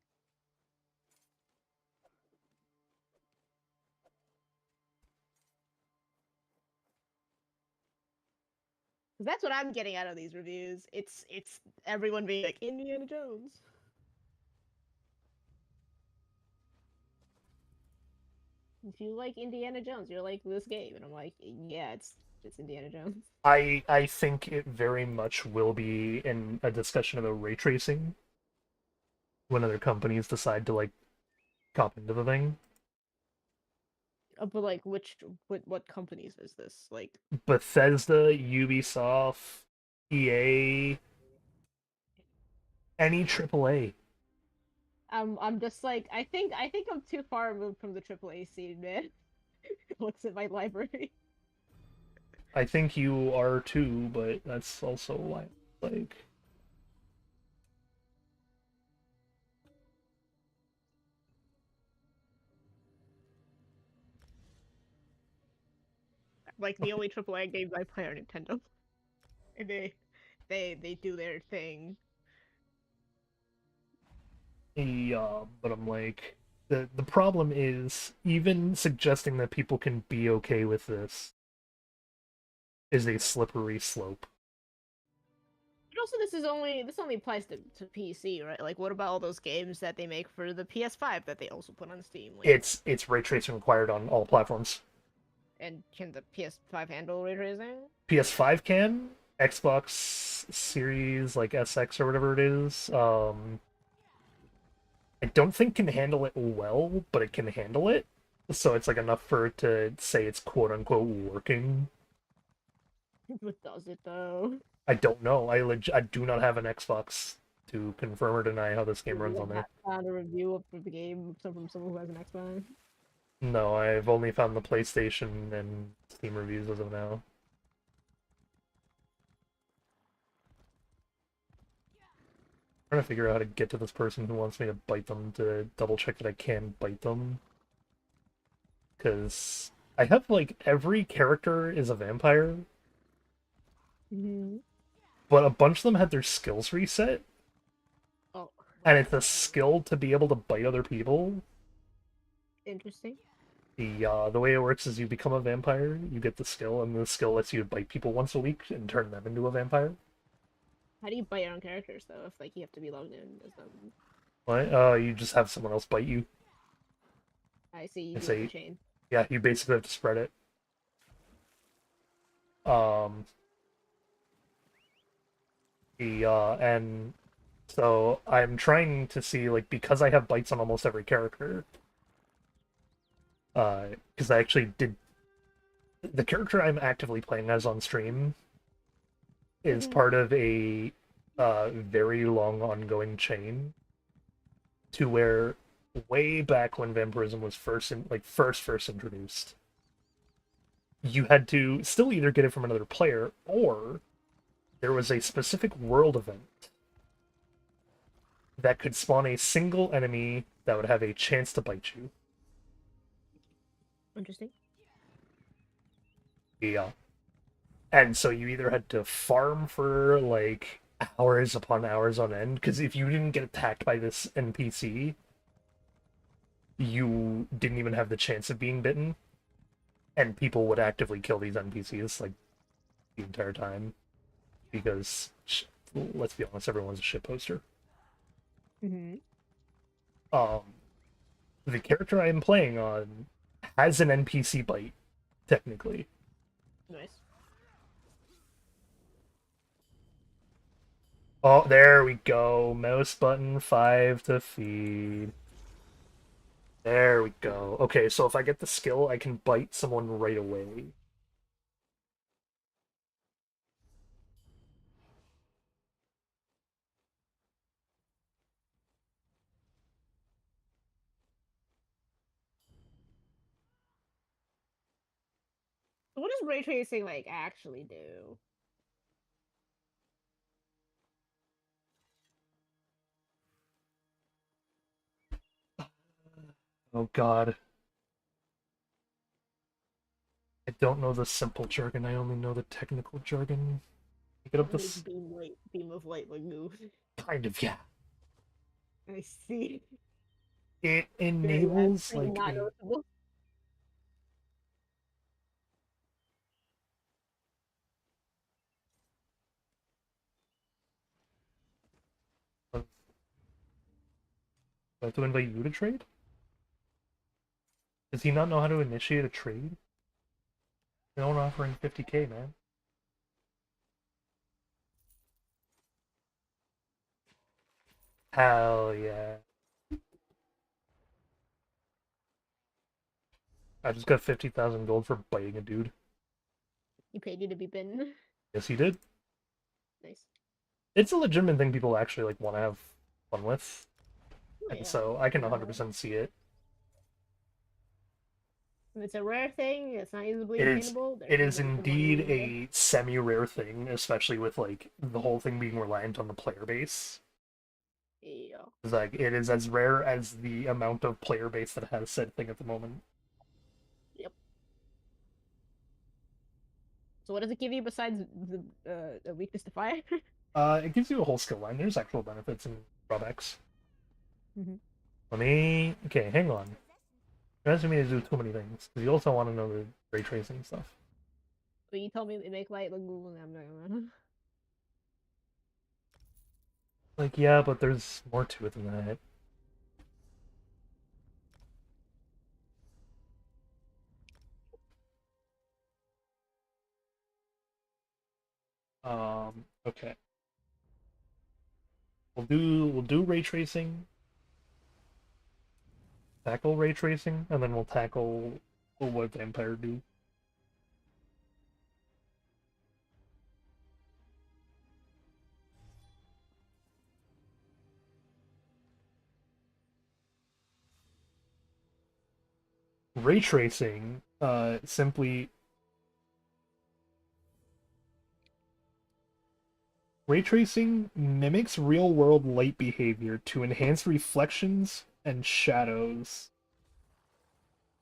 Because that's what I'm getting out of these reviews. It's everyone being like, Indiana Jones. If you like Indiana Jones, you're like this game, and I'm like, yeah, it's Indiana Jones. I think it very much will be in a discussion about ray tracing when other companies decide to like cop into the thing. But like, what companies is this? Like, Bethesda, Ubisoft, EA, any AAA. I'm just like, I think I'm too far removed from the AAA scene, man. Looks at my library. I think you are too, but that's also why, like, Like, the only AAA games I play are Nintendo, and they do their thing. yeah, but I'm like, the problem is even suggesting that people can be okay with this is a slippery slope. But also, this only applies to PC, right? Like, what about all those games that they make for the PS5 that they also put on Steam? Like, It's ray tracing required on all platforms. and can the PS5 handle ray tracing? PS5 can, Xbox Series like SX or whatever it is. I don't think can handle it well, but it can handle it. So it's like enough for it to say it's quote unquote working. But does it though? I don't know. I do not have an Xbox to confirm or deny how this game runs on there. Found a review of the game from someone who has an Xbox. No, I've only found the PlayStation and Steam reviews as of now. I'm trying to figure out how to get to this person who wants me to bite them to double check that I can bite them. Because I have, like, every character is a vampire, but a bunch of them had their skills reset, Oh, and it's a skill to be able to bite other people. interesting. The way it works is you become a vampire, you get the skill, and the skill lets you bite people once a week and turn them into a vampire. How do you bite your own characters though? If like you have to be logged in as them. What? You just have someone else bite you. I see. You It's do a- the chain. Yeah, you basically have to spread it. And so I'm trying to see, like, because I have bites on almost every character, because I actually did the character I'm actively playing as on stream is Mhm. part of a very long ongoing chain to where way back when vampirism was first introduced, you had to still either get it from another player or there was a specific world event that could spawn a single enemy that would have a chance to bite you. Interesting. Yeah. And so you either had to farm for like hours upon hours on end, because if you didn't get attacked by this NPC, you didn't even have the chance of being bitten. And people would actively kill these NPCs like the entire time because, let's be honest, everyone's a shit poster. Mm-hmm. Um, the character I am playing on has an NPC bite, technically. Nice. Oh, there we go. Mouse button 5 to feed. There we go. Okay, so if I get the skill, I can bite someone right away. So what does ray tracing like actually do? Oh god. I don't know the simple jargon, I only know the technical jargon. Pick it up What is this beam of light like move? kind of, yeah. I see. It Yeah, it's enables pretty like not a noticeable. I have to invite you to trade? Does he not know how to initiate a trade? No one offering 50k, man. Hell yeah. I just got 50,000 gold for biting a dude. He paid you to be bitten. Yes, he did. Nice. It's a legitimate thing people actually like want to have fun with, Oh, and yeah. so I can 100% see it. If it's a rare thing, it's not easily It is. attainable. There's It is some money indeed in there. a semi-rare thing, especially with like the whole thing being reliant on the player base. Yeah. It's like it is as rare as the amount of player base that has said thing at the moment. Yep. So what does it give you besides the weakness to fire? It gives you a whole skill line. There's actual benefits and drawbacks. Mm-hmm. Okay, hang on. You're asking me to do too many things because you also want to know the ray tracing stuff. But you told me they make light like Google, and I'm not gonna. Like, yeah, but there's more to it than that. Okay. We'll do ray tracing, tackle ray tracing, and then we'll tackle what vampire do. Ray tracing, simply ray tracing mimics real-world light behavior to enhance reflections and shadows,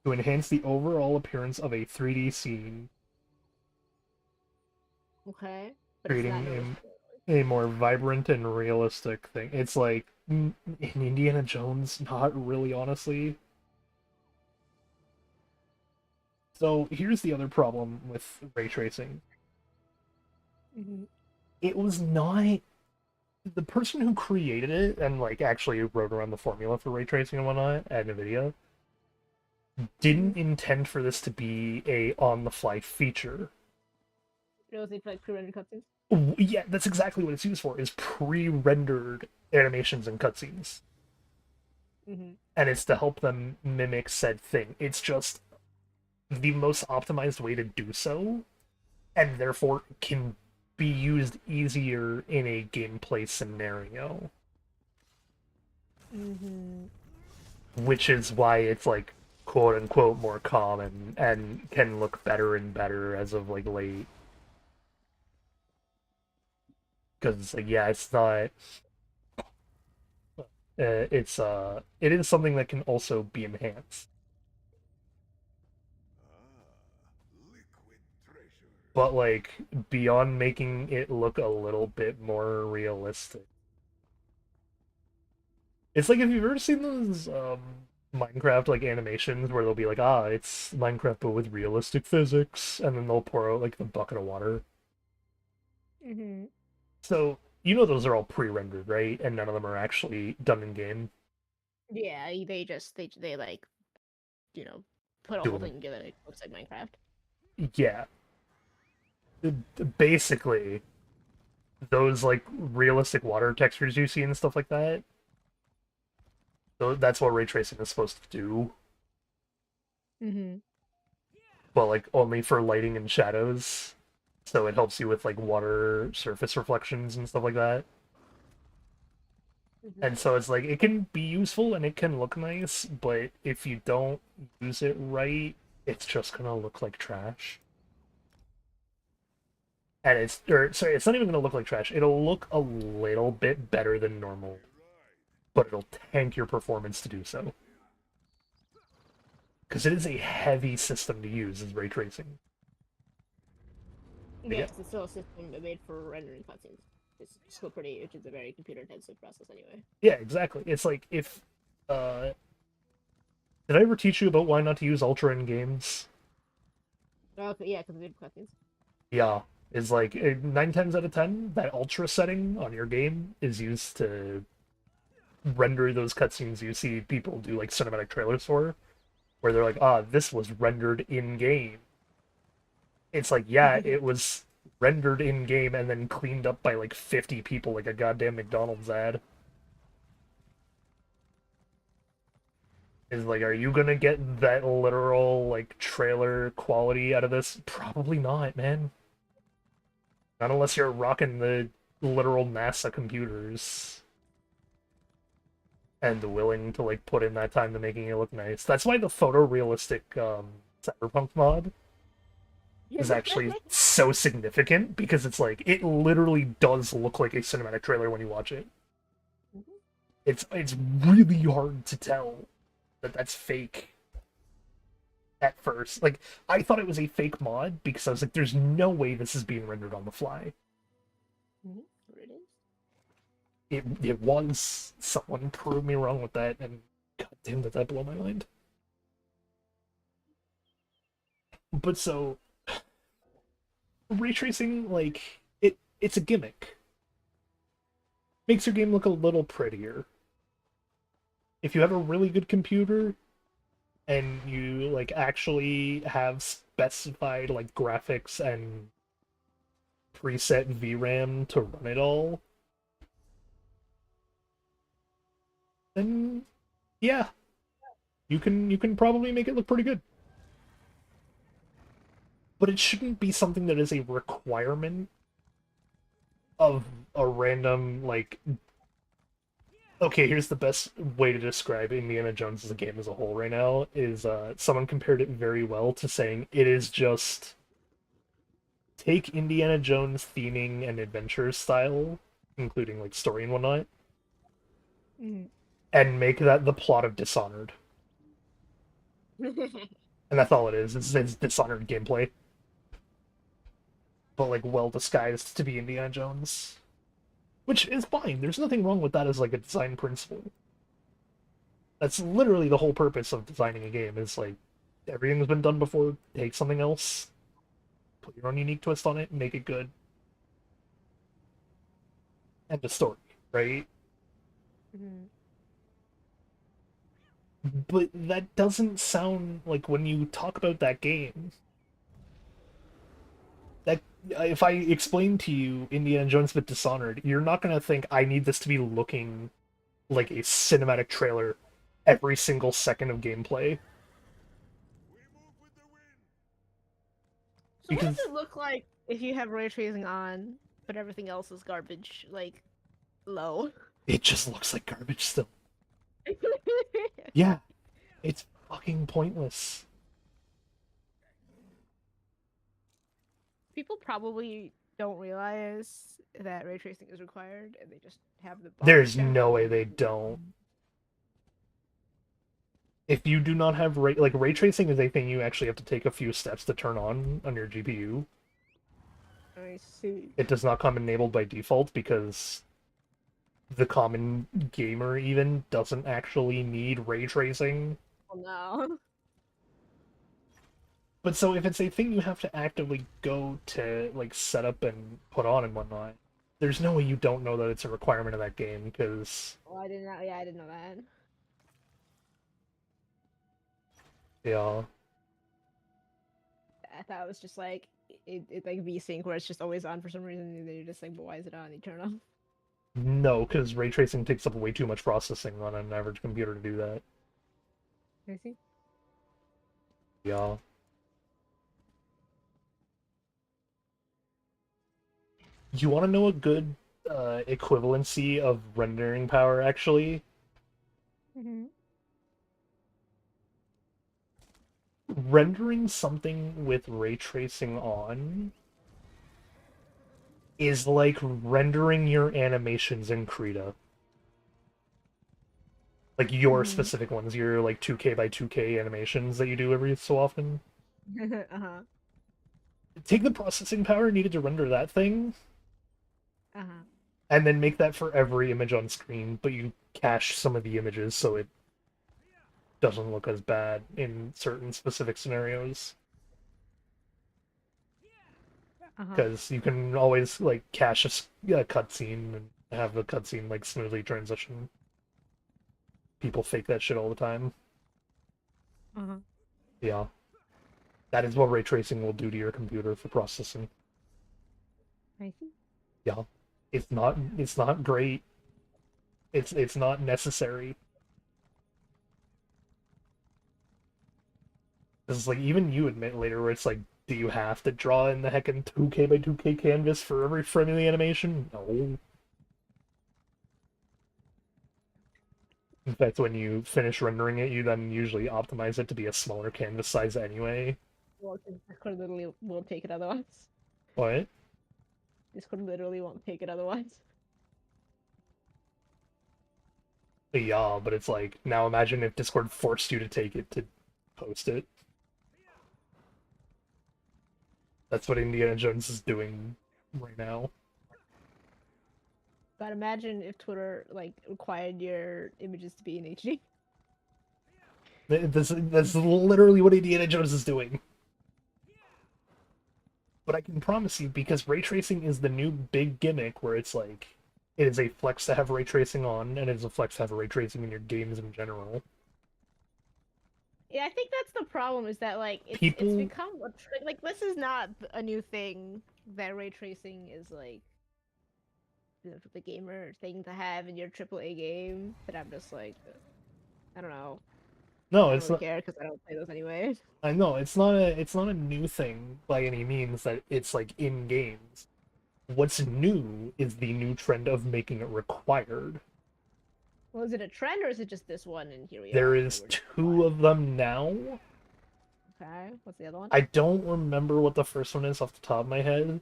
to enhance the overall appearance of a 3D scene, Okay. But it's not creating noticeable. a more vibrant and realistic thing. It's like in Indiana Jones, not really, honestly. So here's the other problem with ray tracing. Mm-hmm. It was not the person who created it and like actually wrote around the formula for ray tracing and whatnot at NVIDIA didn't intend for this to be a on-the-fly feature. It was like pre-rendered cutscenes. Yeah, that's exactly what it's used for, is pre-rendered animations and cutscenes. Mm-hmm. And it's to help them mimic said thing. It's just the most optimized way to do so, and therefore can be used easier in a gameplay scenario. Which is why it's like quote unquote more common and can look better and better as of like late. Because like, yeah, it's not. It is something that can also be enhanced. Liquid treasure. But like beyond making it look a little bit more realistic. It's like if you've ever seen those Minecraft like animations where they'll be like, ah, it's Minecraft but with realistic physics, and then they'll pour out like the bucket of water. So you know those are all pre-rendered, right? And none of them are actually done in game. Yeah, they just they like, you know, put a Do whole 'em. thing together and it looks like Minecraft. Yeah. Basically, those like realistic water textures you see and stuff like that. That's what ray tracing is supposed to do. But like only for lighting and shadows. So it helps you with like water surface reflections and stuff like that. And so it's like it can be useful and it can look nice, but if you don't use it right, it's just gonna look like trash. And sorry, it's not even gonna look like trash. It'll look a little bit better than normal, but it'll tank your performance to do so. Because it is a heavy system to use as ray tracing. Yeah, it's still a system made for rendering cutscenes. It's still pretty, which is a very computer-intensive process anyway. Yeah, exactly. It's like if did I ever teach you about why not to use Ultra in games? Okay, yeah, because we did cutscenes. Yeah. Is like 9 times out of 10, that Ultra setting on your game is used to render those cutscenes you see people do like cinematic trailers for, where they're like, ah, this was rendered in game. It's like, yeah, it was rendered in game and then cleaned up by like 50 people like a goddamn McDonald's ad. Is like, are you gonna get that literal like trailer quality out of this? Probably not, man. Not unless you're rocking the literal NASA computers and willing to like put in that time to making it look nice. That's why the photorealistic cyberpunk mod is actually so significant, because it's like it literally does look like a cinematic trailer when you watch it. It's really hard to tell that that's fake at first. Like I thought it was a fake mod because I was like, there's no way this is being rendered on the fly. It is. It was. Someone proved me wrong with that, and goddamn, did that blow my mind. But so ray tracing, like it's a gimmick. Makes your game look a little prettier. If you have a really good computer and you like actually have specified like graphics and preset VRAM to run it all, then yeah, you can probably make it look pretty good. But it shouldn't be something that is a requirement of a random like, okay, here's the best way to describe Indiana Jones as a game as a whole right now, is someone compared it very well to saying it is just take Indiana Jones theming and adventure style, including like story and whatnot, and make that the plot of Dishonored. And that's all it is. It's Dishonored gameplay. But like well disguised to be Indiana Jones. Which is fine. There's nothing wrong with that as like a design principle. That's literally the whole purpose of designing a game, is like everything's been done before, take something else, put your own unique twist on it, and make it good. And the story, right? But that doesn't sound like, when you talk about that game, that if I explain to you Indiana Jones but Dishonored, you're not gonna think I need this to be looking like a cinematic trailer every single second of gameplay. We move with the wind. So what Because does it look like if you have ray tracing on, but everything else is garbage, like low? it just looks like garbage still. Yeah, it's fucking pointless. People probably don't realize that ray tracing is required, and they just have the There's down no way they don't. If you do not have ray tracing is a thing you actually have to take a few steps to turn on your GPU. I see. It does not come enabled by default because the common gamer even doesn't actually need ray tracing. Well, no. But so if it's a thing you have to actively go to like set up and put on and whatnot, there's no way you don't know that it's a requirement of that game because Well, I didn't know. Yeah, I didn't know that. yeah. I thought it was just like it like VSync where it's just always on for some reason, and then you're just like, but why is it on? You turn it off. No, because ray tracing takes up way too much processing on an average computer to do that. I see. Yeah. You want to know a good equivalency of rendering power, actually? Mm-hmm. Rendering something with ray tracing on is like rendering your animations in Krita. Like your specific ones, your like 2K by 2K animations that you do every so often. Uh-huh. Take the processing power needed to render that thing, Uh-huh. and then make that for every image on screen, but you cache some of the images so it doesn't look as bad in certain specific scenarios. Uh-huh. Because you can always like cache a cutscene and have the cutscene like smoothly transition. People fake that shit all the time. Uh-huh. Yeah. That is what ray tracing will do to your computer for processing. I see. Yeah. It's not great. It's not necessary. It's like even you admit later where it's like, do you have to draw in the heckin' 2K by 2K canvas for every frame of the animation? No. In fact, when you finish rendering it, you then usually optimize it to be a smaller canvas size anyway. Well, Discord literally won't take it otherwise. What? Discord literally won't take it otherwise. Yeah, but it's like, now imagine if Discord forced you to take it to post it. That's what Indiana Jones is doing right now. But imagine if Twitter like required your images to be in HD. That's literally what Indiana Jones is doing. But I can promise you, because ray tracing is the new big gimmick where it's like, it is a flex to have ray tracing on, and it is a flex to have ray tracing in your games in general. Yeah, I think that's the problem. Is that like it's become like this is not a new thing. That ray tracing is like the gamer thing to have in your AAA game. But I'm just like, I don't know. No, I it's don't not. really care because I don't play those anyway. I know it's not a new thing by any means that it's like in games. What's new is the new trend of making it required. Well, is it a trend or is it just this one? And here we are. There is two of them now. Okay, what's the other one? I don't remember what the first one is off the top of my head. I'm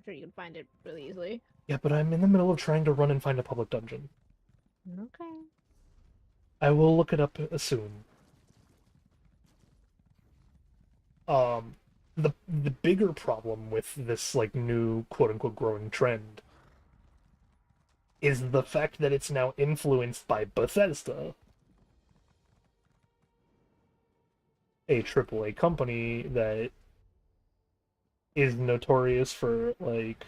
sure you can find it really easily. Yeah, but I'm in the middle of trying to run and find a public dungeon. Okay. I will look it up soon. The bigger problem with this like new quote unquote growing trend is the fact that it's now influenced by Bethesda, a AAA company that is notorious for like,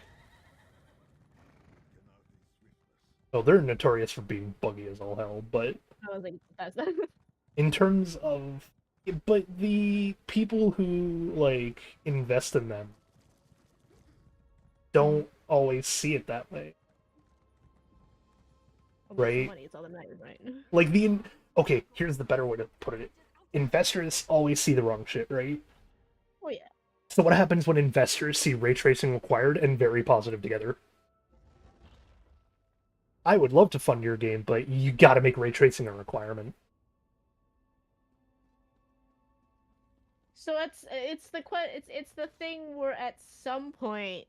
well, they're notorious for being buggy as all hell, but I was like, that's that. in terms of, but the people who like invest in them don't always see it that way. Right? Money, it's all that matters, right? Like okay, here's the better way to put it. Investors always see the wrong shit, right? Oh yeah. So what happens when investors see ray tracing required and very positive together? I would love to fund your game, but you gotta make ray tracing a requirement. So it's the thing where at some point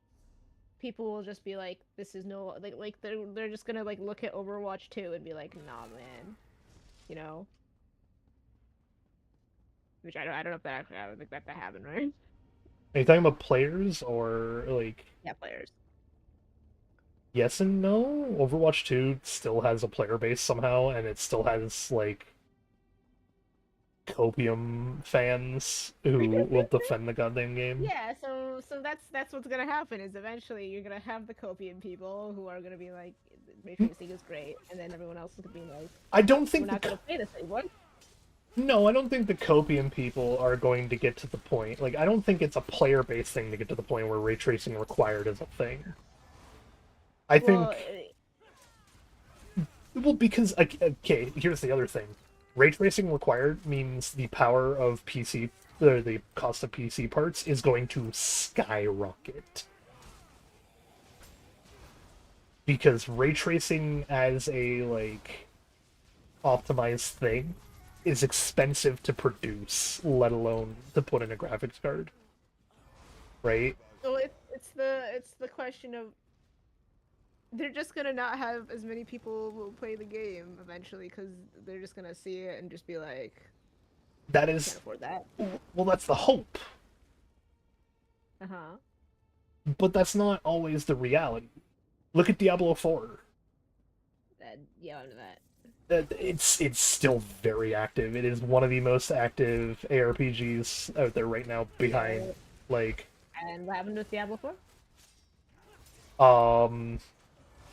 people will just be like, this is no like they're just gonna like look at Overwatch 2 and be like, nah man. You know? Which I don't know if that actually I don't think that happened, right? Are you talking about players or like Yeah, players. yes and no? Overwatch 2 still has a player base somehow, and it still has like copium fans who will defend the goddamn game. Yeah, so that's what's gonna happen is eventually you're gonna have the copium people who are gonna be like, ray tracing is great, and then everyone else is gonna be like, I don't we're think not gonna play this anymore. No, I don't think the copium people are going to get to the point. Like, I don't think it's a player-based thing to get to the point where ray tracing required is a thing. I Well, think... Well, because, okay, here's the other thing. Ray tracing required means the power of PC, or the cost of PC parts is going to skyrocket. Because ray tracing as a, like, optimized thing is expensive to produce, let alone to put in a graphics card. Right? so it's the question of they're just gonna not have as many people who play the game eventually because they're just gonna see it and just be like, That can't is... afford that. Well, that's the hope. Uh-huh. But that's not always the reality. Look at Diablo 4. Yeah, under that. It's still very active. It is one of the most active ARPGs out there right now behind, like... And what happened with Diablo 4?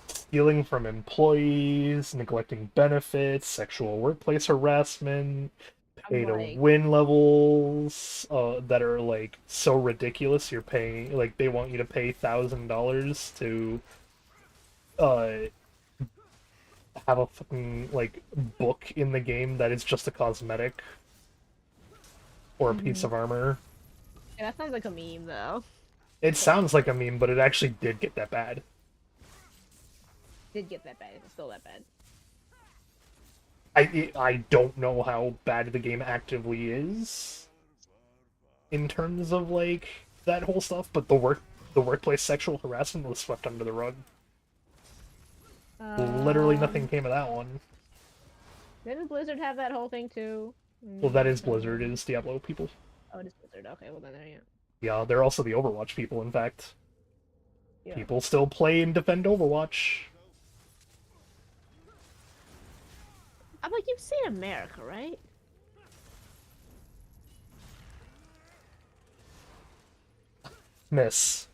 Stealing from employees, neglecting benefits, sexual workplace harassment, pay-to-win levels that are, like, so ridiculous. You're paying... Like, they want you to pay $1,000 to... have a fucking, like, book in the game that is just a cosmetic or a piece of armor. Yeah, that sounds like a meme, though. It sounds like a meme, but it actually did get that bad. Did get that bad. It's still that bad. I don't know how bad the game actively is in terms of, like, that whole stuff, but the workplace sexual harassment was swept under the rug. Literally nothing came of that one. Didn't Blizzard have that whole thing too? Well, that is Blizzard, it is Diablo people. Oh, it is Blizzard. Okay, well then there you go. Yeah, they're also the Overwatch people, in fact. Yeah. People still play and defend Overwatch. I'm like, you've seen America, right? Miss.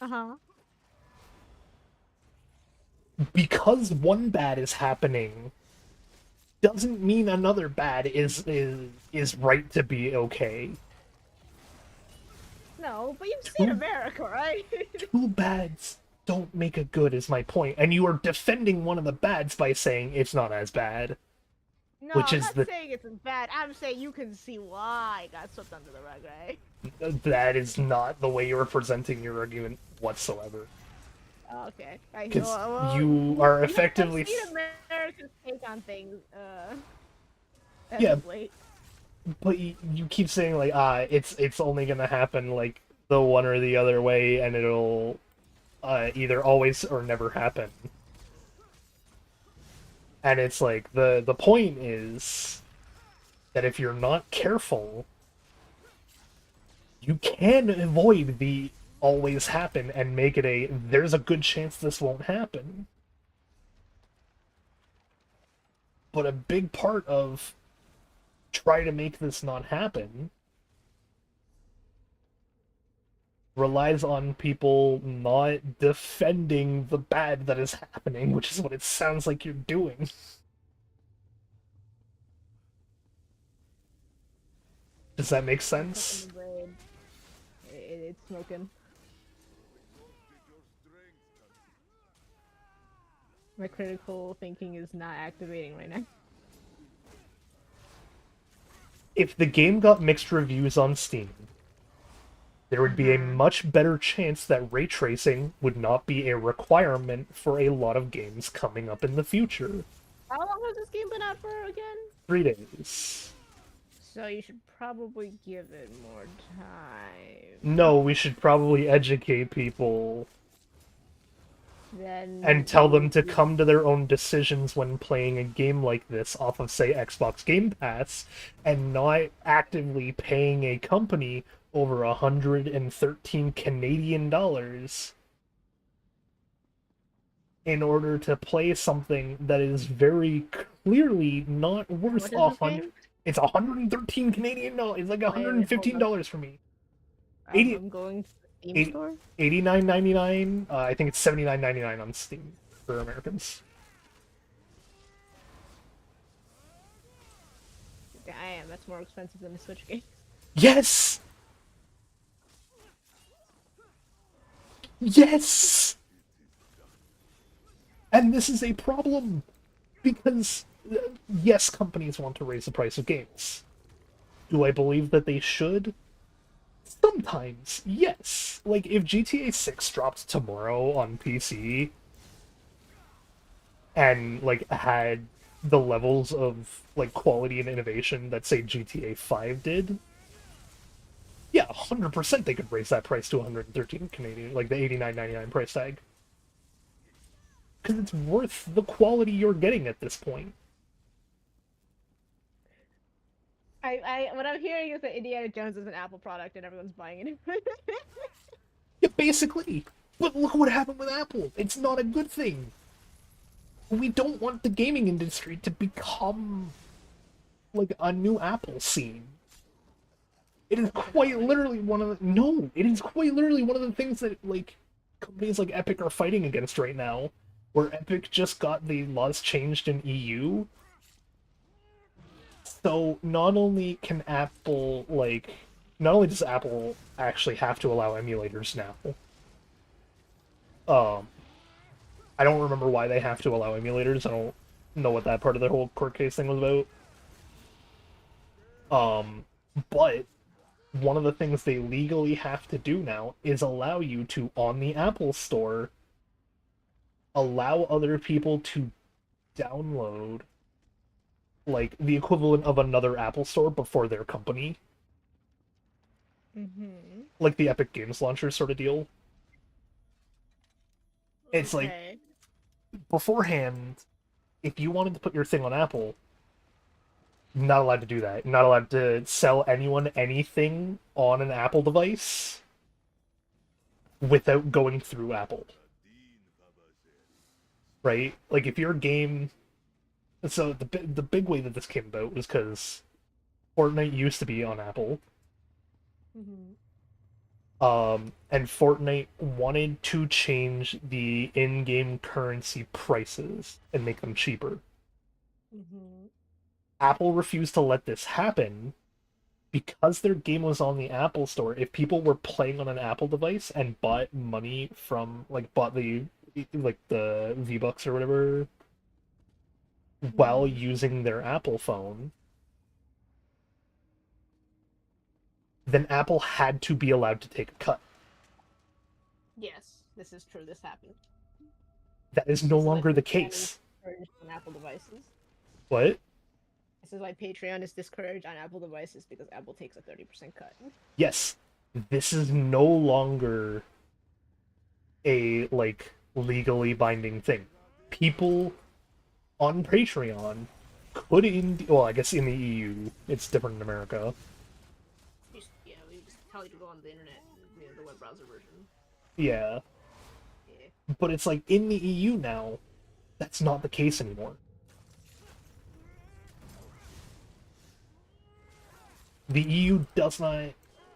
Uh-huh. Because one bad is happening doesn't mean another bad is right to be okay. No, but you've seen America, right? Two bads don't make a good is my point, and you are defending one of the bads by saying it's not as bad. No, Which I'm is not saying it's bad. I'm saying you can see why it got swept under the rug, right? That is not the way you're presenting your argument whatsoever. Oh, okay. Because you are effectively... I've seen America's take on things, yeah, late. but you keep saying, like, it's only gonna happen, like, the one or the other way, and it'll either always or never happen. And it's like, the point is that if you're not careful, you can avoid the always happen and make it a there's a good chance this won't happen. But a big part of try to make this not happen relies on people not defending the bad that is happening, which is what it sounds like you're doing. Does that make sense? It's smoking. My critical thinking is not activating right now. If the game got mixed reviews on Steam, there would be a Mhm. much better chance that ray tracing would not be a requirement for a lot of games coming up in the future. How long has this game been out for again? 3 days. So you should probably give it more time. No, we should probably educate people Then and tell them to come to their own decisions when playing a game like this off of, say, Xbox Game Pass, and not actively paying a company over 113 Canadian dollars in order to play something that is very clearly not worth What is this game? It's 113 Canadian dollars. It's like Wait, hold up. $115 for me. 80, I'm going to the Steam 80 store. $89.99. I think it's $79.99 on Steam for Americans. Damn, that's more expensive than a Switch game. Yes! Yes! And this is a problem because, yes, companies want to raise the price of games. Do I believe that they should? Sometimes, yes. Like, if GTA 6 dropped tomorrow on PC and, like, had the levels of, like, quality and innovation that, say, GTA 5 did, yeah, 100% they could raise that price to 113 Canadian, like the 89.99 price tag. Because it's worth the quality you're getting at this point. What I'm hearing is that Indiana Jones is an Apple product and everyone's buying it. Yeah, basically. But look what happened with Apple. It's not a good thing. We don't want the gaming industry to become like a new Apple scene. It is quite literally one of the... No, it is quite literally one of the things that, like, companies like Epic are fighting against right now, where Epic just got the laws changed in EU. So not only can Apple, like... Not only does Apple actually have to allow emulators now, I don't remember why they have to allow emulators. I don't know what that part of the whole court case thing was about. But one of the things they legally have to do now is allow you to, on the Apple Store, allow other people to download, like, the equivalent of another Apple Store before their company. Mm-hmm. Like the Epic Games Launcher sort of deal. It's like, Okay. beforehand, if you wanted to put your thing on Apple, not allowed to do that. Not allowed to sell anyone anything on an Apple device without going through Apple. Right? Like, if your game... So, the big way that this came about was because Fortnite used to be on Apple, Mm-hmm. and Fortnite wanted to change the in-game currency prices and make them cheaper. Mm-hmm. Apple refused to let this happen because their game was on the Apple Store. If people were playing on an Apple device and bought money from, like, bought the, like, the V-Bucks or whatever while using their Apple phone, then Apple had to be allowed to take a cut. Yes, this is true. This happened. That is no This is why longer the Patreon case. is discouraged on Apple devices. What? This is why Patreon is discouraged on Apple devices because Apple takes a 30% cut. Yes, this is no longer a, like, legally binding thing. People on Patreon could well, I guess in the EU, it's different in America. Yeah, we just tell you to go on the internet, the web browser version. Yeah. Yeah. But it's like, in the EU now, that's not the case anymore. The EU does not,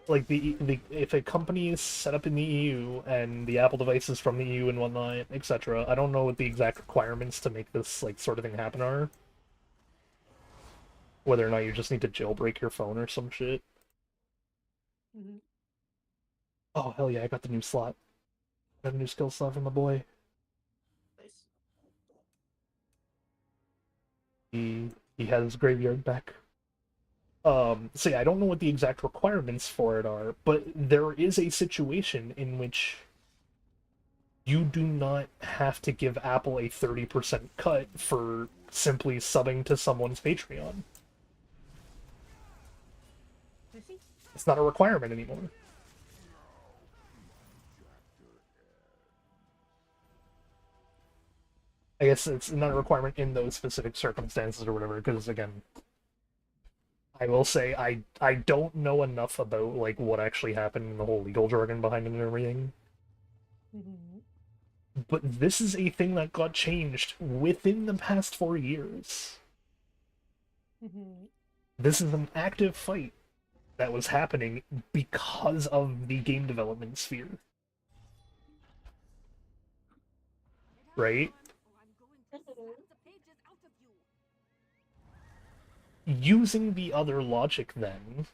like, if a company is set up in the EU and the Apple devices from the EU and whatnot, etc. I don't know what the exact requirements to make this, like, sort of thing happen are. Whether or not you just need to jailbreak your phone or some shit. Mm-hmm. Oh, hell yeah, I got the new slot. Got a new skill slot for my boy. Nice. He has his graveyard back. So yeah, I don't know what the exact requirements for it are, but there is a situation in which you do not have to give Apple a 30% cut for simply subbing to someone's Patreon. It's not a requirement anymore. I guess it's not a requirement in those specific circumstances or whatever, because again, I will say I don't know enough about like what actually happened in the whole legal jargon behind it and everything. Mm-hmm. But this is a thing that got changed within the past 4 years. Mm-hmm. This is an active fight that was happening because of the game development sphere. Right? Using the other logic, then,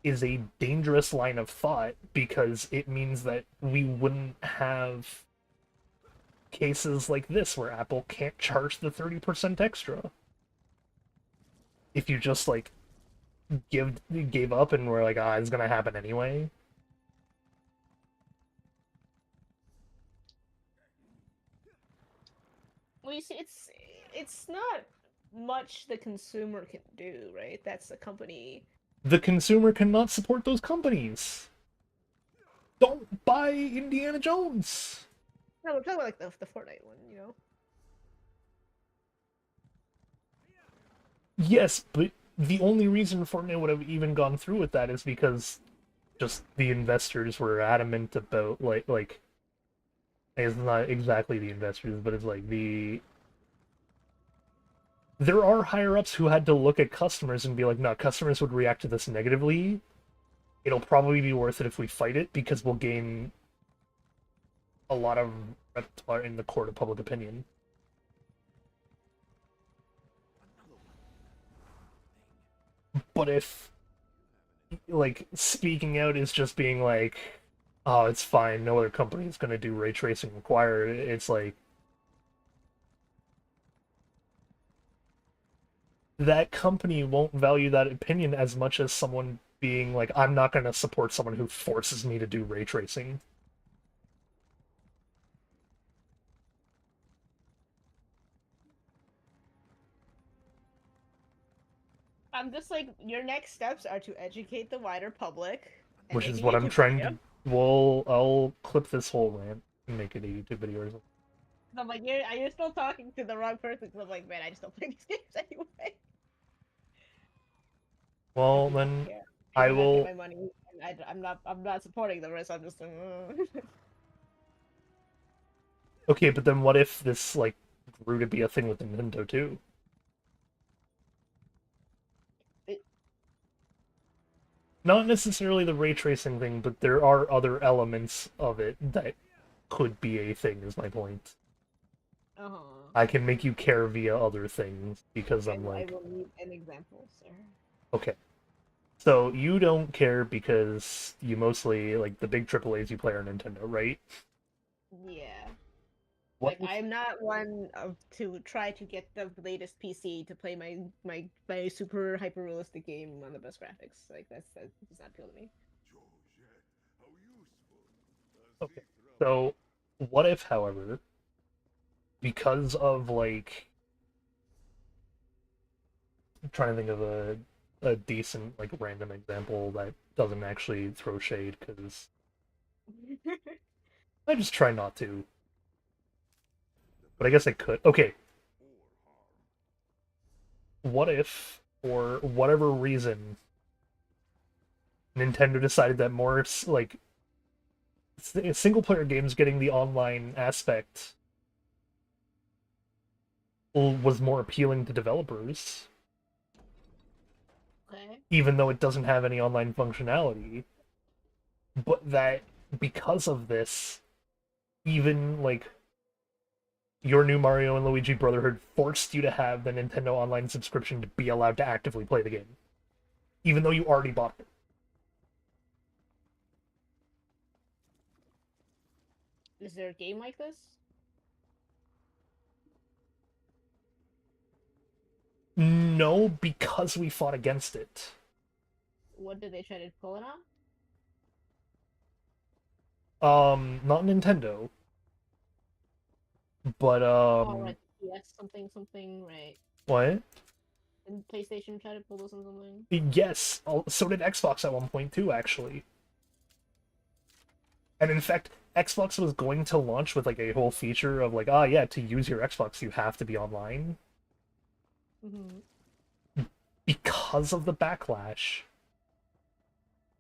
is a dangerous line of thought because it means that we wouldn't have cases like this where Apple can't charge the 30% extra. If you just, like, gave up and were like, ah, it's gonna happen anyway. Well, you see, it's not much the consumer can do, right? That's the company. The consumer cannot support those companies. Don't buy Indiana Jones. No, we're talking about like the Fortnite one, you know. Yes, but the only reason Fortnite would have even gone through with that is because just the investors were adamant about like it's not exactly the investors, but it's like there are higher ups who had to look at customers and be like, no, customers would react to this negatively. It'll probably be worth it if we fight it because we'll gain a lot of repertoire in the court of public opinion. But if, like, speaking out is just being like, oh, it's fine, no other company is going to do ray tracing required, it's like, that company won't value that opinion as much as someone being like, I'm not going to support someone who forces me to do ray tracing. I'm just like, your next steps are to educate the wider public. And Which make is a what I'm YouTube trying video. to. Well, I'll clip this whole rant and make it a YouTube video or something. I'm like, you're still talking to the wrong person. Because I'm like, man, I just don't play these games anyway. Well, People then care. I I'm not getting will. my money, and I'm not supporting the rest. I'm just. Okay, but then what if this like grew to be a thing with Nintendo too? Not necessarily the ray tracing thing, but there are other elements of it that could be a thing. Is my point. Uh-huh. I can make you care via other things because I'm I like, will need an example, sir. okay. So you don't care because you mostly like the big AAAs you play are Nintendo, right? Yeah. What Like, I'm not one of to try to get the latest PC to play my super hyper realistic game on the best graphics. Like, that does not appeal to me. Georgette, how useful. Okay. So, what if, however, because of like, I'm trying to think of a decent like random example that doesn't actually throw shade because I just try not to, but I guess I could. Okay, what if, for whatever reason, Nintendo decided that more like single player games getting the online aspect was more appealing to developers, Okay. even though it doesn't have any online functionality. But that because of this, even like your new Mario and Luigi Brotherhood forced you to have the Nintendo Online subscription to be allowed to actively play the game, even though you already bought it. Is there a game like this? No, because we fought against it. What did they try to pull it on? Not Nintendo. But, Oh, right. Yes, something, something, right. what? Didn't PlayStation try to pull this on something? Yes, so did Xbox at one point too, actually. And in fact, Xbox was going to launch with like a whole feature of like, ah, yeah, to use your Xbox, you have to be online. Mm-hmm. Because of the backlash,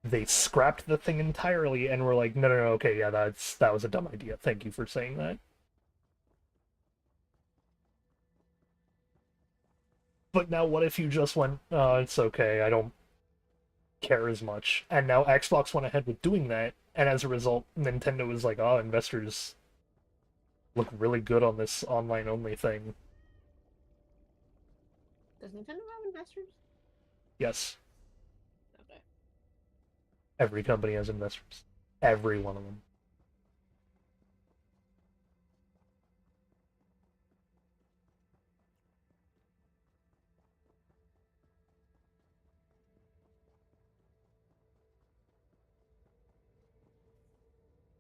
they scrapped the thing entirely and were like, no, no, no, okay, yeah, that was a dumb idea. Thank you for saying that. But now, what if you just went, it's okay, I don't care as much. And now Xbox went ahead with doing that, and as a result, Nintendo was like, oh, investors look really good on this online only thing. Does Nintendo have investors? Yes, Okay. every company has investors. Every one of them.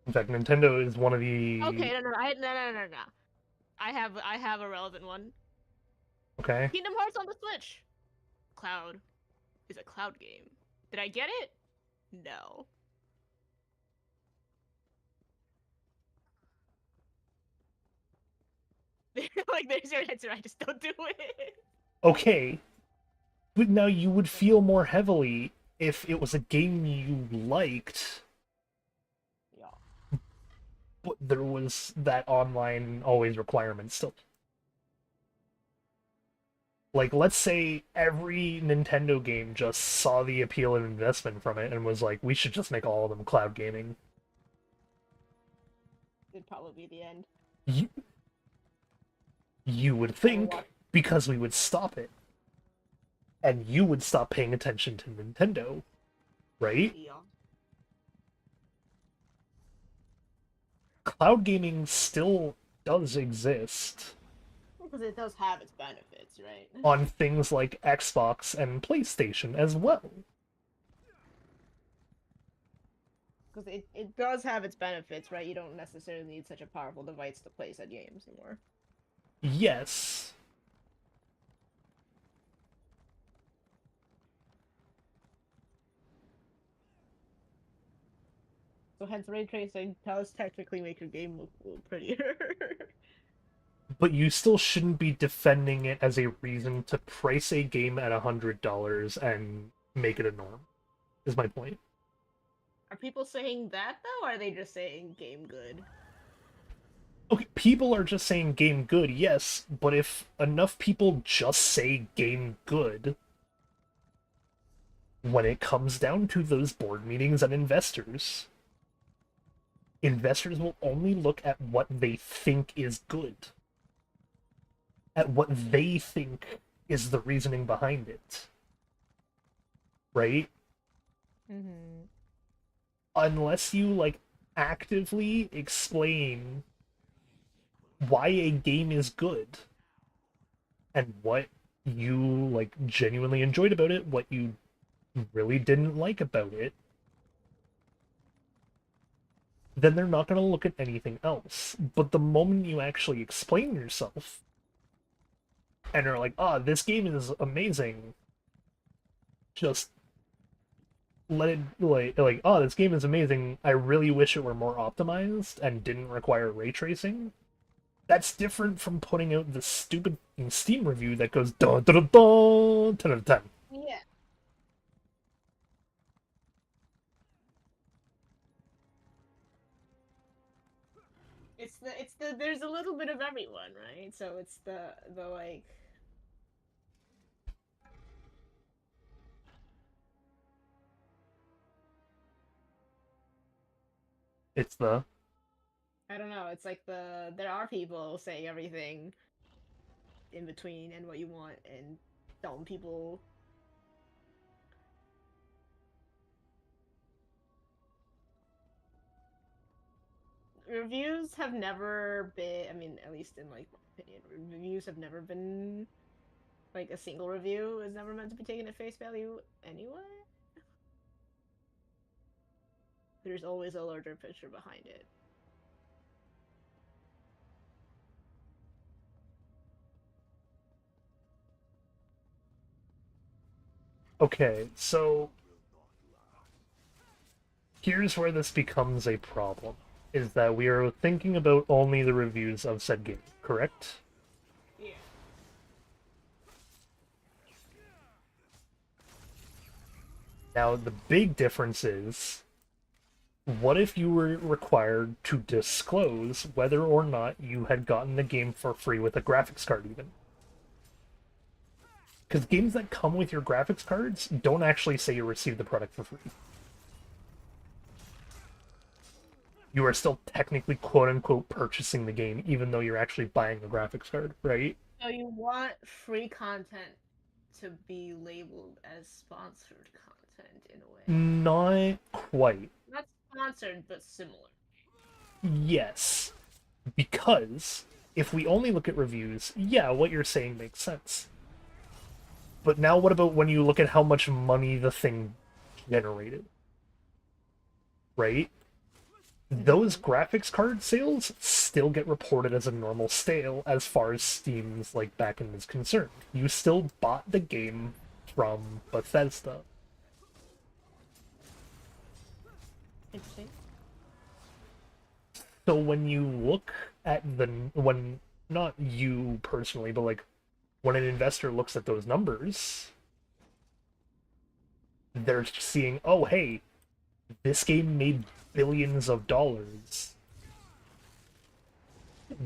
In fact, Nintendo is one of the... Okay, no, no. I have a relevant one. Okay. Kingdom Hearts on the Switch. Cloud is a cloud game. Did I get it? No. Like, there's your answer. I just don't do it. Okay. But now you would feel more heavily if it was a game you liked, Yeah. but there was that online always requirement still. Like, let's say every Nintendo game just saw the appeal and investment from it and was like, we should just make all of them cloud gaming. It'd probably be the end. You would think, because we would stop it. And you would stop paying attention to Nintendo, right? Yeah. Cloud gaming still does exist Because it does have its benefits, right? on things like Xbox and PlayStation as well. Because it does have its benefits, right? You don't necessarily need such a powerful device to play said games anymore. Yes. So hence ray tracing does technically make your game look prettier. But you still shouldn't be defending it as a reason to price a game at $100 and make it a norm, is my point. Are people saying that though, or are they just saying game good? Okay, people are just saying game good, yes, but if enough people just say game good, when it comes down to those board meetings and investors will only look at what they think is good. At what they think is the reasoning behind it. Right? Mm-hmm. Unless you, like, actively explain why a game is good and what you, like, genuinely enjoyed about it, what you really didn't like about it, then they're not going to look at anything else. But the moment you actually explain yourself and are like, ah, this game is amazing, just let it, like, oh, this game is amazing, I really wish it were more optimized and didn't require ray tracing. That's different from putting out the stupid Steam review that goes dun dun dun dun 10 out of 10. Yeah. It's the there's a little bit of everyone, right? So it's the like It's the I don't know, it's like there are people saying everything in between and what you want, and dumb people. Reviews have never been, I mean, at least in like my opinion, reviews have never been Like, a single review is never meant to be taken at face value anyway? There's always a larger picture behind it. Okay, so here's where this becomes a problem, is that we are thinking about only the reviews of said game, correct? Yeah. Now, the big difference is, what if you were required to disclose whether or not you had gotten the game for free with a graphics card, even? Because games that come with your graphics cards don't actually say you received the product for free. You are still technically quote-unquote purchasing the game, even though you're actually buying a graphics card, right? So you want free content to be labeled as sponsored content in a way. Not quite. Not sponsored, but similar. Yes. Because if we only look at reviews, yeah, what you're saying makes sense. But now what about when you look at how much money the thing generated? Right? Those graphics card sales still get reported as a normal sale as far as Steam's like backend is concerned. You still bought the game from Bethesda. Interesting. So when you look at when not you personally, but like when an investor looks at those numbers, they're seeing, oh hey, this game made billions of dollars.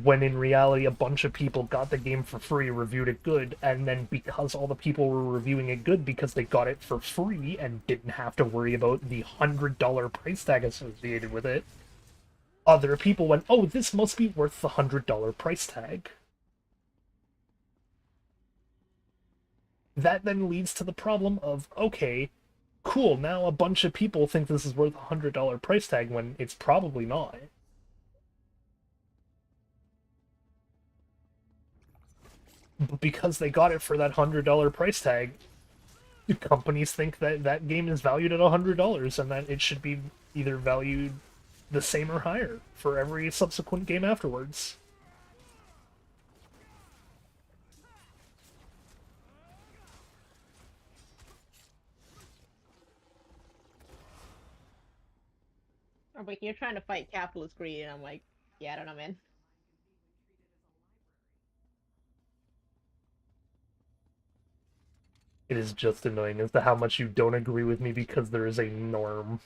When in reality, a bunch of people got the game for free, reviewed it good, and then because all the people were reviewing it good because they got it for free and didn't have to worry about the $100 price tag associated with it, other people went, oh, this must be worth the $100 price tag. That then leads to the problem of, okay, cool, now a bunch of people think this is worth a $100 price tag when it's probably not. But because they got it for that $100 price tag, companies think that that game is valued at $100 and that it should be either valued the same or higher for every subsequent game afterwards. I'm like, you're trying to fight capitalist greed, and I'm like, yeah, I don't know, man. It is just annoying as to how much you don't agree with me because there is a norm.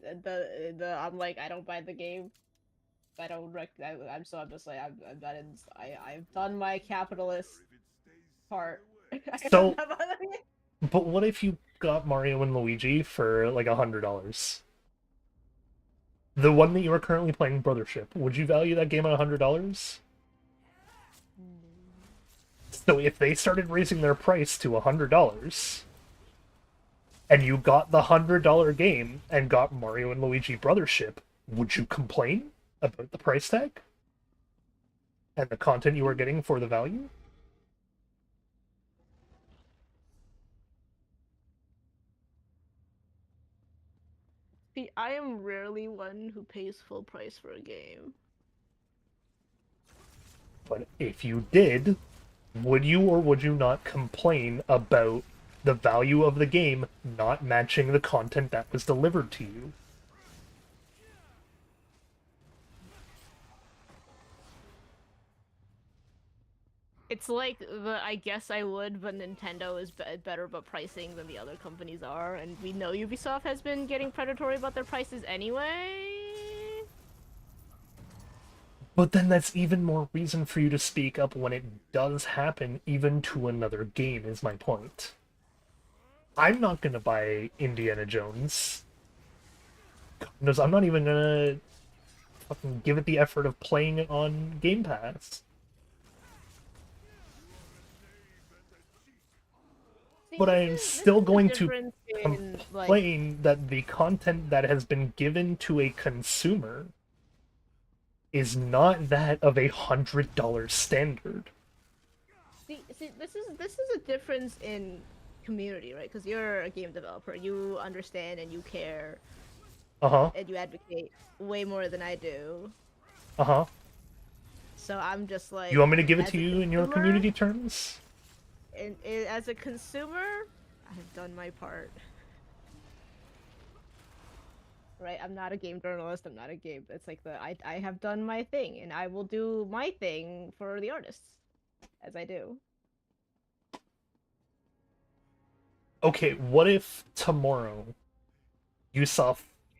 I'm like, I don't buy the game. I don't I'm just like, I've done my capitalist part. So, but what if you got Mario and Luigi for like $100? The one that you are currently playing, Brothership, would you value that game at $100? So if they started raising their price to $100, and you got the $100 game and got Mario and Luigi Brothership, would you complain about the price tag? And the content you are getting for the value? See, I am rarely one who pays full price for a game. But if you did, would you or would you not complain about the value of the game not matching the content that was delivered to you? It's like I guess I would, but Nintendo is better about pricing than the other companies are, and we know Ubisoft has been getting predatory about their prices anyway. But then that's even more reason for you to speak up when it does happen, even to another game, is my point. I'm not gonna buy Indiana Jones. Because I'm not even gonna fucking give it the effort of playing it on Game Pass. But I am still going to complain that the content that has been given to a consumer is not that of a $100 standard. see, this is a difference in community, right? Because you're a game developer, you understand and you care, Uh-huh. and you advocate way more than I do. Uh-huh. So I'm just like, You want me to give it as to a you in your consumer, community terms? and as a consumer, I have done my part. Right? I'm not a game journalist. I'm not a game. It's like I have done my thing, and I will do my thing for the artists, as I do. Okay, what if tomorrow you saw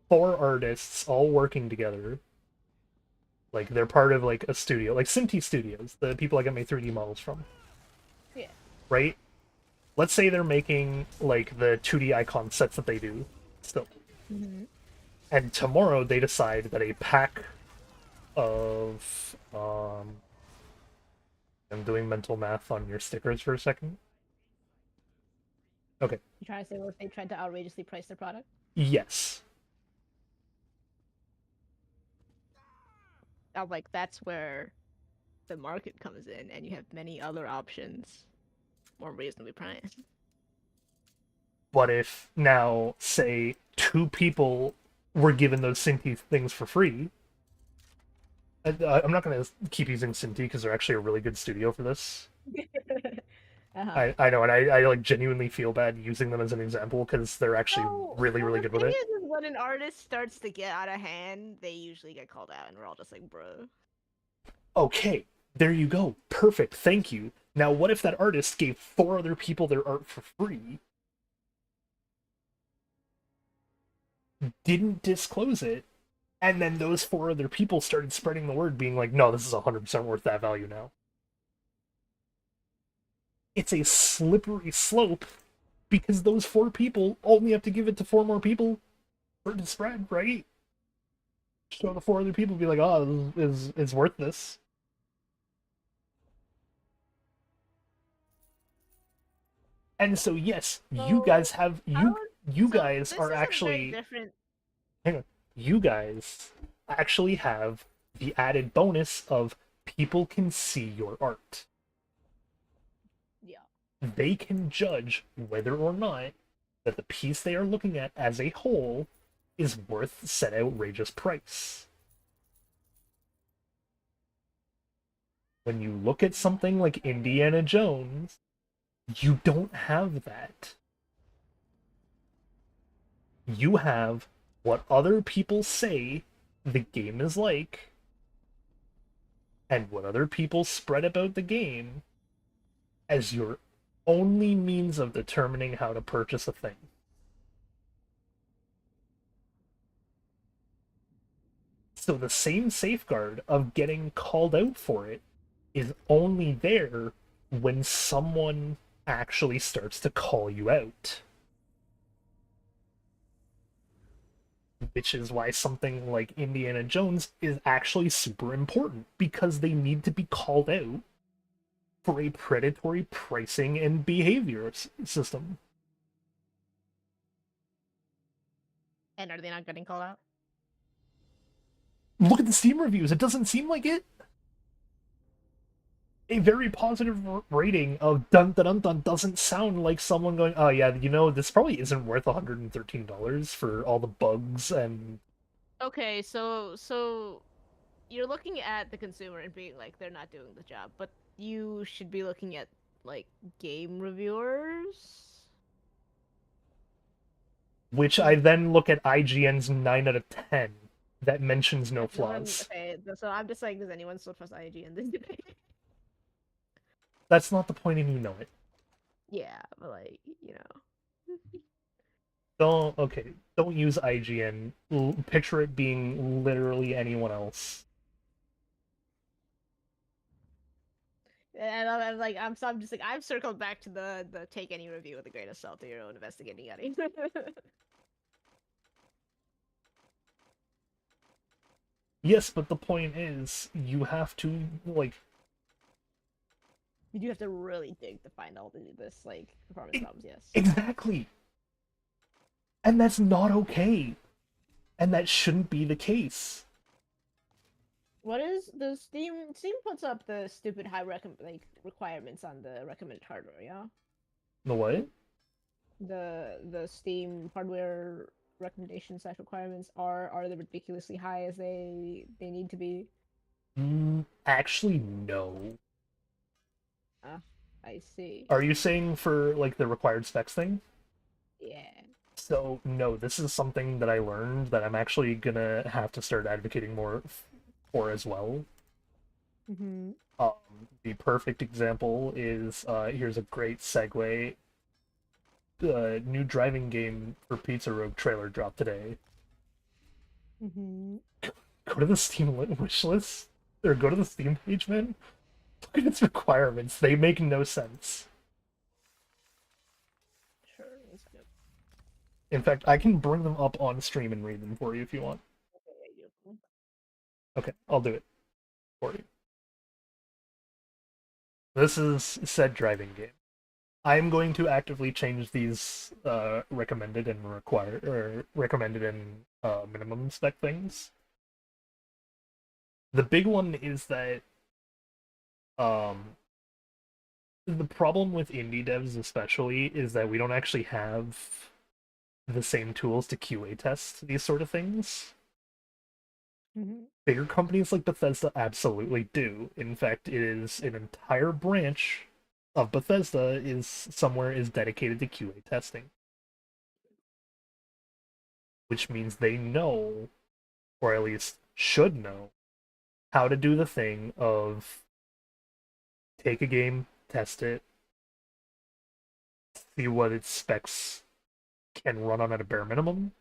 4 artists all working together? Like, they're part of, like, a studio. Like, Cinti Studios, the people I get my 3D models from. Yeah. Right? Let's say they're making, like, the 2D icon sets that they do still. Mm-hmm. And tomorrow they decide that a pack of I'm doing mental math on your stickers for a second. Okay. You trying to say what if they tried to outrageously price their product? Yes. I'm like, that's where the market comes in, and you have many other options, more reasonably priced. But if now, say, 2 people were given those Cinti things for free, I'm not going to keep using Cinti because they're actually a really good studio for this. I know, and I like genuinely feel bad using them as an example because they're actually really good with it. The thing is, when an artist starts to get out of hand, they usually get called out, and we're all just like, bro. Okay, there you go. Perfect, thank you. Now, what if that artist gave 4 other people their art for free, didn't disclose it, and then those 4 other people started spreading the word, being like, no, this is 100% worth that value now? It's a slippery slope because those 4 people only have to give it to 4 more people for it to spread, right? So the 4 other people be like, oh, this is worth this. And so yes, you guys have you guys are actually different. Hang on. You guys actually have the added bonus of people can see your art. Yeah. They can judge whether or not that the piece they are looking at as a whole is worth said outrageous price. When you look at something like Indiana Jones, you don't have that. You have what other people say the game is like, and what other people spread about the game as your only means of determining how to purchase a thing. So the same safeguard of getting called out for it is only there when someone actually starts to call you out. Which is why something like Indiana Jones is actually super important, because they need to be called out for a predatory pricing and behavior system. And are they not getting called out? Look at the Steam reviews. It doesn't seem like it. A very positive rating of dun dun dun dun doesn't sound like someone going, oh yeah, you know, this probably isn't worth $113 for all the bugs and... Okay, so you're looking at the consumer and being like, they're not doing the job, but you should be looking at, like, game reviewers? Which I then look at IGN's 9 out of 10 that mentions no flaws. Okay, so I'm just like, does anyone still trust IGN this debate? That's not the point, and you know it. Yeah, but like, you know. Don't use IGN. Picture it being literally anyone else. And I'm like, I'm just like, I've circled back to the take any review with a grain of salt, to your own investigating yachting. Yes, but the point is, you have to, like... You do have to really dig to find all this, like, performance problems, yes. Exactly! And that's not okay. And that shouldn't be the case. What is the Steam puts up the stupid high requirements on the recommended hardware, yeah? The what? The Steam hardware recommendations / requirements are they ridiculously high as they need to be? Actually, no. Ah, I see. Are you saying for like the required specs thing? Yeah. So no, this is something that I learned that I'm actually gonna have to start advocating more for as well. Mm-hmm. The perfect example is here's a great segue. New driving game for Pizza Rogue trailer dropped today. Mm-hmm. Go to the Steam wish list, or go to the Steam page, man. Look at its requirements. They make no sense. Sure, let's go. In fact, I can bring them up on stream and read them for you if you want. Okay, yeah, Okay, I'll do it for you. This is said driving game. I'm going to actively change these recommended and required or recommended and minimum spec things. The big one is that um, the problem with indie devs especially is that we don't actually have the same tools to QA test these sort of things. Mm-hmm. Bigger companies like Bethesda absolutely do. In fact, it is an entire branch of Bethesda is dedicated to QA testing, which means they know, or at least should know, how to do the thing of take a game, test it, see what its specs can run on at a bare minimum,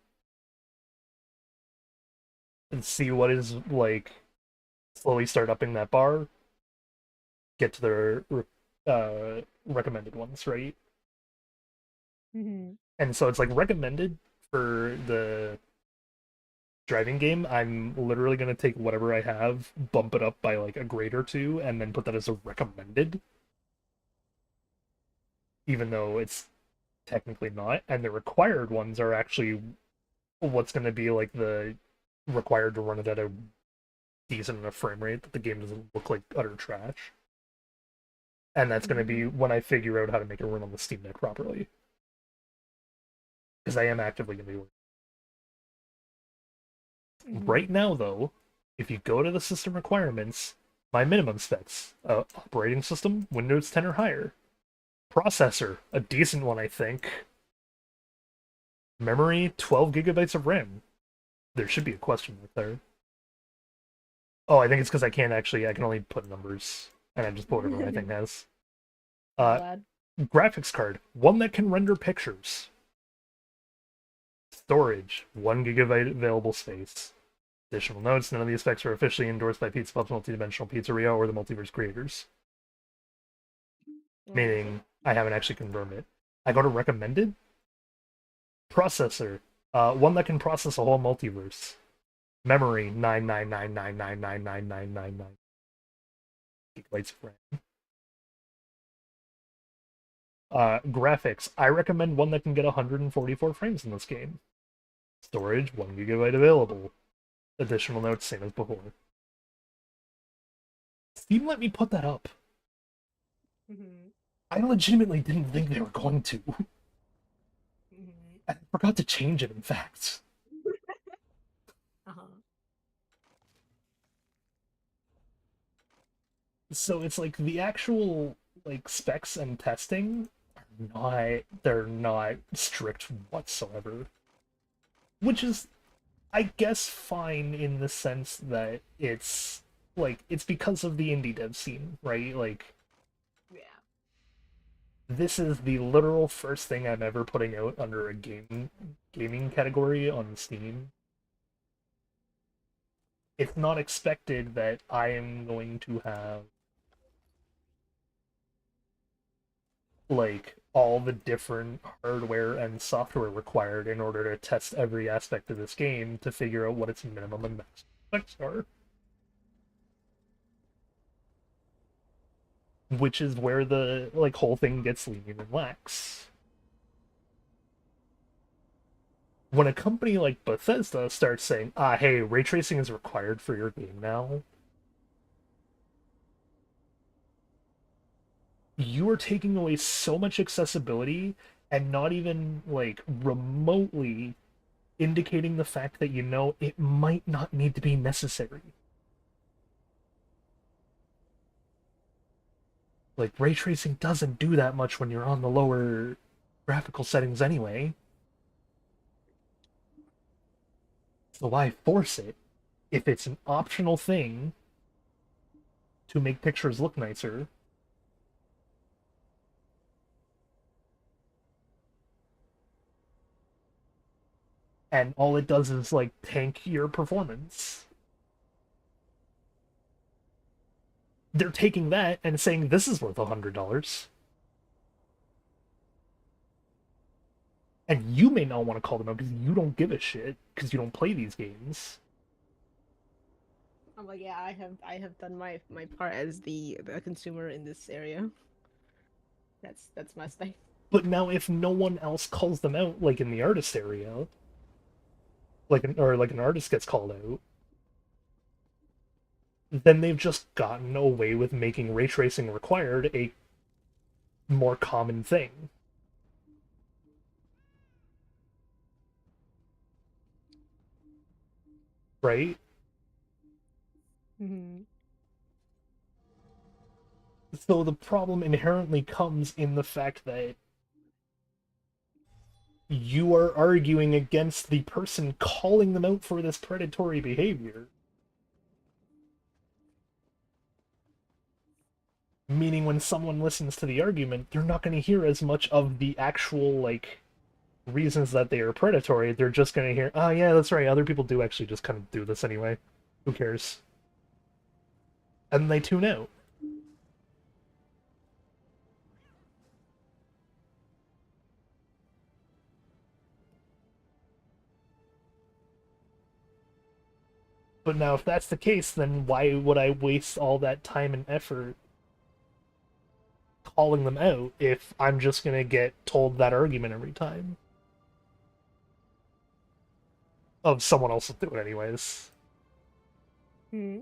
and see what is like slowly start upping that bar, get to their recommended ones, right? Mm-hmm. And so it's like recommended for the driving game. I'm literally gonna take whatever I have, bump it up by like a grade or two, and then put that as a recommended, even though it's technically not. And the required ones are actually what's gonna be like the required to run it at a decent enough frame rate that the game doesn't look like utter trash. And that's gonna be when I figure out how to make it run on the Steam Deck properly. Because I am actively gonna be working. Mm-hmm. Right now, though, if you go to the system requirements, my minimum specs: operating system, Windows 10 or higher, processor, a decent one, I think, memory, 12 gigabytes of RAM. There should be a question mark there. Oh, I think it's because I can only put numbers, and I just put whatever my thing has. My Uh, bad. graphics card, one that can render pictures. Storage, 1 gigabyte available space. Additional notes: none of these specs are officially endorsed by Pizza Pub's Multidimensional Pizzeria or the Multiverse creators. Meaning, I haven't actually confirmed it. I go to recommended processor, one that can process a whole multiverse. Memory 99999999999 gigabytes of RAM. Graphics, I recommend one that can get 144 frames in this game. Storage, 1 gigabyte available. Additional notes, same as before. Steam let me put that up. Mm-hmm. I legitimately didn't think they were going to. Mm-hmm. I forgot to change it, in fact. Uh-huh. So it's like the actual like specs and testing are not strict whatsoever. Which is I guess fine in the sense that it's because of the indie dev scene, right? Like Yeah. this is the literal first thing I'm ever putting out under a gaming category on Steam. It's not expected that I am going to have like all the different hardware and software required in order to test every aspect of this game to figure out what its minimum and max specs are. Which is where the like whole thing gets lenient and lax. When a company like Bethesda starts saying, hey, ray tracing is required for your game now, you are taking away so much accessibility and not even like remotely indicating the fact that you know it might not need to be necessary. Like, ray tracing doesn't do that much when you're on the lower graphical settings anyway. So why force it if it's an optional thing to make pictures look nicer? And all it does is, like, tank your performance. They're taking that and saying this is worth $100. And you may not want to call them out because you don't give a shit because you don't play these games. I'm like, yeah, I have done my part as the consumer in this area. That's my thing. But now if no one else calls them out, like in the artist area, like an artist gets called out, then they've just gotten away with making ray tracing required a more common thing. Right? Mm-hmm. So the problem inherently comes in the fact that you are arguing against the person calling them out for this predatory behavior. Meaning when someone listens to the argument, they're not going to hear as much of the actual, like, reasons that they are predatory. They're just going to hear, oh yeah, that's right, other people do actually just kind of do this anyway. Who cares? And they tune out. But now if that's the case, then why would I waste all that time and effort calling them out if I'm just going to get told that argument every time? Of someone else will do it anyways. Mm-hmm.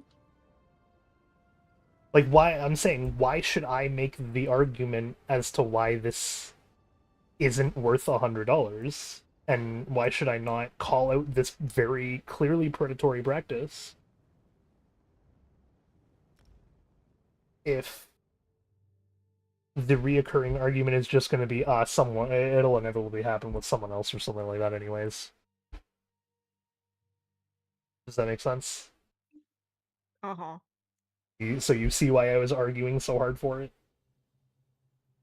Like, why? I'm saying, why should I make the argument as to why this isn't worth $100? And why should I not call out this very clearly predatory practice if the reoccurring argument is just going to be, someone, it'll inevitably happen with someone else or something like that anyways. Does that make sense? Uh-huh. So you see why I was arguing so hard for it?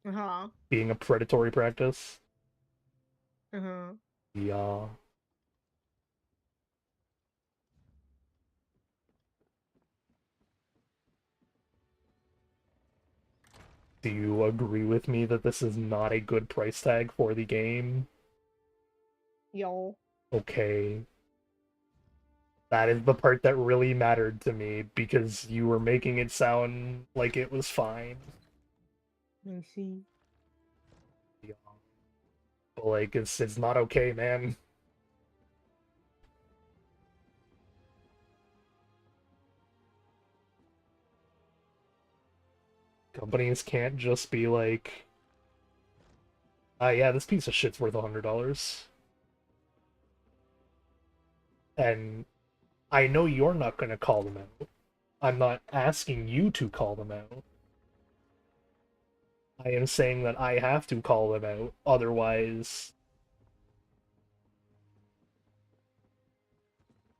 Uh-huh. Being a predatory practice? Uh-huh. Yeah. Do you agree with me that this is not a good price tag for the game? Yall. Okay. That is the part that really mattered to me, because you were making it sound like it was fine. I see. Yeah. But, like, it's not okay, man. Companies can't just be like, yeah, this piece of shit's worth $100. And I know you're not gonna call them out. I'm not asking you to call them out. I am saying that I have to call them out, otherwise,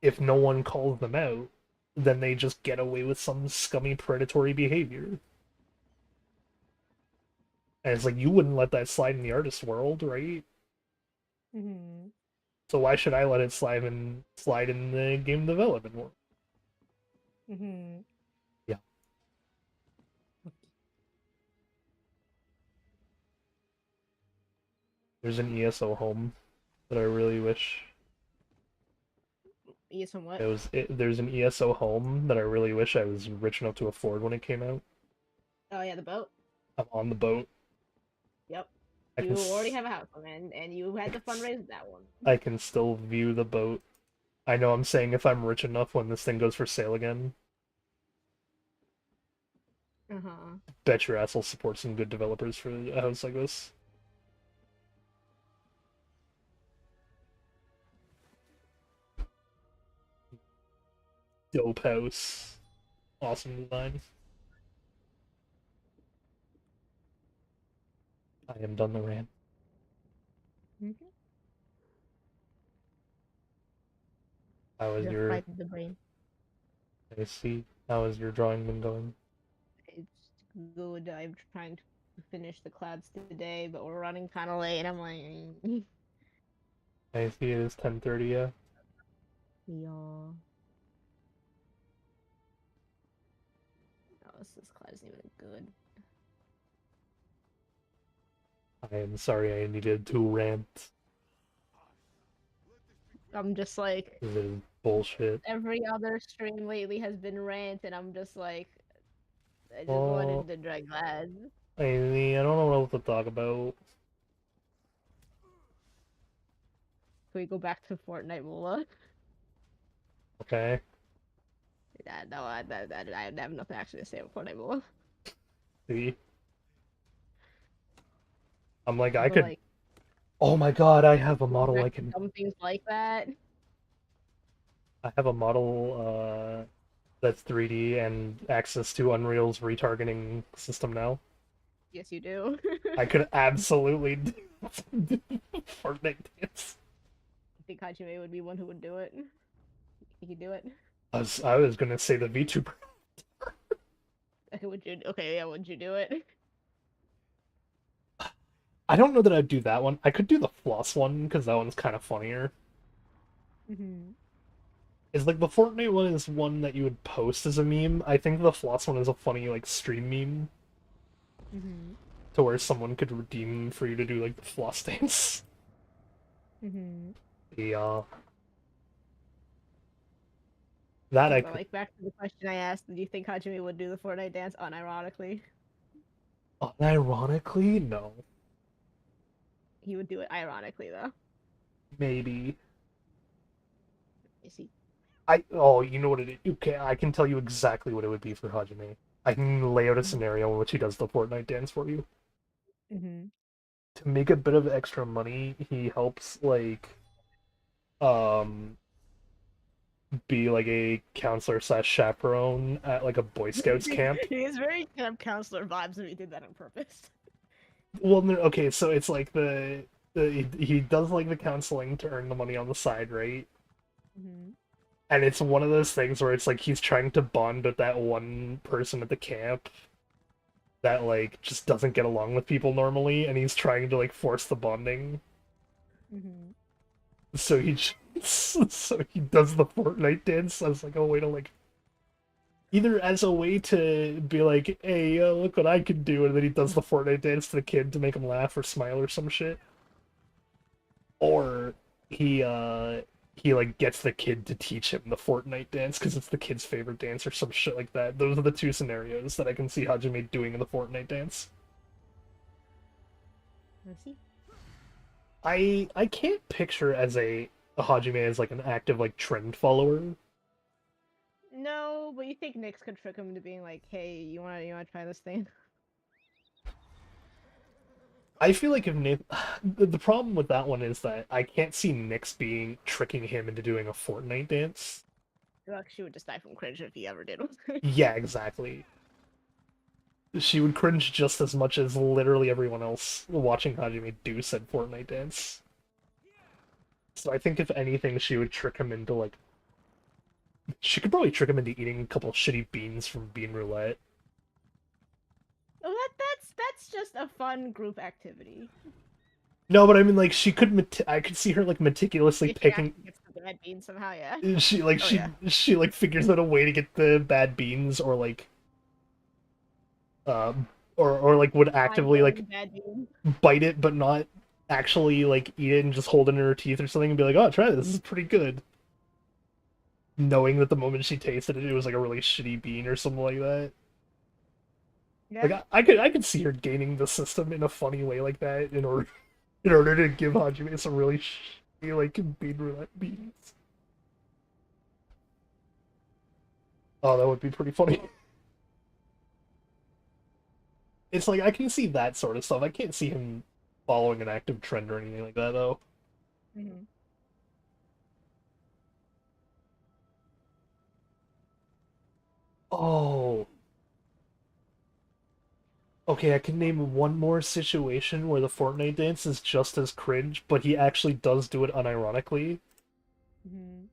if no one calls them out, then they just get away with some scummy predatory behavior. And it's like, you wouldn't let that slide in the artist world, right? Mm-hmm. So why should I let it slide in the game development world? Mm-hmm. Yeah. There's an ESO home that I really wish. ESO what? There's an ESO home that I really wish I was rich enough to afford when it came out. Oh yeah, the boat. I'm on the boat. Yep. I You can already have a house, man, and you had to fundraise that one. I can still view the boat. I know I'm saying if I'm rich enough when this thing goes for sale again. Uh-huh. Bet your ass will support some good developers for a house like this. Dope house. Awesome design. I am done the rant. Mm-hmm. How is Just your... fried the brain. I see. How has your drawing been going? It's good. I'm trying to finish the clouds today, but we're running kind of late. I'm like, I see it is 10:30, yeah. yeah. Oh, this cloud isn't even good. I am sorry I needed to rant. I'm just like, This is bullshit. every other stream lately has been rant, and I'm just like, I just Well, wanted to drag that. I mean, I don't know what to talk about. Can we go back to Fortnite Moolah? Okay? Yeah, no, I have nothing actually to say about Fortnite Moolah. See? I'm like, I But could... like, Oh my god, I have a going model back I to can... dumb things like that. I have a model, that's 3D and access to Unreal's retargeting system now. Yes, you do. I could absolutely do Fortnite dance. I think Hajime would be one who would do it. He could do it. I was gonna say the VTuber. Okay, would you? Okay, yeah, would you do it? I don't know that I'd do that one. I could do the floss one, because that one's kind of funnier. Mm-hmm. It's like the Fortnite one is one that you would post as a meme. I think the floss one is a funny, like, stream meme. Mm-hmm. To where someone could redeem for you to do, like, the floss dance. Mm-hmm. Yeah. That I But could... like back to the question I asked, do you think Hajime would do the Fortnite dance unironically? Unironically? No. He would do it ironically though. Maybe. Is he? Oh, you know what it is? Okay, I can tell you exactly what it would be for Hajime. I can lay out a scenario in which he does the Fortnite dance for you. Mm-hmm. To make a bit of extra money, he helps, like, um, be like a counselor slash chaperone at like a Boy Scouts camp. He is very camp counselor vibes if he did that on purpose. Well, no, okay, so it's like he does like the counseling to earn the money on the side, right? Mm-hmm. And it's one of those things where it's like he's trying to bond with that one person at the camp that like just doesn't get along with people normally, and he's trying to like force the bonding. Mm-hmm. So so he does the Fortnite dance as like a way to like either as a way to be like, hey, look what I can do, and then he does the Fortnite dance to the kid to make him laugh or smile or some shit. Or he like gets the kid to teach him the Fortnite dance because it's the kid's favorite dance or some shit like that. Those are the two scenarios that I can see Hajime doing in the Fortnite dance. Let's see. I can't picture as a Hajime as like an active like trend follower. No, but you think Nyx could trick him into being like, "Hey, you wanna try this thing?" I feel like if Nick, the problem with that one is that I can't see Nyx tricking him into doing a Fortnite dance. Like, she would just die from cringe if he ever did. Yeah, exactly. She would cringe just as much as literally everyone else watching Hajime do said Fortnite dance. So I think if anything, she would trick him into like, she could probably trick him into eating a couple shitty beans from Bean Roulette. Oh, that's just a fun group activity. No, but I mean, like, she could. I could see her like meticulously If she picking. actually gets the bad bean somehow, yeah. She like Oh, yeah. she like figures out a way to get the bad beans, or like, or like would actively Mind-blowing like bad bean. bite it, but not actually like eat it and just hold it in her teeth or something, and be like, "Oh, try this. This is pretty good." Knowing that the moment she tasted it, it was like a really shitty bean or something like that. Yeah. Like I could see her gaining the system in a funny way like that in order to give Hajime some really shitty like bean roulette beans. Oh, that would be pretty funny. It's like I can see that sort of stuff. I can't see him following an active trend or anything like that, though. Mm-hmm. Oh. Okay, I can name one more situation where the Fortnite dance is just as cringe, but he actually does do it unironically. Mm-hmm.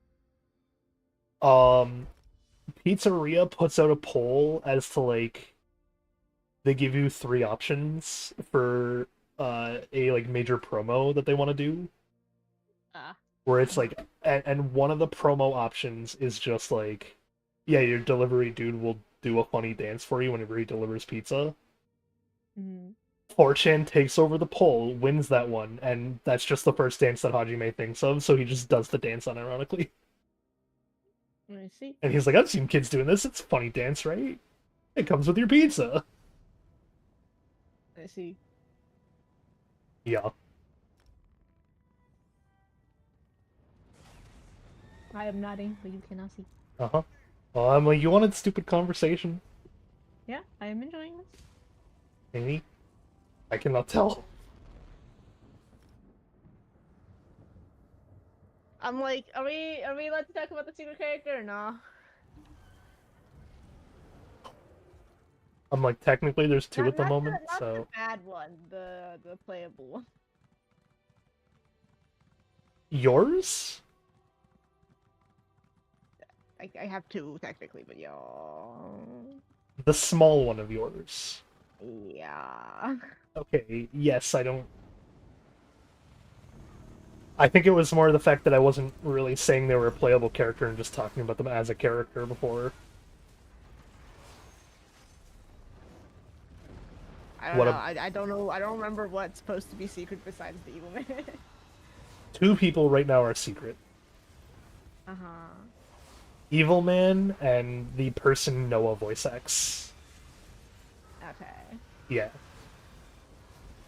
Pizzeria puts out a poll as to like they give you three options for a like major promo that they want to do, Ah. where it's like and one of the promo options is just like, yeah, your delivery dude will do a funny dance for you whenever he delivers pizza. Mm-hmm. 4chan takes over the poll, wins that one, and that's just the first dance that Hajime thinks of, so he just does the dance unironically. I see. And he's like, I've seen kids doing this, it's a funny dance, right? It comes with your pizza. I see. Yeah. I am nodding, but you cannot see. Uh-huh. Well, I'm like, you wanted stupid conversation? Yeah, I am enjoying this. Amy? I cannot tell. I'm like, are we allowed to talk about the secret character or no? I'm like, technically there's two at the Not moment, not so... the bad one, the playable one. Yours? I have two technically, but yo. The small one of yours. Yeah. Okay, yes, I don't... I think it was more the fact that I wasn't really saying they were a playable character and just talking about them as a character before. I don't What know. a- I don't know. I don't remember what's supposed to be secret besides the evil man. Two people right now are secret. Uh-huh. Evil Man and the person Noah voice acts. Okay. Yeah.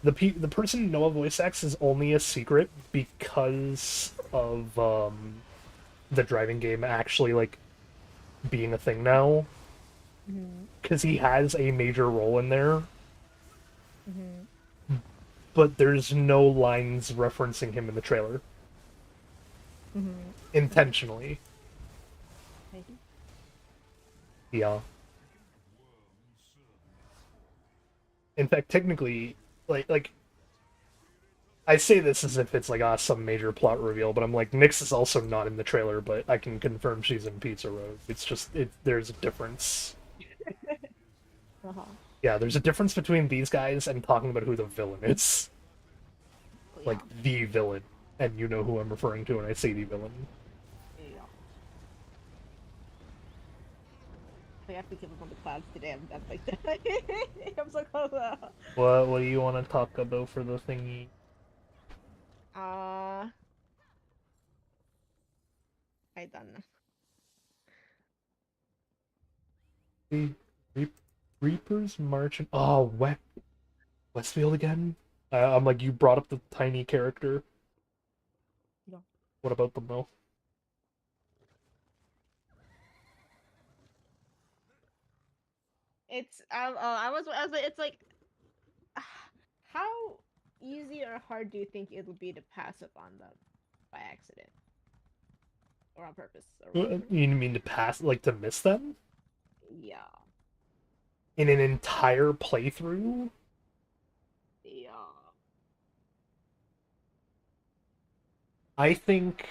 The person Noah voice acts is only a secret because of the driving game actually like being a thing now. Mm-hmm. Because he has a major role in there, Mm-hmm. but there's no lines referencing him in the trailer. Mm-hmm. Intentionally. Maybe. Yeah. In fact, technically, like I say this as if it's like some major plot reveal, but I'm like, Nyx is also not in the trailer, but I can confirm she's in Pizza Road. It's just there's a difference. Uh-huh. Yeah, there's a difference between these guys and talking about who the villain is. Yeah. Like the villain, and you know who I'm referring to when I say the villain. Yeah. I have to give up on the clouds today. I'm like that. I'm so close. What do you want to talk about for the thingy? I don't know. Reapers marching. Oh, Westfield again? I'm like, you brought up the tiny character. Yeah. What about them though? It's it's like how easy or hard do you think it would be to pass up on them by accident or on purpose or whatever? You mean to pass, like to miss them? Yeah. In an entire playthrough? Yeah. I think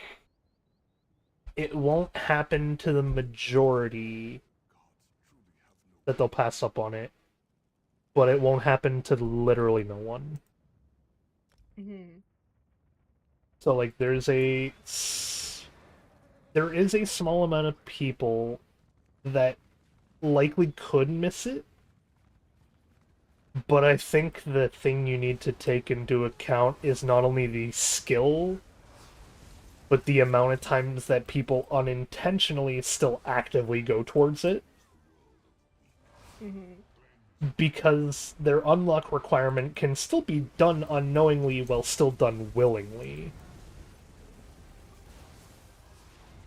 it won't happen to the majority that they'll pass up on it, but it won't happen to literally no one. Mm-hmm. So like there is a small amount of people that likely could miss it, but I think the thing you need to take into account is not only the skill, but the amount of times that people unintentionally still actively go towards it. Mm-hmm. Because their unlock requirement can still be done unknowingly while still done willingly.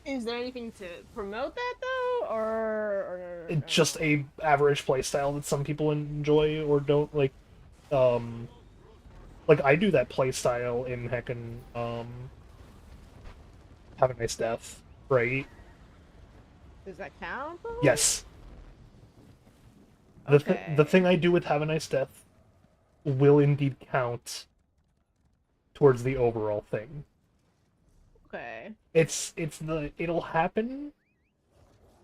Is there anything to promote that though, or It's just a average playstyle that some people enjoy or don't like. Like I do that playstyle in heckin' Have a Nice Death, right? does that count? Though? Yes. Okay. The thing I do with Have a Nice Death will indeed count towards the overall thing. Okay. It'll happen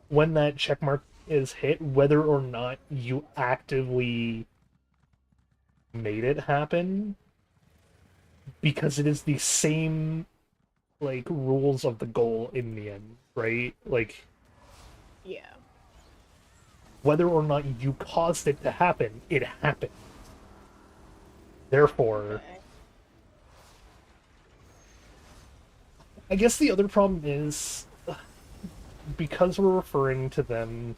when that checkmark is hit, whether or not you actively made it happen, because it is the same like rules of the goal in the end, right? Like Yeah. whether or not you caused it to happen, it happened. Therefore, Okay. I guess the other problem is because we're referring to them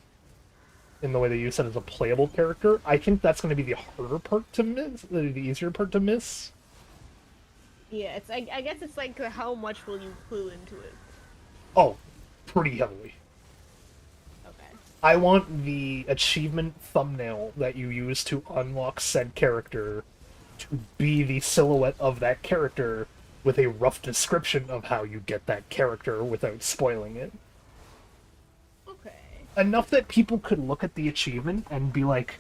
in the way that you said as a playable character, I think that's going to be the harder part to miss, the easier part to miss. Yeah, it's I guess it's like how much will you clue into it? Oh, pretty heavily. Okay. I want the achievement thumbnail that you use to unlock said character to be the silhouette of that character with a rough description of how you get that character without spoiling it. Okay. Enough that people could look at the achievement and be like,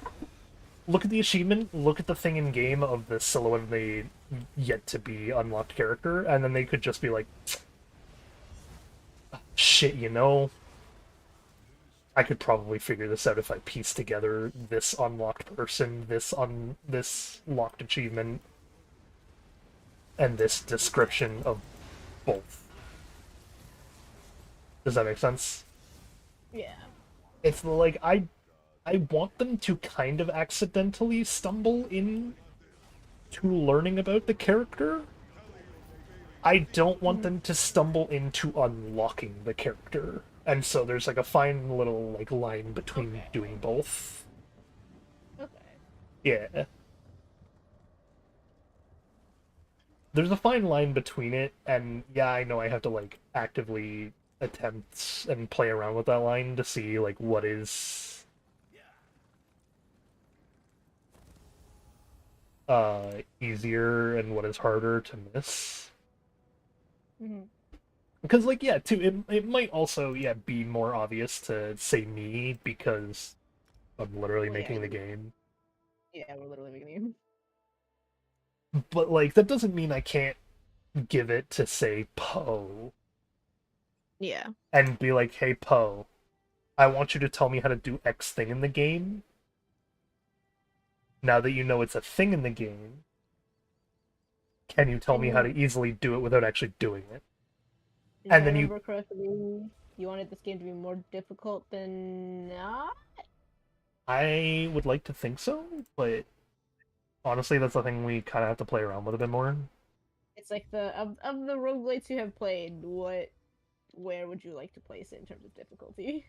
look at the achievement, look at the thing in game of the silhouette of the yet to be unlocked character, and then they could just be like, shit, you know, I could probably figure this out if I piece together this unlocked person, this locked achievement, and this description of both. Does that make sense? Yeah. It's like I want them to kind of accidentally stumble in to learning about the character. I don't want them to stumble into unlocking the character. And so there's like a fine little like line between doing both. Okay. Yeah. There's a fine line between it, and yeah, I know I have to like actively attempt and play around with that line to see like what is easier and what is harder to miss. Mm-hmm. Because like yeah, too it might also yeah be more obvious to say me because I'm literally Well, yeah, making the game. Yeah, we're literally making But like that doesn't mean I can't give it to say Poe Yeah. and be like, hey Poe, I want you to tell me how to do X thing in the game. Now that you know it's a thing in the game, can you tell me how to easily do it without actually doing it? If And I then you remember correctly, you wanted this game to be more difficult than not? I would like to think so, but honestly that's the thing we kinda have to play around with a bit more. It's like of the roguelites you have played, where would you like to place it in terms of difficulty?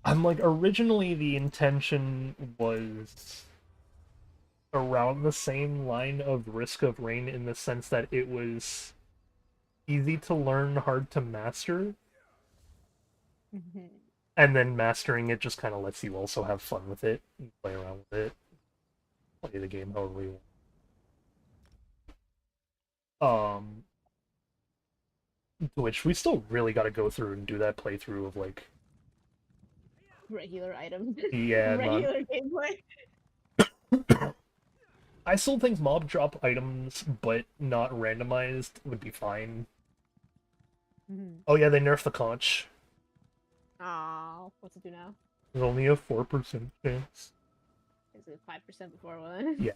I'm like, originally the intention was around the same line of Risk of Rain in the sense that it was easy to learn, hard to master, and then mastering it just kind of lets you also have fun with it, and play around with it, play the game however you want. Which we still really got to go through and do that playthrough of like Regular items. yeah, Regular gameplay. I still think mob drop items, but not randomized, would be fine. Oh yeah, they nerfed the conch. Oh, what's it do now? There's only a 4% chance. Is it 5% before one? Yeah.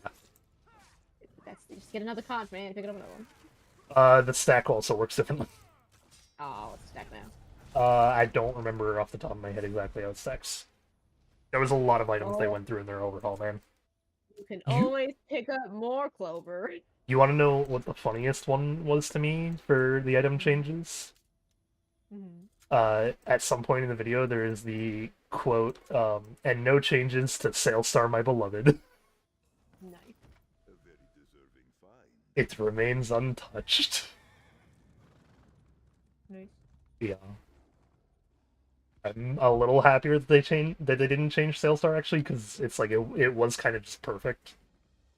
That's just get another conch, man. Pick it up another one. The stack also works differently. Oh, it's stacked now. I don't remember off the top of my head exactly how it stacks. There was a lot of items they went through in their overhaul, man. You can always pick up more clover. You want to know what the funniest one was to me for the item changes? At some point in the video, there is the quote, and no changes to Sailstar, my beloved. Nice. A very deserving find. It remains untouched. Nice. Yeah. I'm a little happier that they didn't change Sailstar actually, because it's like it was kind of just perfect.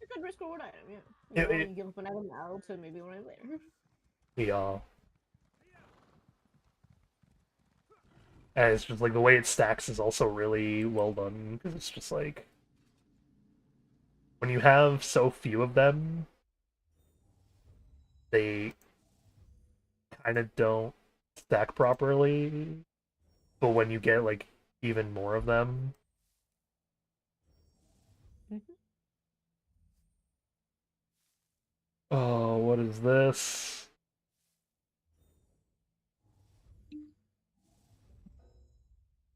A good risk reward item, yeah. It- You give up an item now to maybe one item later. Yeah. And it's just like the way it stacks is also really well done, because it's just like when you have so few of them, they kind of don't stack properly. But when you get like even more of them, oh, what is this?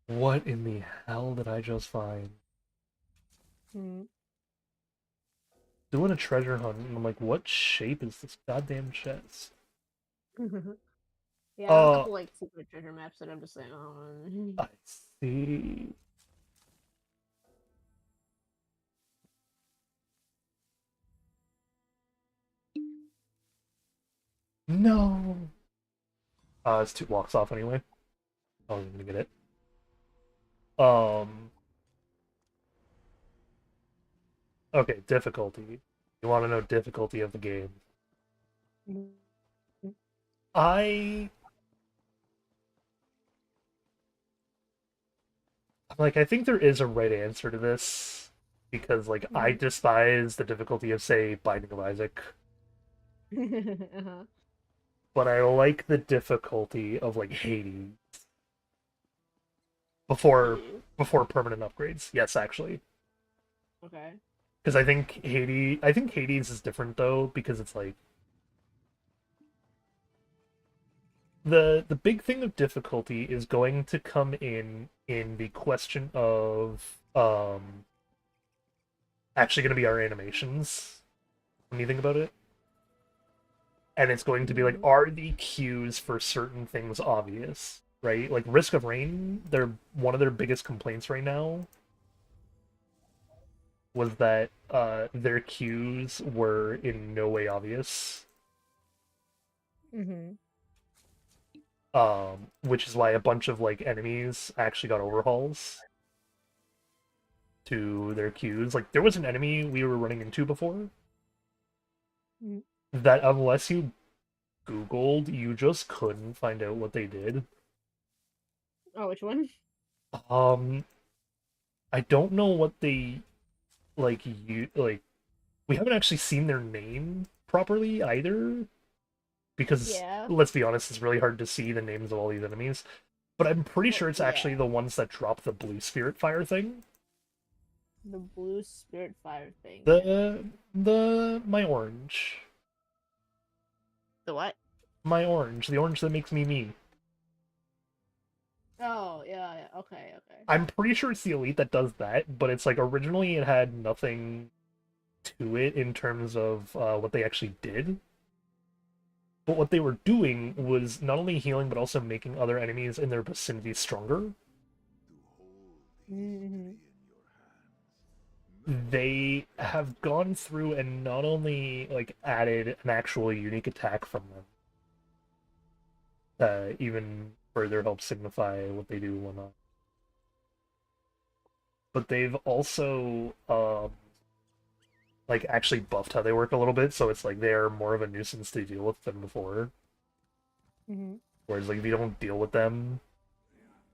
What in the hell did I just find? Doing a treasure hunt, and I'm like, what shape is this goddamn chest? Yeah, I have a couple like secret treasure maps that I'm just saying, oh. I see. No. It's 2 blocks off anyway. I wasn't gonna get it. Okay, difficulty. You want to know difficulty of the game? I I think there is a right answer to this because like I despise the difficulty of say Binding of Isaac, but I like the difficulty of like Hades before permanent upgrades. Yes, actually. Okay. Because I think Hades is different though because it's like the big thing of difficulty is going to come in the question of actually going to be our animations when you think about it. And it's going to be like, are the cues for certain things obvious, right? Like Risk of Rain, one of their biggest complaints right now was that their cues were in no way obvious. Which is why a bunch of like enemies actually got overhauls to their cues. Like there was an enemy we were running into before that unless you Googled, you just couldn't find out what they did. Oh, which one? I don't know what they like. We haven't actually seen their name properly either, because let's be honest, it's really hard to see the names of all these enemies. But I'm pretty sure it's actually the ones that drop the blue spirit fire thing. The blue spirit fire thing. My orange. The what? My orange. The orange that makes me me. Oh, yeah, okay. I'm pretty sure it's the elite that does that, but it's like originally it had nothing to it in terms of what they actually did. But what they were doing was not only healing, but also making other enemies in their vicinity stronger. They have gone through and not only like added an actual unique attack from them, even further help signify what they do and whatnot. But they've also like actually buffed how they work a little bit, so it's like they're more of a nuisance to deal with than before. Whereas like if you don't deal with them,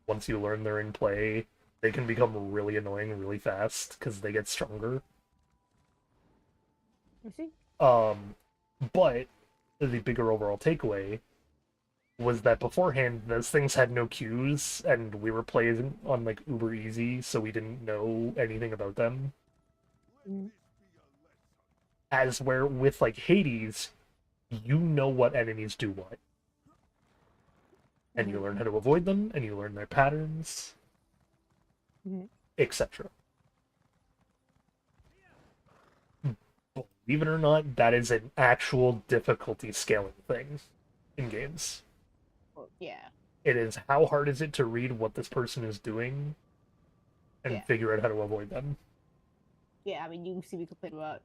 once you learn they're in play, they can become really annoying really fast because they get stronger. I see. But the bigger overall takeaway was that beforehand those things had no cues, and we were playing on like uber easy, so we didn't know anything about them. As where with like Hades, you know what enemies do what. And you learn how to avoid them, and you learn their patterns, etc. Believe it or not, that is an actual difficulty scaling thing in games. Well, yeah. It is how hard is it to read what this person is doing and figure out how to avoid them. Yeah, I mean, you see me complain about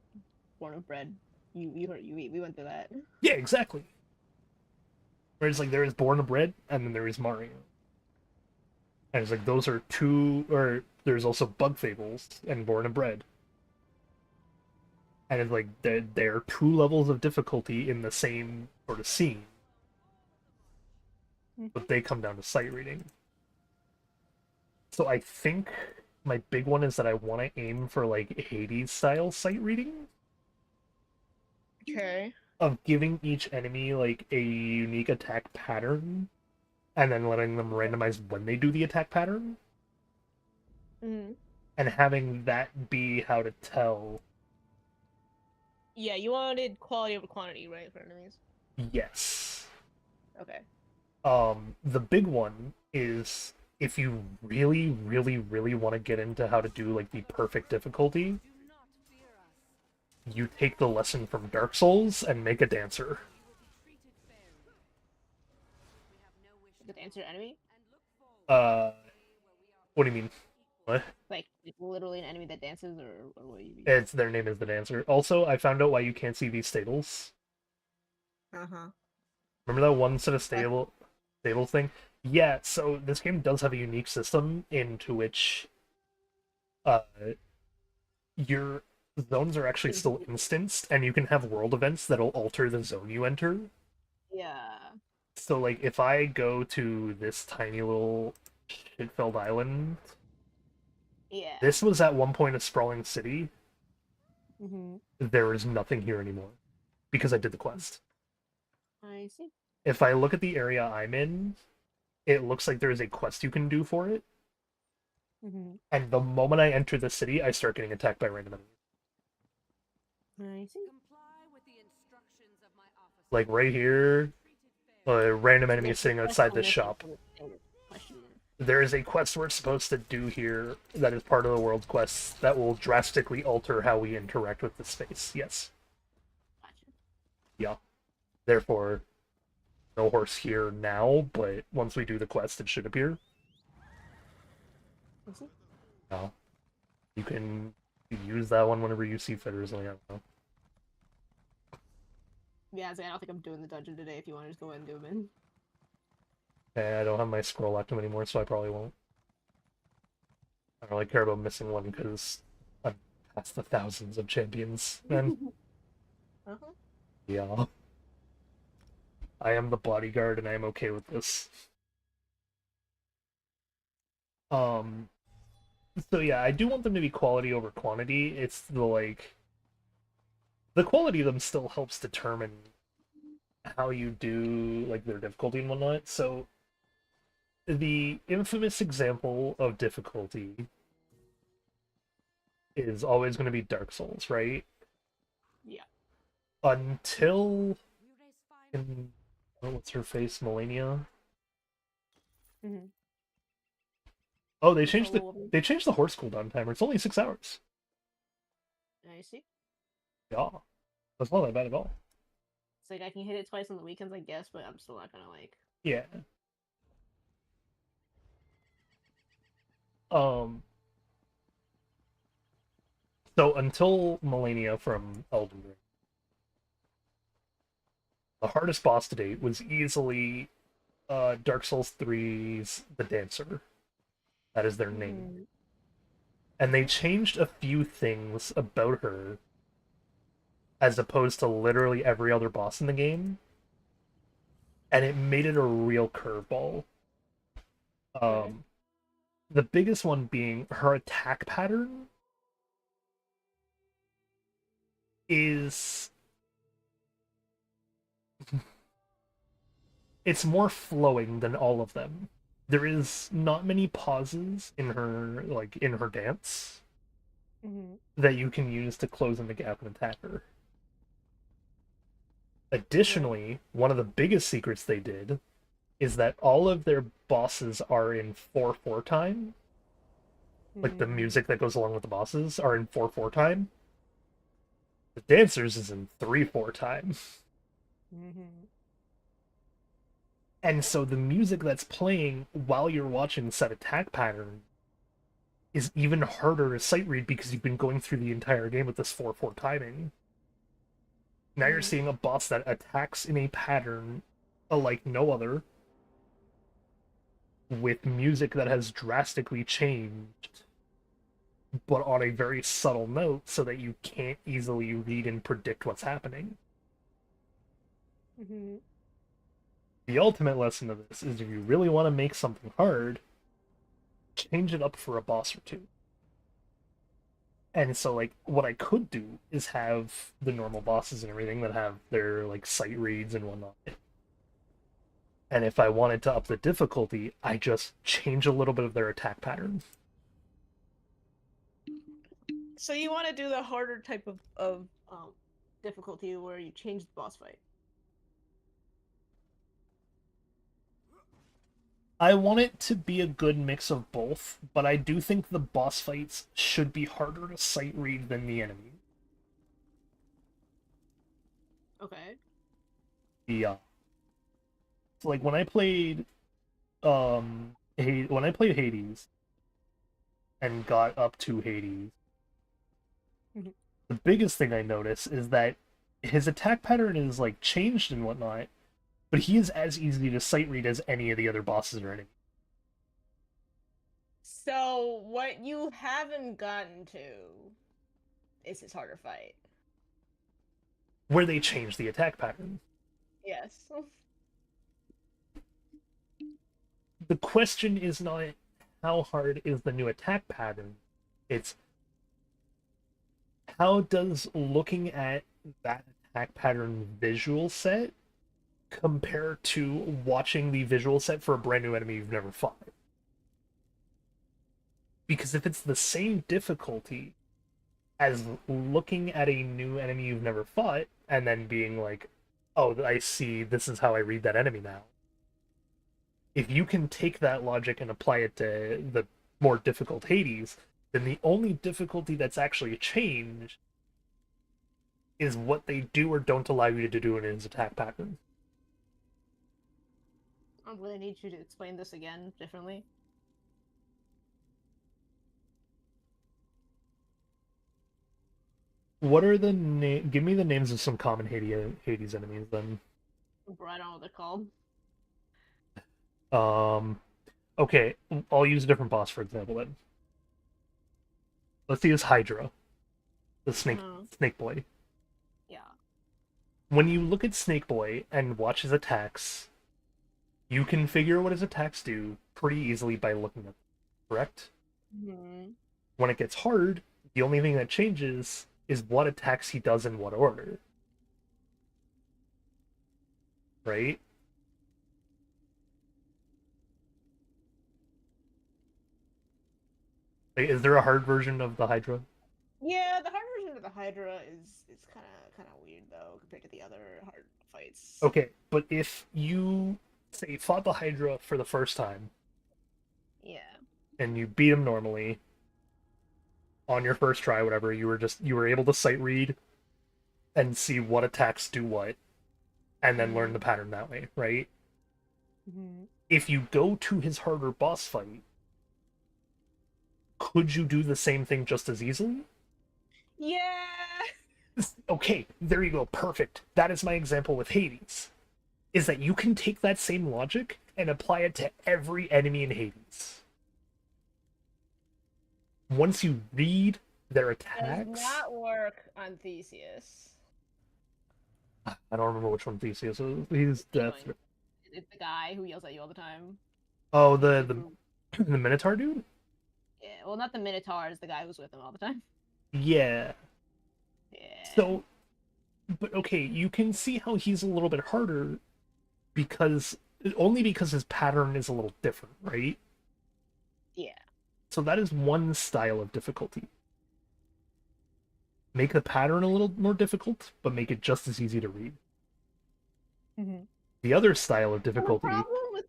Born of Bread we went through that. Yeah, exactly. Whereas like there is Born and Bred, and then there is Mario. And it's like those are two, or there's also Bug Fables and Born and Bred. And it's like they're two levels of difficulty in the same sort of scene, but they come down to sight reading. So I think my big one is that I want to aim for like Hades style sight reading. Okay. Of giving each enemy like a unique attack pattern, and then letting them randomize when they do the attack pattern, Mm-hmm. and having that be how to tell. Yeah, you wanted quality over quantity, right, for enemies? Yes. Okay. The big one is if you really, really, really want to get into how to do like the perfect difficulty, you take the lesson from Dark Souls and make a dancer. The dancer enemy? What do you mean? What? Like literally an enemy that dances, or what do you mean? It's their name is the dancer. Also, I found out why you can't see these stables. Uh-huh. Remember that one set of stable thing? Yeah, so this game does have a unique system into which your zones are actually still instanced, and you can have world events that'll alter the zone you enter. Yeah. So like if I go to this tiny little shit-filled island, Yeah. this was at one point a sprawling city. Mm-hmm. There is nothing here anymore because I did the quest. I see. If I look at the area I'm in, it looks like there is a quest you can do for it. Mm-hmm. And the moment I enter the city, I start getting attacked by random enemies. I see. Like right here, a random enemy is sitting outside this shop. There is a quest we're supposed to do here that is part of the world's quests that will drastically alter how we interact with the space. Yes. Gotcha. Yeah. Therefore, no horse here now, but once we do the quest, it should appear. I see. No. You can use that one whenever you see fit or something. I don't know. Yeah, I don't think I'm doing the dungeon today. If you want to just go ahead and do them in. I don't have my scroll active anymore, so I probably won't. I don't really care about missing one because I'm past the thousands of champions, man. Uh-huh. Yeah. I am the bodyguard and I am okay with this. So yeah, I do want them to be quality over quantity. It's the quality of them still helps determine how you do like their difficulty and whatnot. So the infamous example of difficulty is always going to be Dark Souls, right? Yeah. Until what's her face, Melania? Mm-hmm. Oh, they changed the horse cooldown timer. It's only 6 hours. I see. Yeah, that's not that bad at all. It's like I can hit it twice on the weekends, I guess, but I'm still not gonna like. Yeah. So until Melania from Elden Ring, the hardest boss to date was easily Dark Souls 3's The Dancer. That is their name. And they changed a few things about her as opposed to literally every other boss in the game. And it made it a real curveball. The biggest one being her attack pattern is it's more flowing than all of them. There is not many pauses in her dance that you can use to close in the gap and attack her. Additionally, one of the biggest secrets they did is that all of their bosses are in 4/4 time. Like the music that goes along with the bosses are in 4/4 time. The dancers is in 3/4 time. And so the music that's playing while you're watching set attack pattern is even harder to sight read because you've been going through the entire game with this 4/4 timing. Now you're seeing a boss that attacks in a pattern like no other, with music that has drastically changed, but on a very subtle note so that you can't easily read and predict what's happening. Mm-hmm. The ultimate lesson of this is if you really want to make something hard, change it up for a boss or two. And so, like, what I could do is have the normal bosses and everything that have their, like, sight reads and whatnot. And if I wanted to up the difficulty, I just change a little bit of their attack patterns. So you want to do the harder type of difficulty where you change the boss fight. I want it to be a good mix of both, but I do think the boss fights should be harder to sight read than the enemy. Okay. Yeah. So, like, when I played Hades and got up to Hades, Mhm. the biggest thing I notice is that his attack pattern is, like, changed and whatnot, but he is as easy to sight read as any of the other bosses or enemies. So what you haven't gotten to is his harder fight. Where they change the attack pattern. Yes. The question is not how hard is the new attack pattern, it's how does looking at that attack pattern visual set compare to watching the visual set for a brand new enemy you've never fought? Because if it's the same difficulty as looking at a new enemy you've never fought and then being like, oh, I see, this is how I read that enemy now. If you can take that logic and apply it to the more difficult Hades, then the only difficulty that's actually changed is what they do or don't allow you to do in his attack pattern. I'm gonna need you to explain this again differently. What are the give me the names of some common Hades enemies then. Bro, I don't know what they're called. Okay, I'll use a different boss for example then. Let's use Hydra, the snake boy. Yeah. When you look at Snake Boy and watch his attacks, you can figure what his attacks do pretty easily by looking at them, correct? Mm-hmm. When it gets hard, the only thing that changes is what attacks he does in what order. Right? Like, is there a hard version of the Hydra? Yeah, the hard version of the Hydra is kind of weird though compared to the other hard fights. Okay, but if you say fought the Hydra for the first time Yeah. and you beat him normally on your first try, whatever, you were able to sight read and see what attacks do what, and then learn the pattern that way, right? Mm-hmm. If you go to his harder boss fight, could you do the same thing just as easily? Yeah. Okay, there you go, perfect. That is my example with Hades. Is that you can take that same logic and apply it to every enemy in Hades. Once you read their attacks... Does not work on Theseus. I don't remember which one Theseus is. He's death. It's the guy who yells at you all the time. Oh, the Minotaur dude? Yeah, well, not the Minotaur, it's the guy who's with him all the time. Yeah. Yeah. So, but okay, you can see how he's a little bit harder only because his pattern is a little different, right? Yeah. So that is one style of difficulty. Make the pattern a little more difficult, but make it just as easy to read. Mm-hmm. The other style of difficulty... The problem with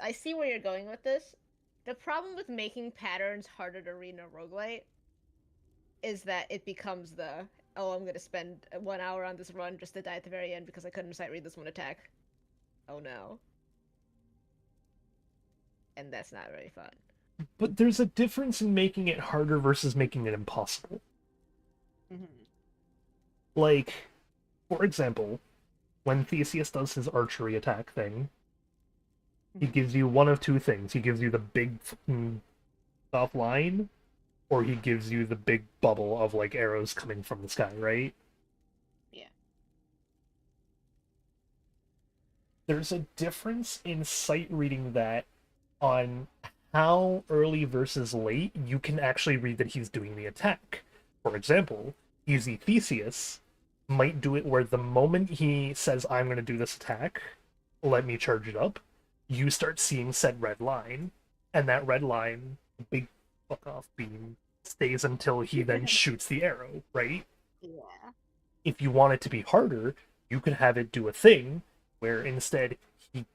I see where you're going with this. The problem with making patterns harder to read in a roguelite is that it becomes I'm gonna spend 1 hour on this run just to die at the very end because I couldn't sight read this one attack. Oh no. And that's not very fun. But there's a difference in making it harder versus making it impossible. Mm-hmm. Like, For example, when Theseus does his archery attack thing, he gives you one of two things. He gives you the big fucking off line, or he gives you the big bubble of like arrows coming from the sky, right? Yeah. There's a difference in sight reading that on how early versus late you can actually read that he's doing the attack. For example, Easy Theseus might do it where the moment he says, I'm going to do this attack, let me charge it up, you start seeing said red line, and that red line, big fuck off beam, stays until he then shoots the arrow, right? Yeah. If you want it to be harder, you can have it do a thing where instead he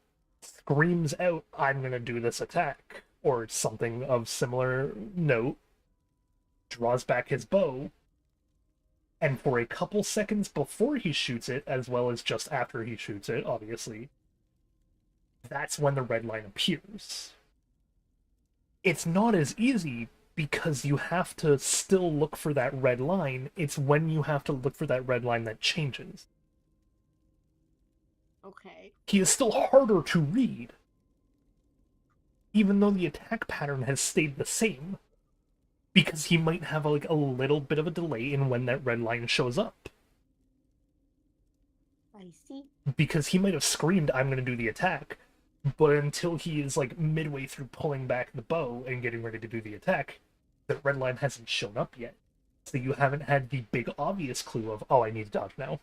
screams out, I'm going to do this attack, or something of similar note, draws back his bow, and for a couple seconds before he shoots it, as well as just after he shoots it, obviously, that's when the red line appears. It's not as easy because you have to still look for that red line. It's when you have to look for that red line that changes. Okay. He is still harder to read, even though the attack pattern has stayed the same, because he might have like a little bit of a delay in when that red line shows up. I see. Because he might have screamed, I'm going to do the attack, but until he is like midway through pulling back the bow and getting ready to do the attack, the red line hasn't shown up yet. So you haven't had the big obvious clue of, oh, I need to dodge now.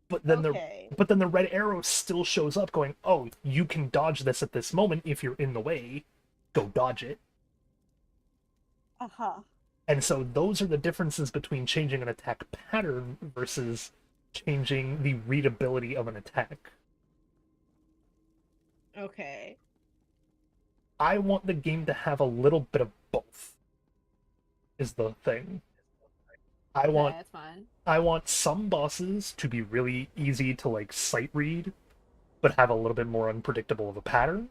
But then the red arrow still shows up going, oh, you can dodge this at this moment if you're in the way. Go dodge it. Uh-huh. And so those are the differences between changing an attack pattern versus changing the readability of an attack. Okay. I want the game to have a little bit of both, is the thing. That's fine. I want some bosses to be really easy to like sight read, but have a little bit more unpredictable of a pattern.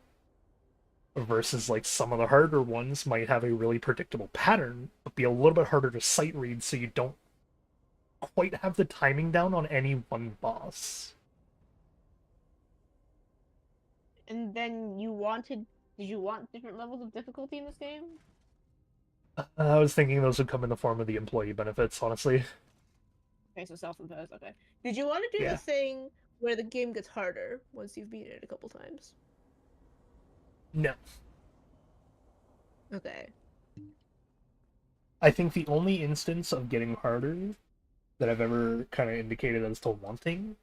Versus like some of the harder ones might have a really predictable pattern, but be a little bit harder to sight read so you don't quite have the timing down on any one boss. And then did you want different levels of difficulty in this game? I was thinking those would come in the form of the employee benefits, honestly. Okay, so self-imposed, okay. Did you want to do Yeah. the thing where the game gets harder once you've beaten it a couple times? No. Okay. I think the only instance of getting harder that I've ever kind of indicated as to wanting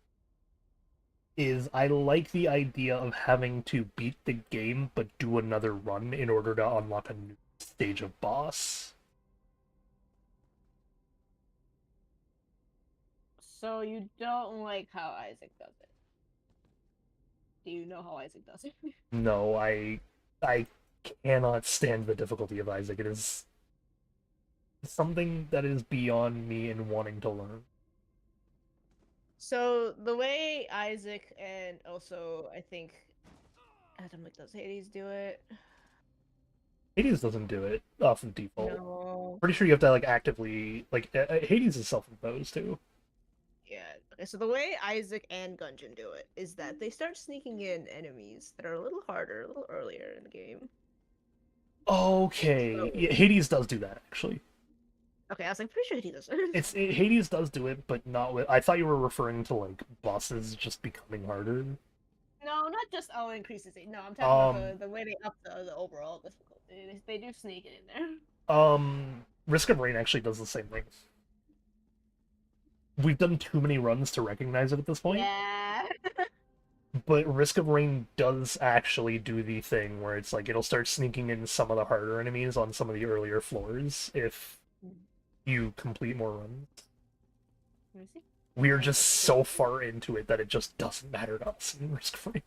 is I like the idea of having to beat the game but do another run in order to unlock a new stage of boss. So you don't like how Isaac does it? Do you know how Isaac does it? No, I cannot stand the difficulty of Isaac. It is something that is beyond me in wanting to learn. So the way Isaac and also I think Adam does Hades do it. Hades doesn't do it off of default. No. Pretty sure you have to like actively like Hades is self-imposed too. Yeah. Okay, so the way Isaac and Gungeon do it is that they start sneaking in enemies that are a little harder, a little earlier in the game. Okay, So- yeah, Hades does do that actually. Okay, I was like, pretty sure he does it. Hades does do it, but not with. I thought you were referring to like bosses just becoming harder. No, not just increases it. No, I'm talking about the way they up the overall difficulty. They do sneak it in there. Risk of Rain actually does the same thing. We've done too many runs to recognize it at this point. Yeah. But Risk of Rain does actually do the thing where it's like it'll start sneaking in some of the harder enemies on some of the earlier floors if you complete more runs. Let me see. We are just so far into it that it just doesn't matter to us in Risk of Rain.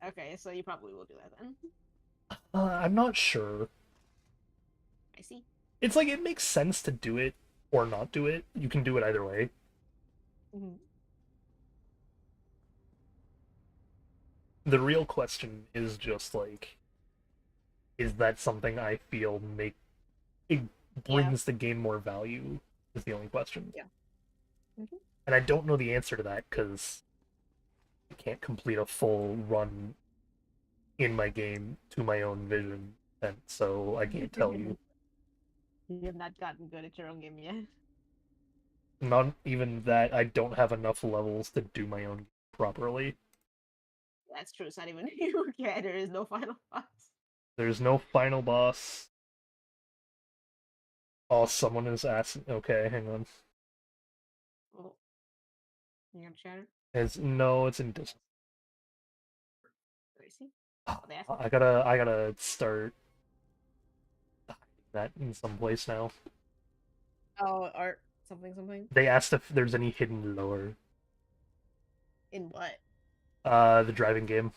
Okay, so you probably will do that then. I'm not sure. I see. It's like it makes sense to do it or not do it. You can do it either way. Mm-hmm. The real question is just like, is that something I feel it brings the game more value? Is the only question. Yeah. Mm-hmm. And I don't know the answer to that because I can't complete a full run in my game to my own vision, and so I can't tell you. You have not gotten good at your own game yet. Not even that, I don't have enough levels to do my own properly. That's true. It's not even you. Yeah, there is no final boss. There's no final boss. Oh, someone is asking. Okay, hang on. Oh, you gonna chatter? No, it's in Discord. Let me see. Oh, they asked. I gotta start that in some place now. Oh, art something something. They asked if there's any hidden lore. In what? The driving game.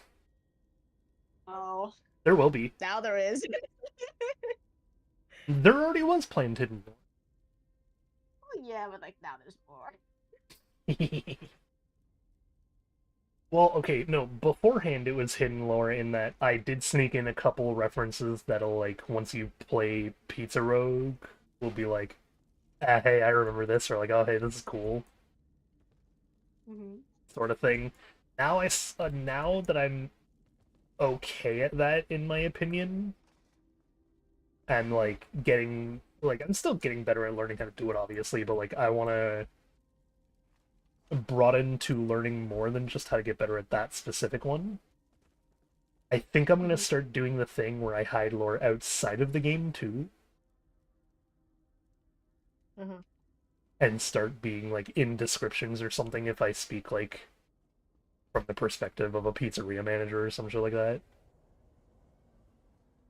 Oh, There will be. now there is. There already was planned hidden lore. Oh, yeah, but like now there's more. Well, okay, no, beforehand it was hidden lore in that I did sneak in a couple references that'll, like, once you play Pizza Rogue, will be like, ah, hey, I remember this, or like, oh, hey, this is cool, sort of thing. Now now that I'm okay at that, in my opinion, and, like, I'm still getting better at learning how to do it, obviously, but, like, I want to broaden to learning more than just how to get better at that specific one. I think I'm gonna start doing the thing where I hide lore outside of the game too. And start being like in descriptions or something if I speak like from the perspective of a pizzeria manager or some shit like that.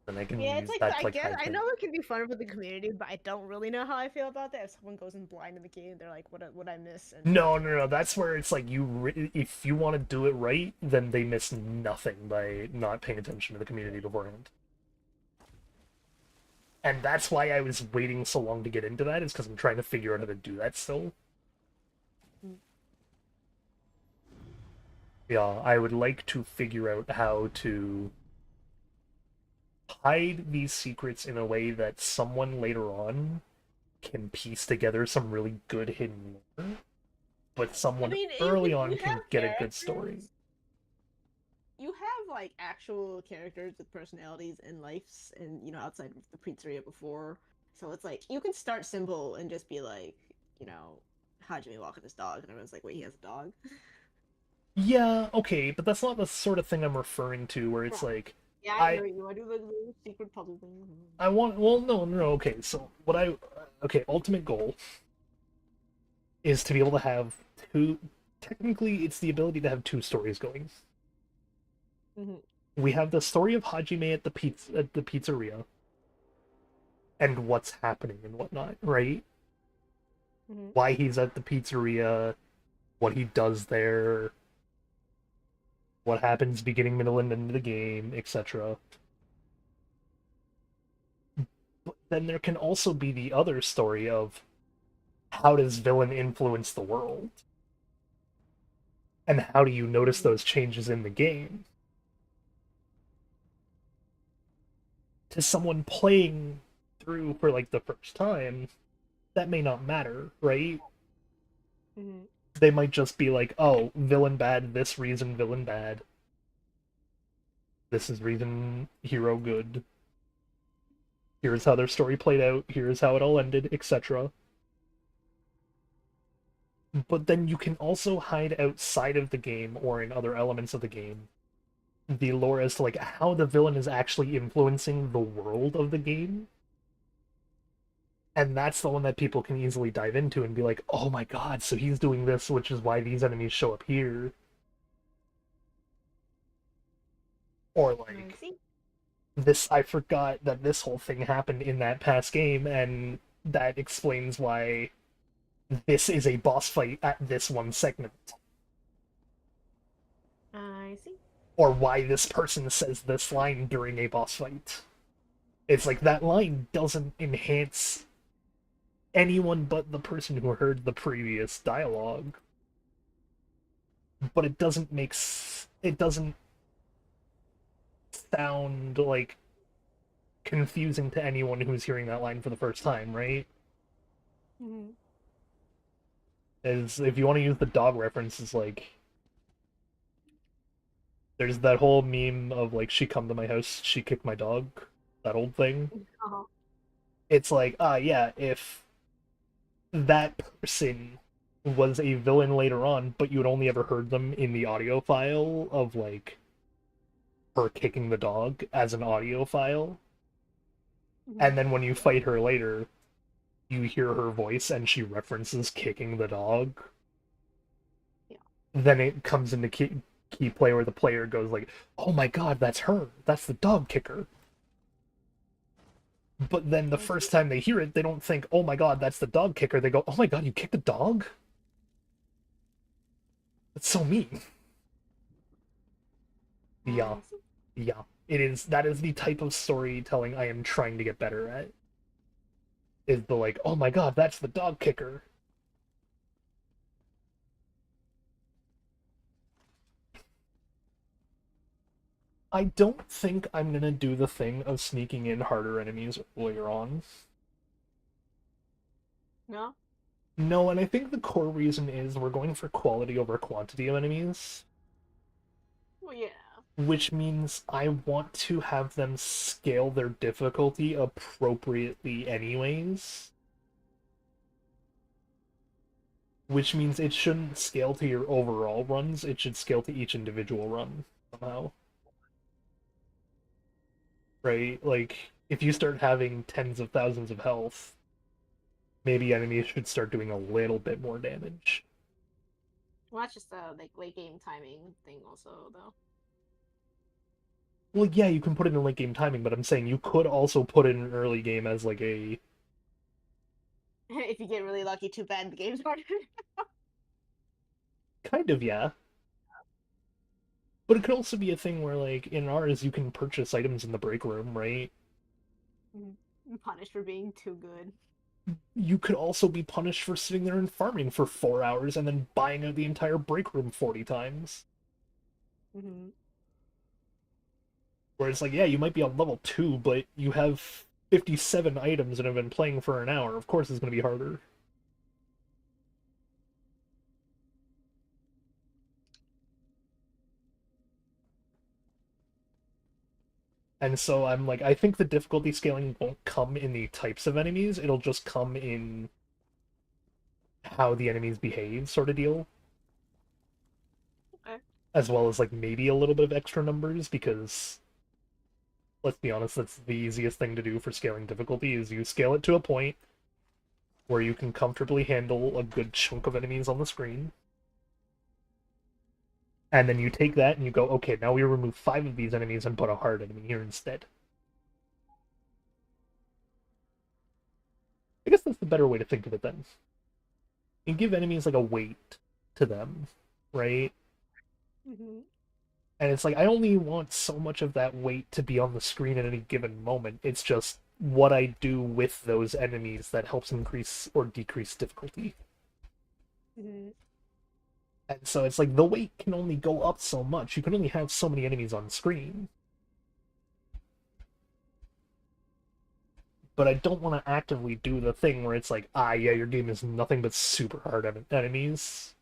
And I can Yeah, use it's like that to, I like, guess hide I things. know it can be fun for the community, but I don't really know how I feel about that. If someone goes in blind in the game, they're like, "What I miss?" And No. That's where it's like if you want to do it right, then they miss nothing by not paying attention to the community beforehand. And that's why I was waiting so long to get into that, is because I'm trying to figure out how to do that still. Yeah, I would like to figure out how to hide these secrets in a way that someone later on can piece together some really good hidden lore, but someone early on can get a good story. You have like actual characters with personalities and lives, and outside of the pizzeria before. So it's like you can start simple and just be like, Hajime walking his dog, and everyone's like, "Wait, he has a dog." Yeah, okay, but that's not the sort of thing I'm referring to where it's like Yeah, I know you want to do the little secret puzzle thing. no, okay, so ultimate goal is to be able to have technically it's the ability to have two stories going. We have the story of Hajime at the pizzeria and what's happening and whatnot, right? Why he's at the pizzeria, what he does there, what happens beginning, middle, and end of the game, etc. But then there can also be the other story of how does villain influence the world? And how do you notice those changes in the game? To someone playing through for like the first time, that may not matter, right? They might just be like, oh, villain bad, this reason villain bad. This is reason hero good. Here's how their story played out, here's how it all ended, etc. But then you can also hide outside of the game or in other elements of the game the lore as to like how the villain is actually influencing the world of the game. And that's the one that people can easily dive into and be like, oh my god, so he's doing this, which is why these enemies show up here. Or like, I forgot that this whole thing happened in that past game, and that explains why this is a boss fight at this one segment. I see. Or why this person says this line during a boss fight. It's like that line doesn't enhance anyone but the person who heard the previous dialogue. But it doesn't sound like confusing to anyone who's hearing that line for the first time, right? Is if you want to use the dog reference, is like there's that whole meme of like she come to my house, she kicked my dog, that old thing. Uh-huh. It's like, yeah, if that person was a villain later on, but you had only ever heard them in the audio file of like her kicking the dog as an audio file, and then when you fight her later, you hear her voice and she references kicking the dog. Yeah. Then it comes into key play where the player goes like, "Oh my god, that's her! That's the dog kicker." But then the first time they hear it, they don't think, "Oh my god, that's the dog kicker." They go, "Oh my god, you kicked a dog?" That's so mean. Yeah, yeah. It is. That is the type of storytelling I am trying to get better at. Is the like, "Oh my god, that's the dog kicker." I don't think I'm gonna do the thing of sneaking in harder enemies earlier on. No? No, and I think the core reason is we're going for quality over quantity of enemies, Well, yeah. which means I want to have them scale their difficulty appropriately anyways. Which means it shouldn't scale to your overall runs, it should scale to each individual run somehow. Right? Like, if you start having tens of thousands of health, maybe enemies should start doing a little bit more damage. Well, that's just a like late game timing thing, also though. Well, yeah, you can put it in late game timing, but I'm saying you could also put it in early game as like a If you get really lucky, too bad the game's harder. kind of, yeah. But it could also be a thing where, like, in ours, you can purchase items in the break room, right? Punished for being too good. You could also be punished for sitting there and farming for 4 hours and then buying out the entire break room 40 times. Mm-hmm. Where it's like, yeah, you might be on level 2, but you have 57 items and have been playing for an hour. Of course it's going to be harder. And so I'm like, I think the difficulty scaling won't come in the types of enemies, it'll just come in how the enemies behave, sort of deal. Okay. As well as, like, maybe a little bit of extra numbers, because let's be honest, that's the easiest thing to do for scaling difficulty, is you scale it to a point where you can comfortably handle a good chunk of enemies on the screen. And then you take that and you go, okay, now we remove 5 of these enemies and put a hard enemy here instead. I guess that's the better way to think of it then. You give enemies like a weight to them, right? Mm-hmm. And it's like, I only want so much of that weight to be on the screen at any given moment. It's just what I do with those enemies that helps increase or decrease difficulty. Mm-hmm. And so it's like the weight can only go up so much. You can only have so many enemies on screen. But I don't want to actively do the thing where it's like, yeah, your game is nothing but super hard enemies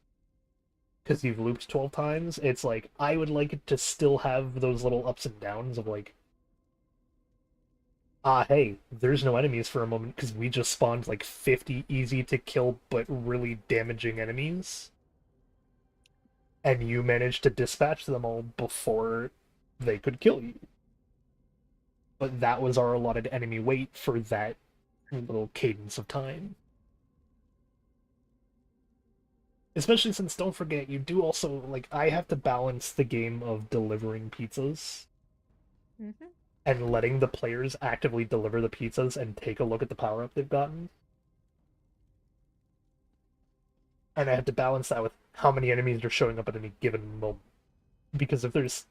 because you've looped 12 times. It's like, I would like it to still have those little ups and downs of like, hey, there's no enemies for a moment because we just spawned like 50 easy to kill but really damaging enemies. And you managed to dispatch them all before they could kill you. But that was our allotted enemy weight for that little cadence of time. Especially since, don't forget, you do also, like, I have to balance the game of delivering pizzas Mm-hmm. and letting the players actively deliver the pizzas and take a look at the power-up they've gotten. And I have to balance that with how many enemies are showing up at any given moment. Because if there's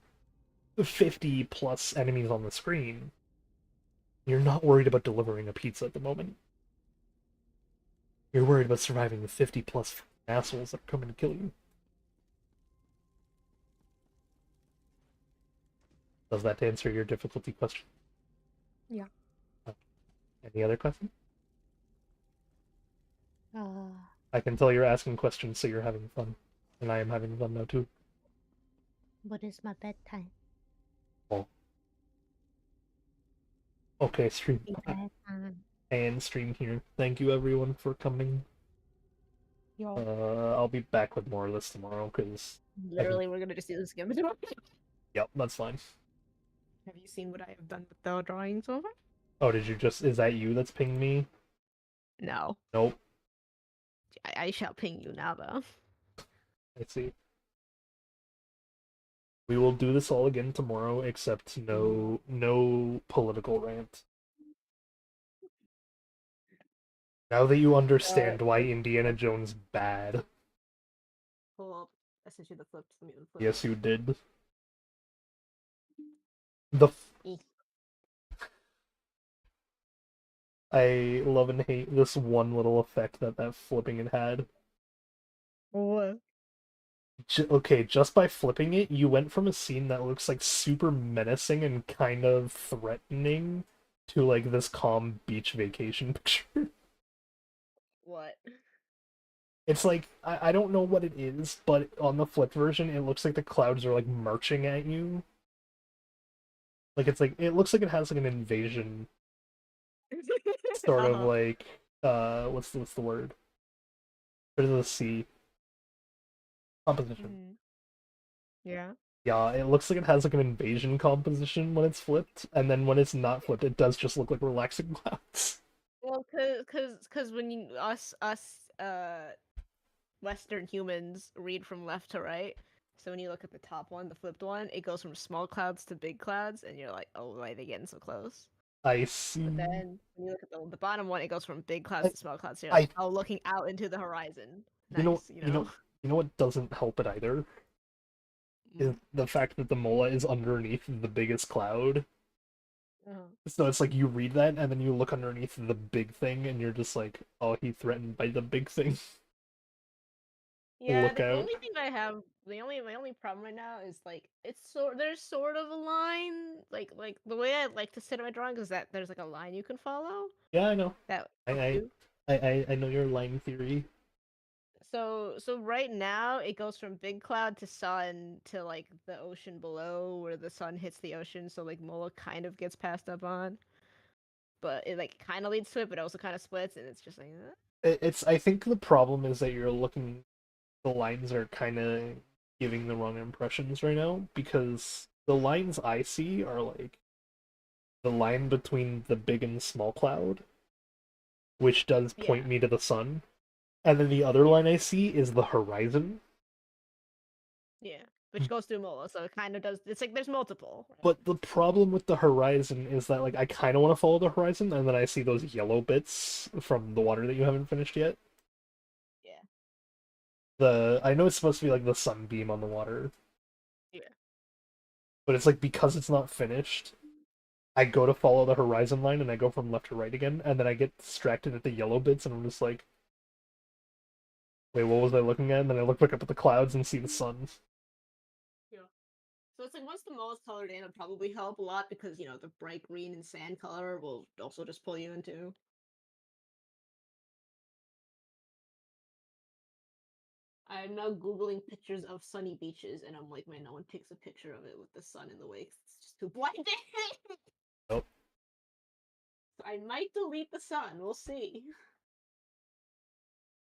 50 plus enemies on the screen, you're not worried about delivering a pizza at the moment. You're worried about surviving the 50 plus assholes that are coming to kill you. Does that answer your difficulty question? Yeah. Any other question? I can tell you're asking questions, so you're having fun. And I am having fun now, too. But it's my bedtime. Oh. Okay, stream. Bedtime. And stream here. Thank you, everyone, for coming. Y'all. I'll be back with more of this tomorrow, because... Literally, we're gonna just do this again tomorrow. Yep, that's fine. Have you seen what I have done with the drawing so far? Oh, did you just... Is that you that's pinged me? No. Nope. I shall ping you now, though. Let's see. We will do this all again tomorrow, except no political rant. Now that you understand why Indiana Jones bad. Pull up. I sent you the flips. Let me the flip. Yes, you did. I love and hate this one little effect that flipping it had. What? Okay, just by flipping it, you went from a scene that looks like super menacing and kind of threatening to like this calm beach vacation picture. What? It's like, I don't know what it is, but on the flipped version, it looks like the clouds are like marching at you. Like it's like, it looks like it has like an invasion sort of like, what's the word? There's the sea. Composition. Yeah. Yeah, it looks like it has like an invasion composition when it's flipped, and then when it's not flipped, it does just look like relaxing clouds. Well, cause when you us Western humans read from left to right, so when you look at the top one, the flipped one, it goes from small clouds to big clouds, and you're like, oh, why are they getting so close? I see. But then when you look at the bottom one, it goes from big clouds to small clouds. So you're I- like, oh, looking out into the horizon. You know, Nice, you know what doesn't help it either? Is the fact that the mola is underneath the biggest cloud. So it's like you read that and then you look underneath the big thing and you're just like, oh, he threatened by the big thing. Yeah, Look the out. only thing I have, my only problem right now is like there's sort of a line, like the way I like to sit in my drawings is that there's like a line you can follow. Yeah, I know. That I know your line theory. So right now it goes from big cloud to sun to like the ocean below where the sun hits the ocean, so like Mola kind of gets passed up on. But it like kind of leads to it, but it also kind of splits, and it's just like. It's. I think the problem is that you're looking. The lines are kind of giving the wrong impressions right now because the lines I see are like the line between the big and small cloud, which does point me to the sun, and then the other line I see is the horizon. Yeah, which goes through Mola, so it kind of does. It's like there's multiple. But the problem with the horizon is that like I kind of want to follow the horizon, and then I see those yellow bits from the water that you haven't finished yet. I know it's supposed to be like the sunbeam on the water. Yeah. But it's like because it's not finished, I go to follow the horizon line and I go from left to right again, and then I get distracted at the yellow bits and I'm just like, wait, what was I looking at? And then I look back up at the clouds and see the sun. Yeah. So it's like once the mole is colored in, it'll probably help a lot because the bright green and sand color will also just pull you into. I'm now googling pictures of sunny beaches, and I'm like, man, no one takes a picture of it with the sun in the way 'cause it's just too blinding. Nope. So I might delete the sun. We'll see.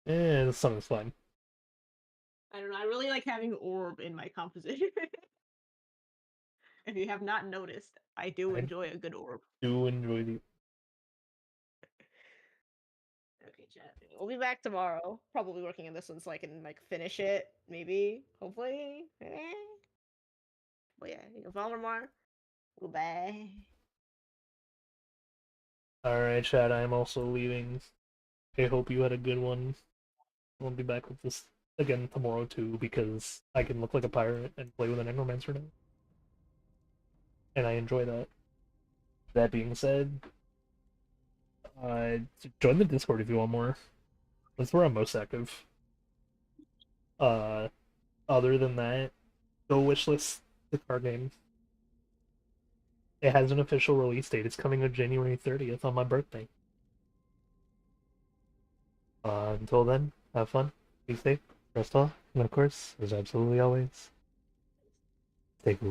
The sun is fine. I don't know. I really like having orb in my composition. If you have not noticed, I do enjoy a good orb. Do enjoy the. Okay, chat. We'll be back tomorrow. Probably working on this one so I can like finish it. Maybe. Hopefully. Well, yeah. You can follow more. Goodbye. Alright, Chad, I'm also leaving. I hope you had a good one. I'll be back with this again tomorrow too, because I can look like a pirate and play with a necromancer now. And I enjoy that. That being said, join the Discord if you want more. That's where I'm most active. Other than that, go wishlist the card game. It has an official release date. It's coming on January 30th on my birthday. Until then, have fun, be safe, rest well, and of course, as absolutely always, stay cool.